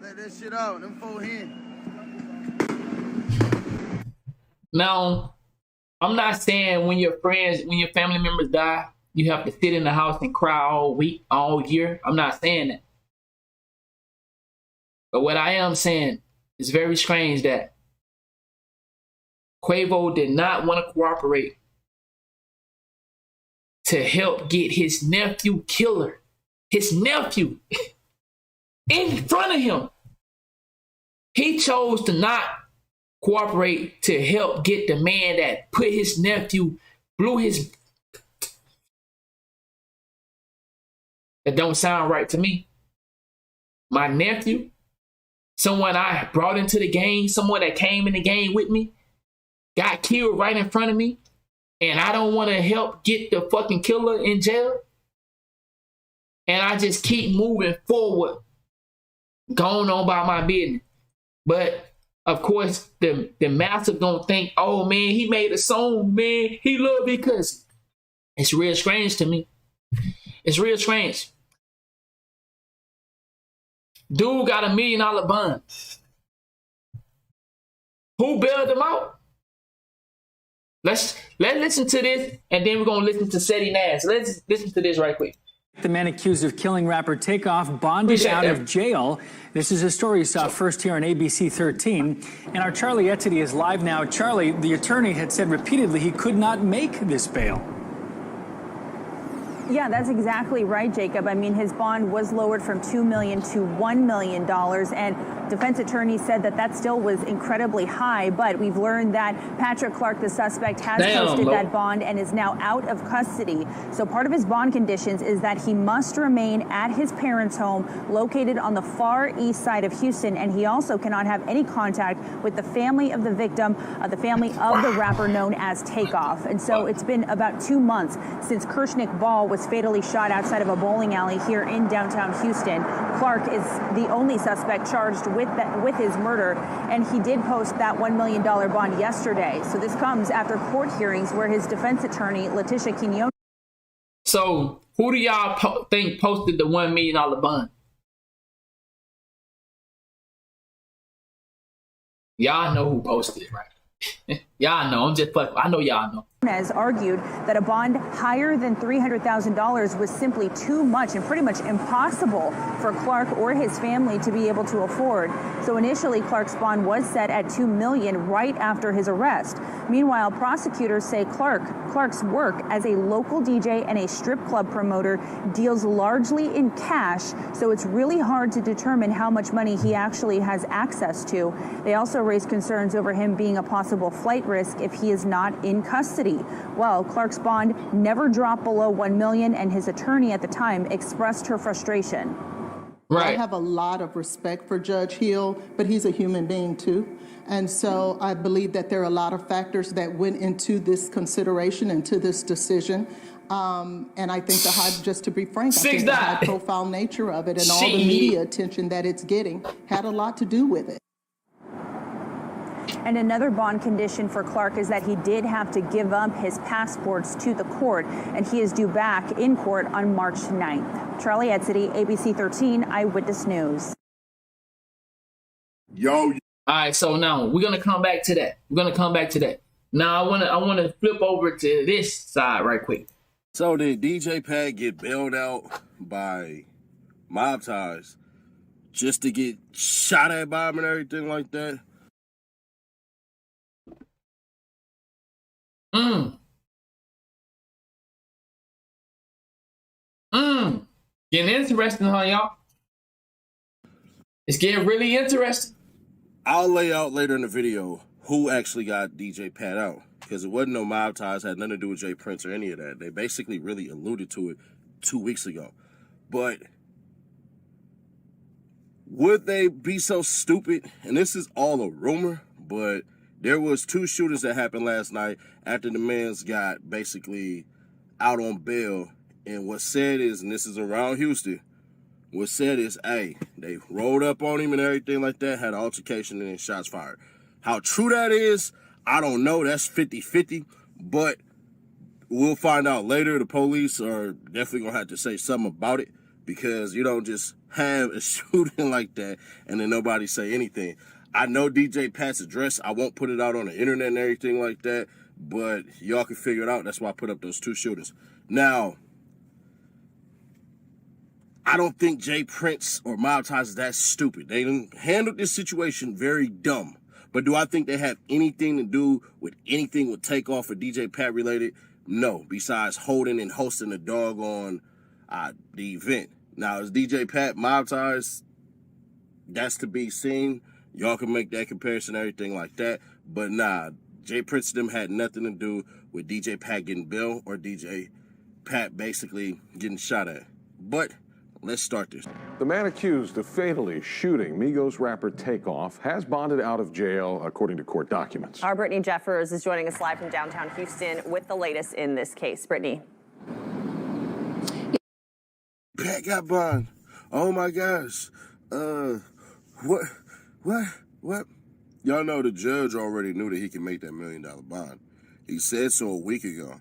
Let that shit out, them 4 hands. Now, I'm not saying when your family members die, you have to sit in the house and cry all week, all year. I'm not saying that. But what I am saying is very strange that Quavo did not want to cooperate to help get his nephew killer, his nephew, in front of him. He chose to not cooperate to help get the man that put his nephew, blew his... That don't sound right to me. My nephew, someone I brought into the game, someone that came in the game with me, got killed right in front of me, and I don't want to help get the fucking killer in jail. And I just keep moving forward, going on by my business. But of course, the master gonna think, oh man, he made a song, man. He loved his cousin. It's real strange to me. It's real strange. Dude got $1 million bond. Who bailed him out? Let's listen to this, and then we're gonna listen to Seti Nash. Let's listen to this right quick. The man accused of killing rapper Takeoff bonded out of jail. This is a story you saw first here on ABC 13. And our Charlie Etsy is live now. Charlie, the attorney had said repeatedly he could not make this bail. Yeah, that's exactly right, Jacob. I mean, his bond was lowered from $2 million to $1 million, and defense attorney said that still was incredibly high. But we've learned that Patrick Clark, the suspect, has posted that bond and is now out of custody. So part of his bond conditions is that he must remain at his parents' home located on the far east side of Houston, and he also cannot have any contact with the family of the victim, the family of the rapper known as Takeoff. And so it's been about 2 months since Kirshnick Ball was fatally shot outside of a bowling alley here in downtown Houston. Clark is the only suspect charged with his murder, and he did post that $1 million bond yesterday. So this comes after court hearings where his defense attorney, Letitia Quinones. So who do y'all think posted the $1 million bond? Y'all know who posted it, right? Y'all know. I'm just fucking. I know y'all know. Has argued that a bond higher than $300,000 was simply too much and pretty much impossible for Clark or his family to be able to afford. So initially, Clark's bond was set at $2 million right after his arrest. Meanwhile, prosecutors say Clark's work as a local DJ and a strip club promoter deals largely in cash, so it's really hard to determine how much money he actually has access to. They also raise concerns over him being a possible flight risk if he is not in custody. Well, Clark's bond never dropped below $1 million, and his attorney at the time expressed her frustration. Right. I have a lot of respect for Judge Hill, but he's a human being too. And so I believe that there are a lot of factors that went into this consideration and to this decision. And I think just to be frank, I think the high profile nature of it and all the media attention that it's getting had a lot to do with it. And another bond condition for Clark is that he did have to give up his passports to the court, and he is due back in court on March 9th. Charlie Etsy, ABC 13 Eyewitness News. Yo. All right, so now we're gonna come back to that. Now I wanna flip over to this side right quick. So did DJ Pat get bailed out by mob ties just to get shot at by him and everything like that? Getting interesting, huh, y'all? It's getting really interesting. I'll lay out later in the video who actually got DJ Pat out, because it wasn't no mob ties, had nothing to do with Jay Prince or any of that. They basically really alluded to it 2 weeks ago. But would they be so stupid? And this is all a rumor, but there was 2 shootings that happened last night after the mans got basically out on bail. And what's said is, and this is around Houston, what's said is, hey, they rolled up on him and everything like that, had an altercation and then shots fired. How true that is, I don't know. That's 50-50, but we'll find out later. The police are definitely going to have to say something about it, because you don't just have a shooting like that and then nobody say anything. I know DJ Pat's address. I won't put it out on the internet and everything like that, but y'all can figure it out. That's why I put up those 2 shooters. Now, I don't think Jay Prince or mob ties is that stupid. They handled this situation very dumb. But do I think they have anything to do with anything with Takeoff or DJ Pat related? No, besides holding and hosting the doggone the event. Now, is DJ Pat mob ties? That's to be seen. Y'all can make that comparison, everything like that. But nah, Jay Prince and them had nothing to do with DJ Pat getting bailed or DJ Pat basically getting shot at. But let's start this. The man accused of fatally shooting Migos rapper Takeoff has bonded out of jail, according to court documents. Our Brittany Jeffers is joining us live from downtown Houston with the latest in this case. Brittany. Pat got bond. Oh my gosh. What? Y'all know the judge already knew that he could make that $1 million bond. He said so a week ago.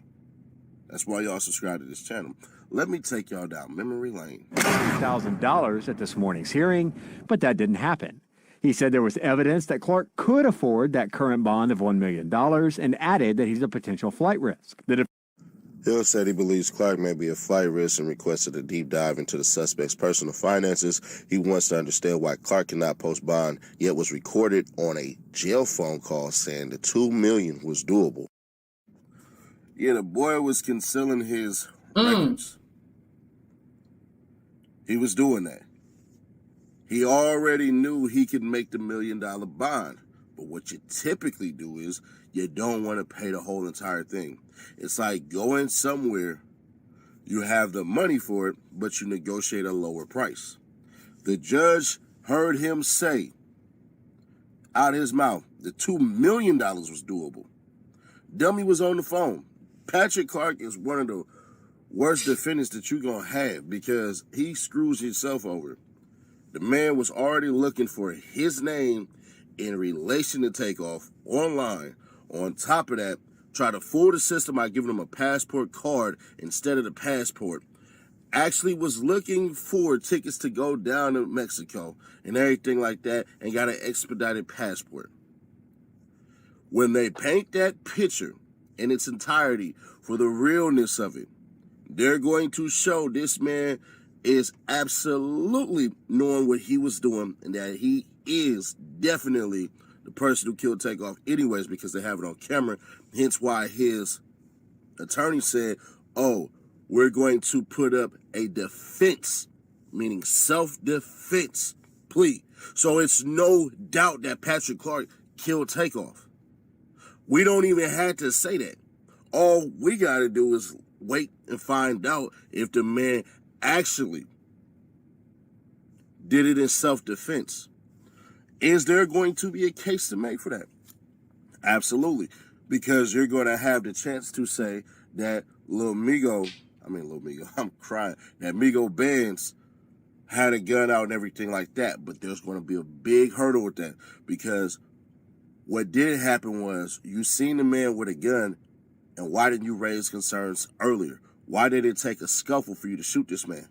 That's why y'all subscribe to this channel. Let me take y'all down memory lane. $1,000 at this morning's hearing, but that didn't happen. He said there was evidence that Clark could afford that current bond of $1 million and added that he's a potential flight risk. Hill said he believes Clark may be a flight risk and requested a deep dive into the suspect's personal finances. He wants to understand why Clark cannot post bond, yet was recorded on a jail phone call saying the $2 million was doable. Yeah, the boy was concealing his records. He was doing that. He already knew he could make the $1 million bond. But what you typically do is you don't want to pay the whole entire thing. It's like going somewhere, you have the money for it, but you negotiate a lower price. The judge heard him say out his mouth the $2 million was doable. Dummy was on the phone. Patrick Clark is one of the worst defendants that you're going to have because he screws himself over. The man was already looking for his name in relation to Takeoff online. On top of that, try to fool the system by giving him a passport card instead of the passport. Actually was looking for tickets to go down to Mexico and everything like that and got an expedited passport. When they paint that picture in its entirety for the realness of it, they're going to show this man is absolutely knowing what he was doing and that he is definitely the person who killed Takeoff anyways because they have it on camera. Hence why his attorney said, oh, we're going to put up a defense, meaning self-defense plea. So it's no doubt that Patrick Clark killed Takeoff. We don't even have to say that. All we got to do is wait and find out if the man actually did it in self-defense. Is there going to be a case to make for that? Absolutely. Because you're going to have the chance to say that I'm crying, that Migo Benz had a gun out and everything like that. But there's going to be a big hurdle with that because what did happen was you seen the man with a gun, and why didn't you raise concerns earlier? Why did it take a scuffle for you to shoot this man?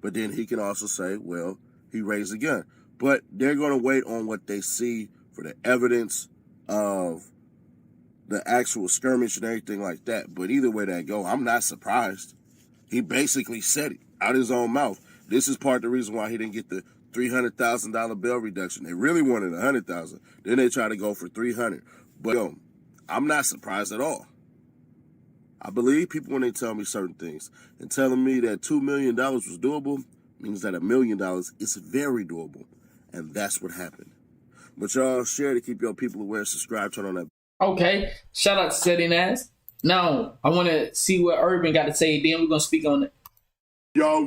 But then he can also say, well, he raised a gun. But they're going to wait on what they see for the evidence of the actual skirmish and everything like that. But either way that go, I'm not surprised. He basically said it out his own mouth. This is part of the reason why he didn't get the $300,000 bail reduction. They really wanted $100,000. Then they tried to go for $300,000. But I'm not surprised at all. I believe people when they tell me certain things. And telling me that $2 million was doable means that $1 million is very doable. And that's what happened. But y'all share to keep your people aware, subscribe, turn on that. Okay. Shout out to Setting Ass. Now, I want to see what Urban got to say. Then we're going to speak on it. Yo,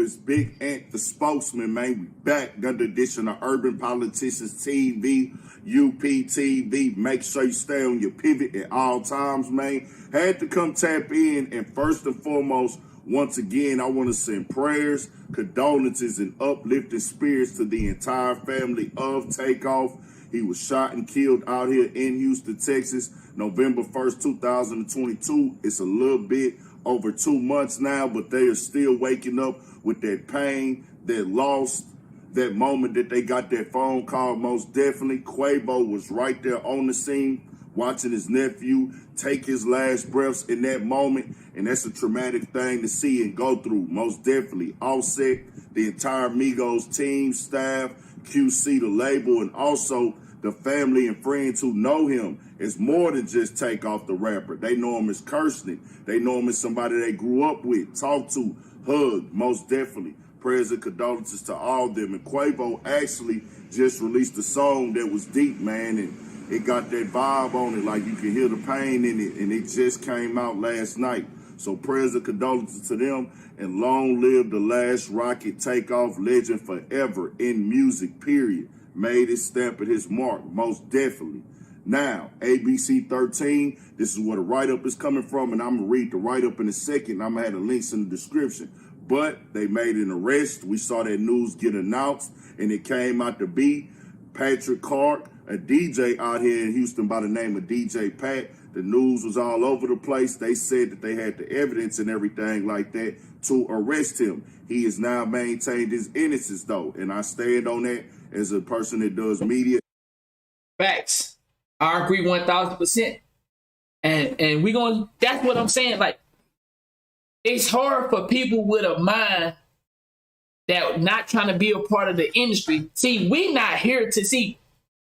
it's Big Ant, the spokesman, man. We back, another edition of Urban Politicians TV, UPTV. Make sure you stay on your pivot at all times, man. Had to come tap in, and first and foremost, once again, I want to send prayers, condolences, and uplifting spirits to the entire family of Takeoff. He was shot and killed out here in Houston, Texas, November 1st, 2022. It's a little bit over 2 months now, but they are still waking up with that pain, that loss, that moment that they got that phone call. Most definitely, Quavo was right there on the scene, watching his nephew take his last breaths in that moment, and that's a traumatic thing to see and go through. Most definitely, Offset, the entire Migos team, staff, QC, the label, and also the family and friends who know him. It's more than just Takeoff the rapper. They know him as Kirsten. They know him as somebody they grew up with, talked to, hugged, most definitely. Prayers and condolences to all of them. And Quavo actually just released a song that was deep, man, and it got that vibe on it, like you can hear the pain in it, and it just came out last night. So prayers and condolences to them, and long live the last rocket Takeoff legend forever in music, period. Made his stamp at his mark, most definitely. Now, ABC 13, this is where the write-up is coming from, and I'm going to read the write-up in a second. I'm going to have the links in the description. But they made an arrest. We saw that news get announced, and it came out to be Patrick Clark, a DJ out here in Houston by the name of DJ Pat. The news was all over the place. They said that they had the evidence and everything like that to arrest him. He has now maintained his innocence, though, and I stand on that as a person that does media. Facts. I agree 1000%. And we gonna, that's what I'm saying. Like, it's hard for people with a mind that not trying to be a part of the industry. See, we not here to see.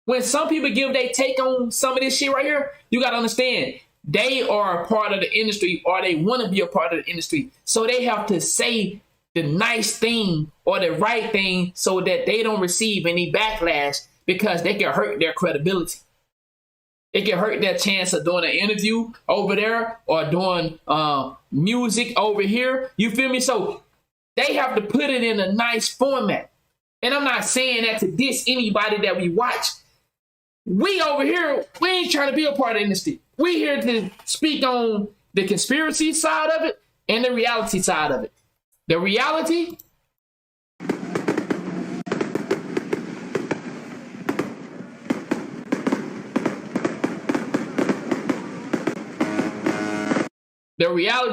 When some people give their take on some of this shit right here, you got to understand, they are a part of the industry or they want to be a part of the industry. So they have to say the nice thing or the right thing so that they don't receive any backlash, because they can hurt their credibility. It can hurt their chance of doing an interview over there or doing music over here. You feel me? So they have to put it in a nice format. And I'm not saying that to diss anybody that we watch. We over here, we ain't trying to be a part of the industry. We here to speak on the conspiracy side of it and the reality side of it. The reality,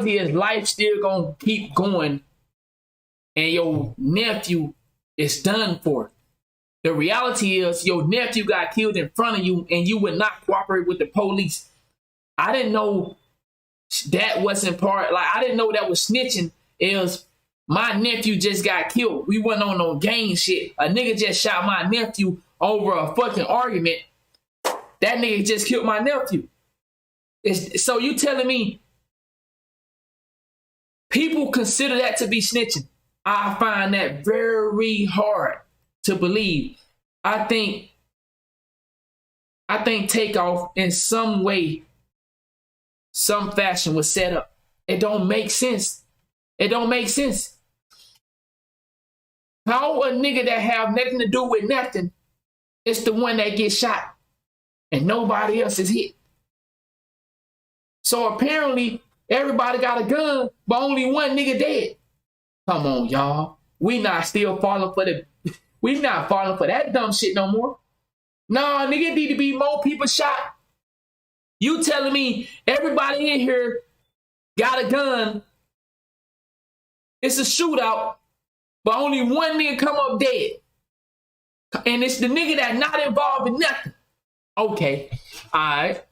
is life still gonna keep going and your nephew is done for. The reality is your nephew got killed in front of you and you would not cooperate with the police. I didn't know that wasn't part, like I didn't know that was snitching. It was my nephew just got killed. We wasn't on no gang shit. A nigga just shot my nephew over a fucking argument. That nigga just killed my nephew. So you telling me people consider that to be snitching? I find that very hard to believe. I think Takeoff in some way, some fashion was set up. It don't make sense. It don't make sense. How a nigga that have nothing to do with nothing is the one that gets shot and nobody else is hit? So apparently everybody got a gun, but only one nigga dead. Come on, y'all. We not falling for that dumb shit no more. Nah, nigga, need to be more people shot. You telling me everybody in here got a gun, it's a shootout, but only one nigga come up dead. And it's the nigga that's not involved in nothing. Okay, all right.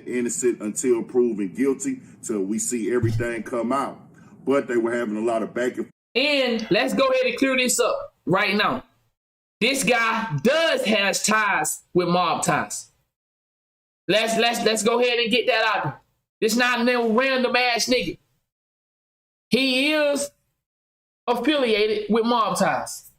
Innocent until proven guilty, till we see everything come out. But they were having a lot of back and forth. And let's go ahead and clear this up right now. This guy does have ties with mob ties. Let's go ahead and get that out there. This not no random ass nigga. He is affiliated with mob ties.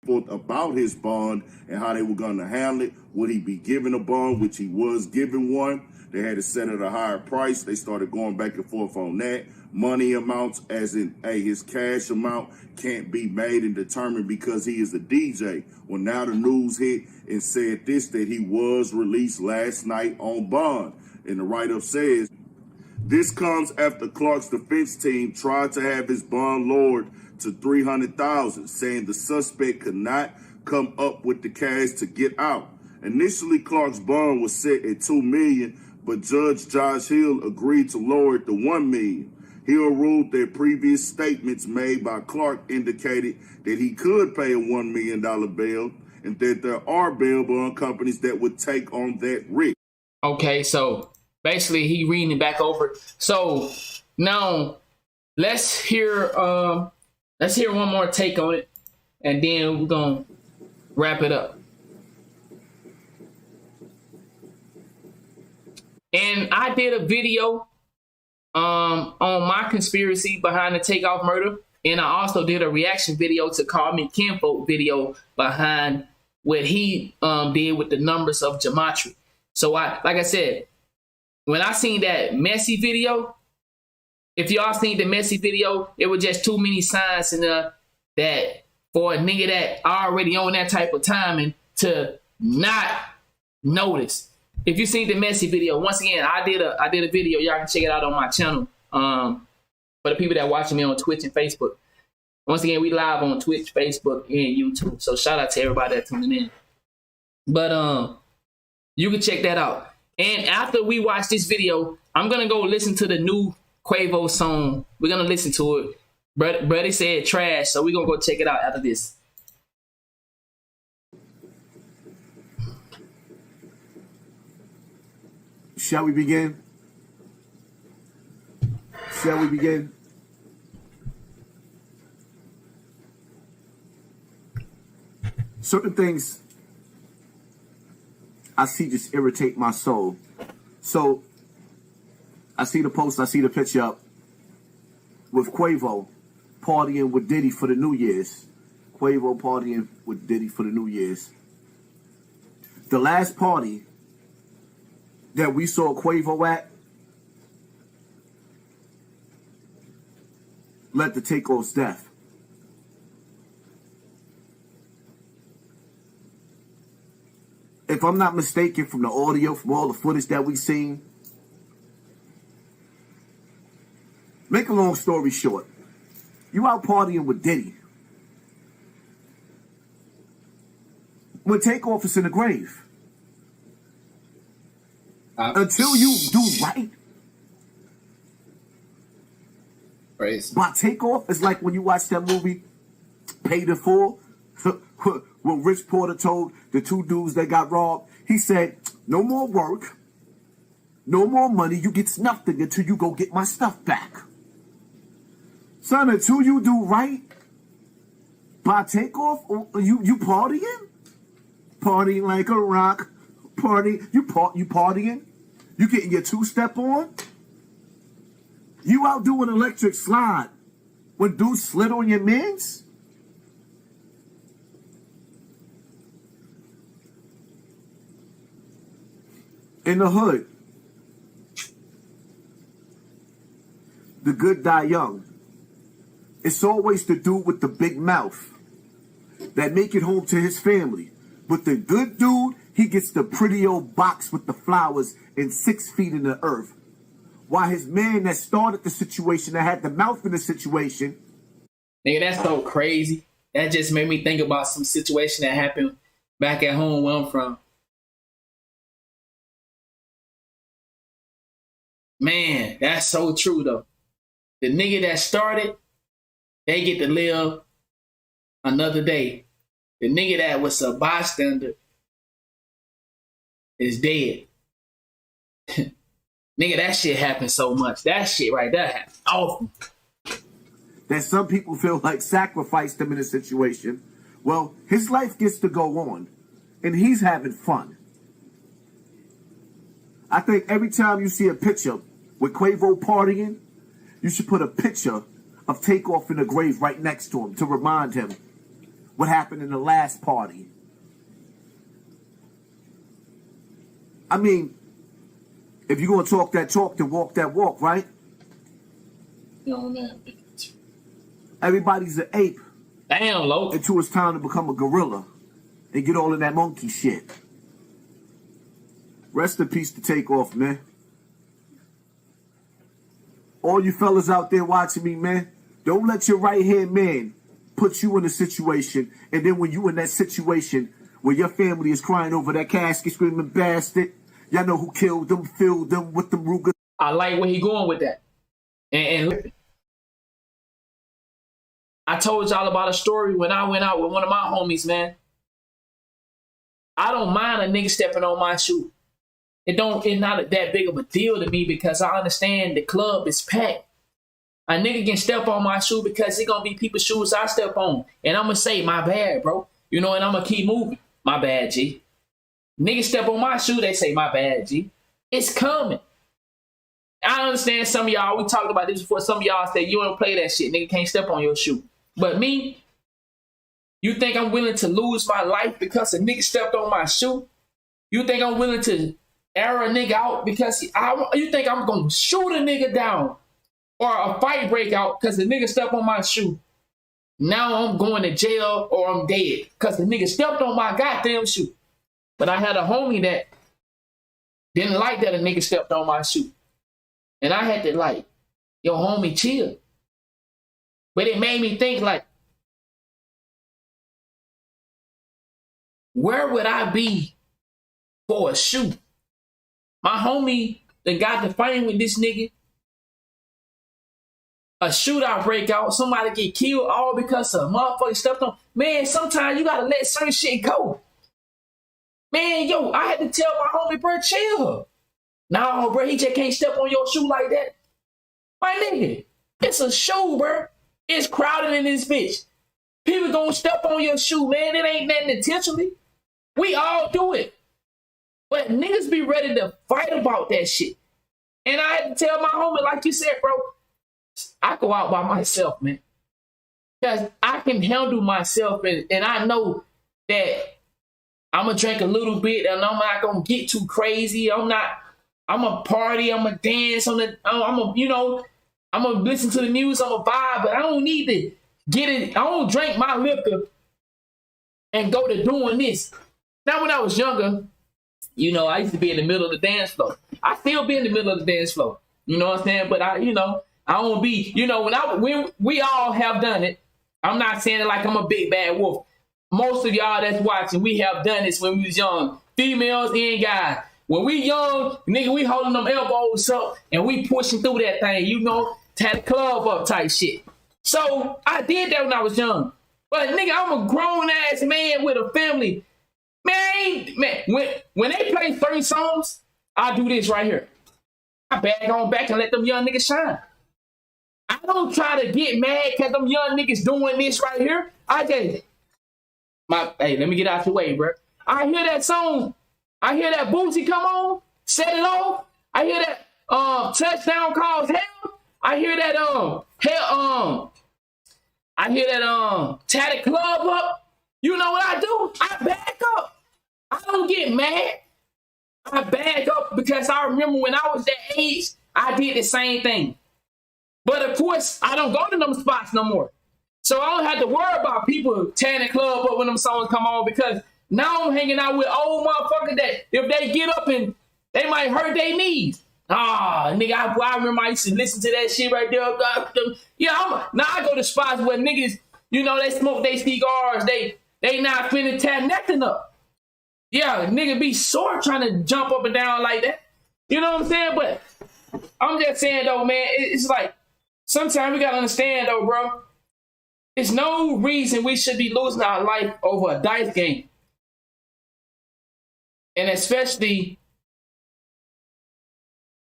About his bond and how they were going to handle it. Would he be given a bond, which he was given one? They had to set at a higher price. They started going back and forth on that. Money amounts, as in, hey, his cash amount can't be made and determined because he is a DJ. Well, now the news hit and said this, that he was released last night on bond. And the write-up says, this comes after Clark's defense team tried to have his bond lowered to $300,000, saying the suspect could not come up with the cash to get out. Initially, Clark's bond was set at $2 million, but Judge Josh Hill agreed to lower it to $1 million. Hill ruled that previous statements made by Clark indicated that he could pay a $1 million bail and that there are bail bond companies that would take on that risk. Okay, so basically he reading it back over. So now let's hear one more take on it, and then we're gonna wrap it up. And I did a video on my conspiracy behind the Takeoff murder, and I also did a reaction video to Call Me Kinfolk video behind what he did with the numbers of gematria. So like I said, when I seen that messy video, if y'all seen the messy video, it was just too many signs in that for a nigga that already on that type of timing to not notice. If you seen the messy video, once again, I did a video. Y'all can check it out on my channel. For the people that watching me on Twitch and Facebook. Once again, we live on Twitch, Facebook, and YouTube. So shout out to everybody that's tuning in. But you can check that out. And after we watch this video, I'm gonna go listen to the new Quavo song. We're gonna listen to it. Buddy said trash, so we gonna go check it out after this. Shall we begin? Shall we begin? Certain things I see just irritate my soul. So I see the post, I see the picture up with Quavo partying with Diddy for the New Year's. Quavo partying with Diddy for the New Year's. The last party that we saw Quavo at led to Takeoff's death. If I'm not mistaken, from the audio, from all the footage that we've seen, make a long story short, you out partying with Diddy when Takeoff is in the grave. Until you do right by Takeoff, it's like when you watch that movie Paid in Full. When Rich Porter told the two dudes that got robbed, he said, no more work, no more money, you get nothing until you go get my stuff back. Son, until you do right by Takeoff, you partying? Partying like a rock. You partying? You getting your two-step on? You out doing electric slide when dudes slid on your mins? In the hood, the good die young. It's always the dude with the big mouth that make it home to his family. But the good dude, he gets the pretty old box with the flowers and 6 feet in the earth. While his man that started the situation, that had the mouth in the situation. Nigga, that's so crazy. That just made me think about some situation that happened back at home where I'm from. Man, that's so true though. The nigga that started, they get to live another day. The nigga that was a bystander is dead. Nigga, that shit happens so much. That shit right there happens often. That some people feel like sacrificed him in a situation. Well, his life gets to go on, and he's having fun. I think every time you see a picture with Quavo partying, you should put a picture of Takeoff in the grave right next to him to remind him what happened in the last party. I mean, if you're going to talk that talk, then walk that walk, right? Everybody's an ape. Damn, low. Until it's time to become a gorilla and get all in that monkey shit. Rest in peace to Takeoff, man. All you fellas out there watching me, man, don't let your right-hand man put you in a situation, and then when you in that situation where your family is crying over that casket, screaming, bastard, y'all know who killed them, filled them with them Ruger. I like where he going with that. And I told y'all about a story when I went out with one of my homies, man. I don't mind a nigga stepping on my shoe. It's not that big of a deal to me because I understand the club is packed. A nigga can step on my shoe because it's gonna be people's shoes I step on. And I'm gonna say, my bad, bro. You know, and I'm gonna keep moving. My bad, G. Niggas step on my shoe, they say, my bad, G. It's coming. I understand some of y'all, we talked about this before, some of y'all say, you don't play that shit, nigga can't step on your shoe. But me, you think I'm willing to lose my life because a nigga stepped on my shoe? You think I'm willing to air a nigga out because you think I'm gonna shoot a nigga down or a fight break out because the nigga stepped on my shoe? Now I'm going to jail or I'm dead because the nigga stepped on my goddamn shoe. But I had a homie that didn't like that a nigga stepped on my shoe. And I had to like, yo, homie, chill. But it made me think like, where would I be for a shoe? My homie that got to fighting with this nigga a shootout break out, somebody get killed all because of motherfucking stepped on. Man, sometimes you gotta let certain shit go. Man, yo, I had to tell my homie, bro, chill. No, bro, he just can't step on your shoe like that. My nigga, it's a shoe, bro. It's crowded in this bitch. People gonna step on your shoe, man. It ain't nothing intentionally. We all do it. But niggas be ready to fight about that shit. And I had to tell my homie, like you said, bro, I go out by myself, man. Because I can handle myself, and I know that I'm going to drink a little bit, and I'm not going to get too crazy. I'm a party, I'm a dance, I'm going to listen to the music, I'm a vibe, but I don't need to get it. I don't drink my liquor and go to doing this. Now, when I was younger, you know, I used to be in the middle of the dance floor. I still be in the middle of the dance floor. You know what I'm saying? But I don't be, when we all have done it. I'm not saying it like I'm a big bad wolf. Most of y'all that's watching, we have done this when we was young. Females and guys. When we young, nigga, we holding them elbows up and we pushing through that thing, tie the club up type shit. So I did that when I was young. But nigga, I'm a grown ass man with a family. Man, when they play certain songs, I do this right here. I bag on back and let them young niggas shine. I don't try to get mad because them young niggas doing this right here. Hey, let me get out your way, bro. I hear that song. I hear that Boosie come on, set it off. I hear that touchdown calls hell. I hear that I hear that tie the club up. You know what I do? I back up. I don't get mad. I back up because I remember when I was that age, I did the same thing. But of course, I don't go to them spots no more. So I don't have to worry about people tearing the club up when them songs come on, because now I'm hanging out with old motherfuckers that if they get up and they might hurt their knees. Nigga, I remember I used to listen to that shit right there. Yeah, now I go to spots where niggas, they smoke their cigars. They not finna tear nothing up. Yeah, nigga be sore trying to jump up and down like that. You know what I'm saying? But I'm just saying though, man, it's like sometimes we gotta understand though, bro. There's no reason we should be losing our life over a dice game. And especially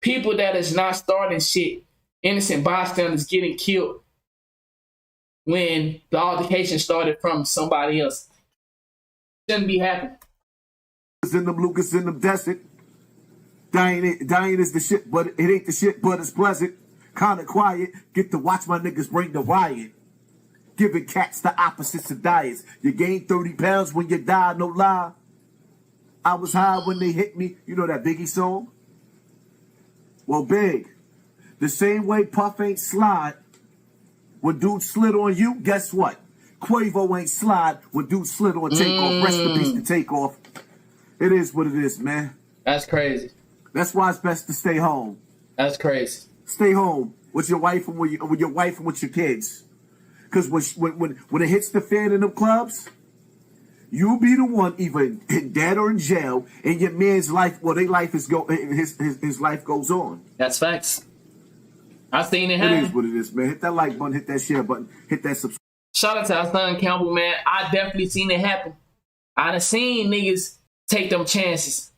people that is not starting shit, innocent bystanders getting killed when the altercation started from somebody else. Shouldn't be happening. In them Lucas in them desert. Dying is the shit, but it ain't the shit, but it's pleasant. Kinda quiet. Get to watch my niggas bring the riot. Giving cats the opposites of diets. You gain 30 pounds when you die, no lie. I was high when they hit me. You know that Biggie song? Well, Big, the same way Puff ain't slide when dude slid on you, guess what? Quavo ain't slide when dude slid on Takeoff. Rest in peace to Takeoff. It is what it is, man. That's crazy. That's why it's best to stay home. That's crazy. Stay home with your wife and with your wife and with your kids. Because when it hits the fan in them clubs, you'll be the one either dead or in jail, and your man's life, their life his life goes on. That's facts. I've seen it happen. It is what it is, man. Hit that like button, hit that share button, hit that subscribe. Shout out to our son Campbell, man. I definitely seen it happen. I done seen niggas take them chances.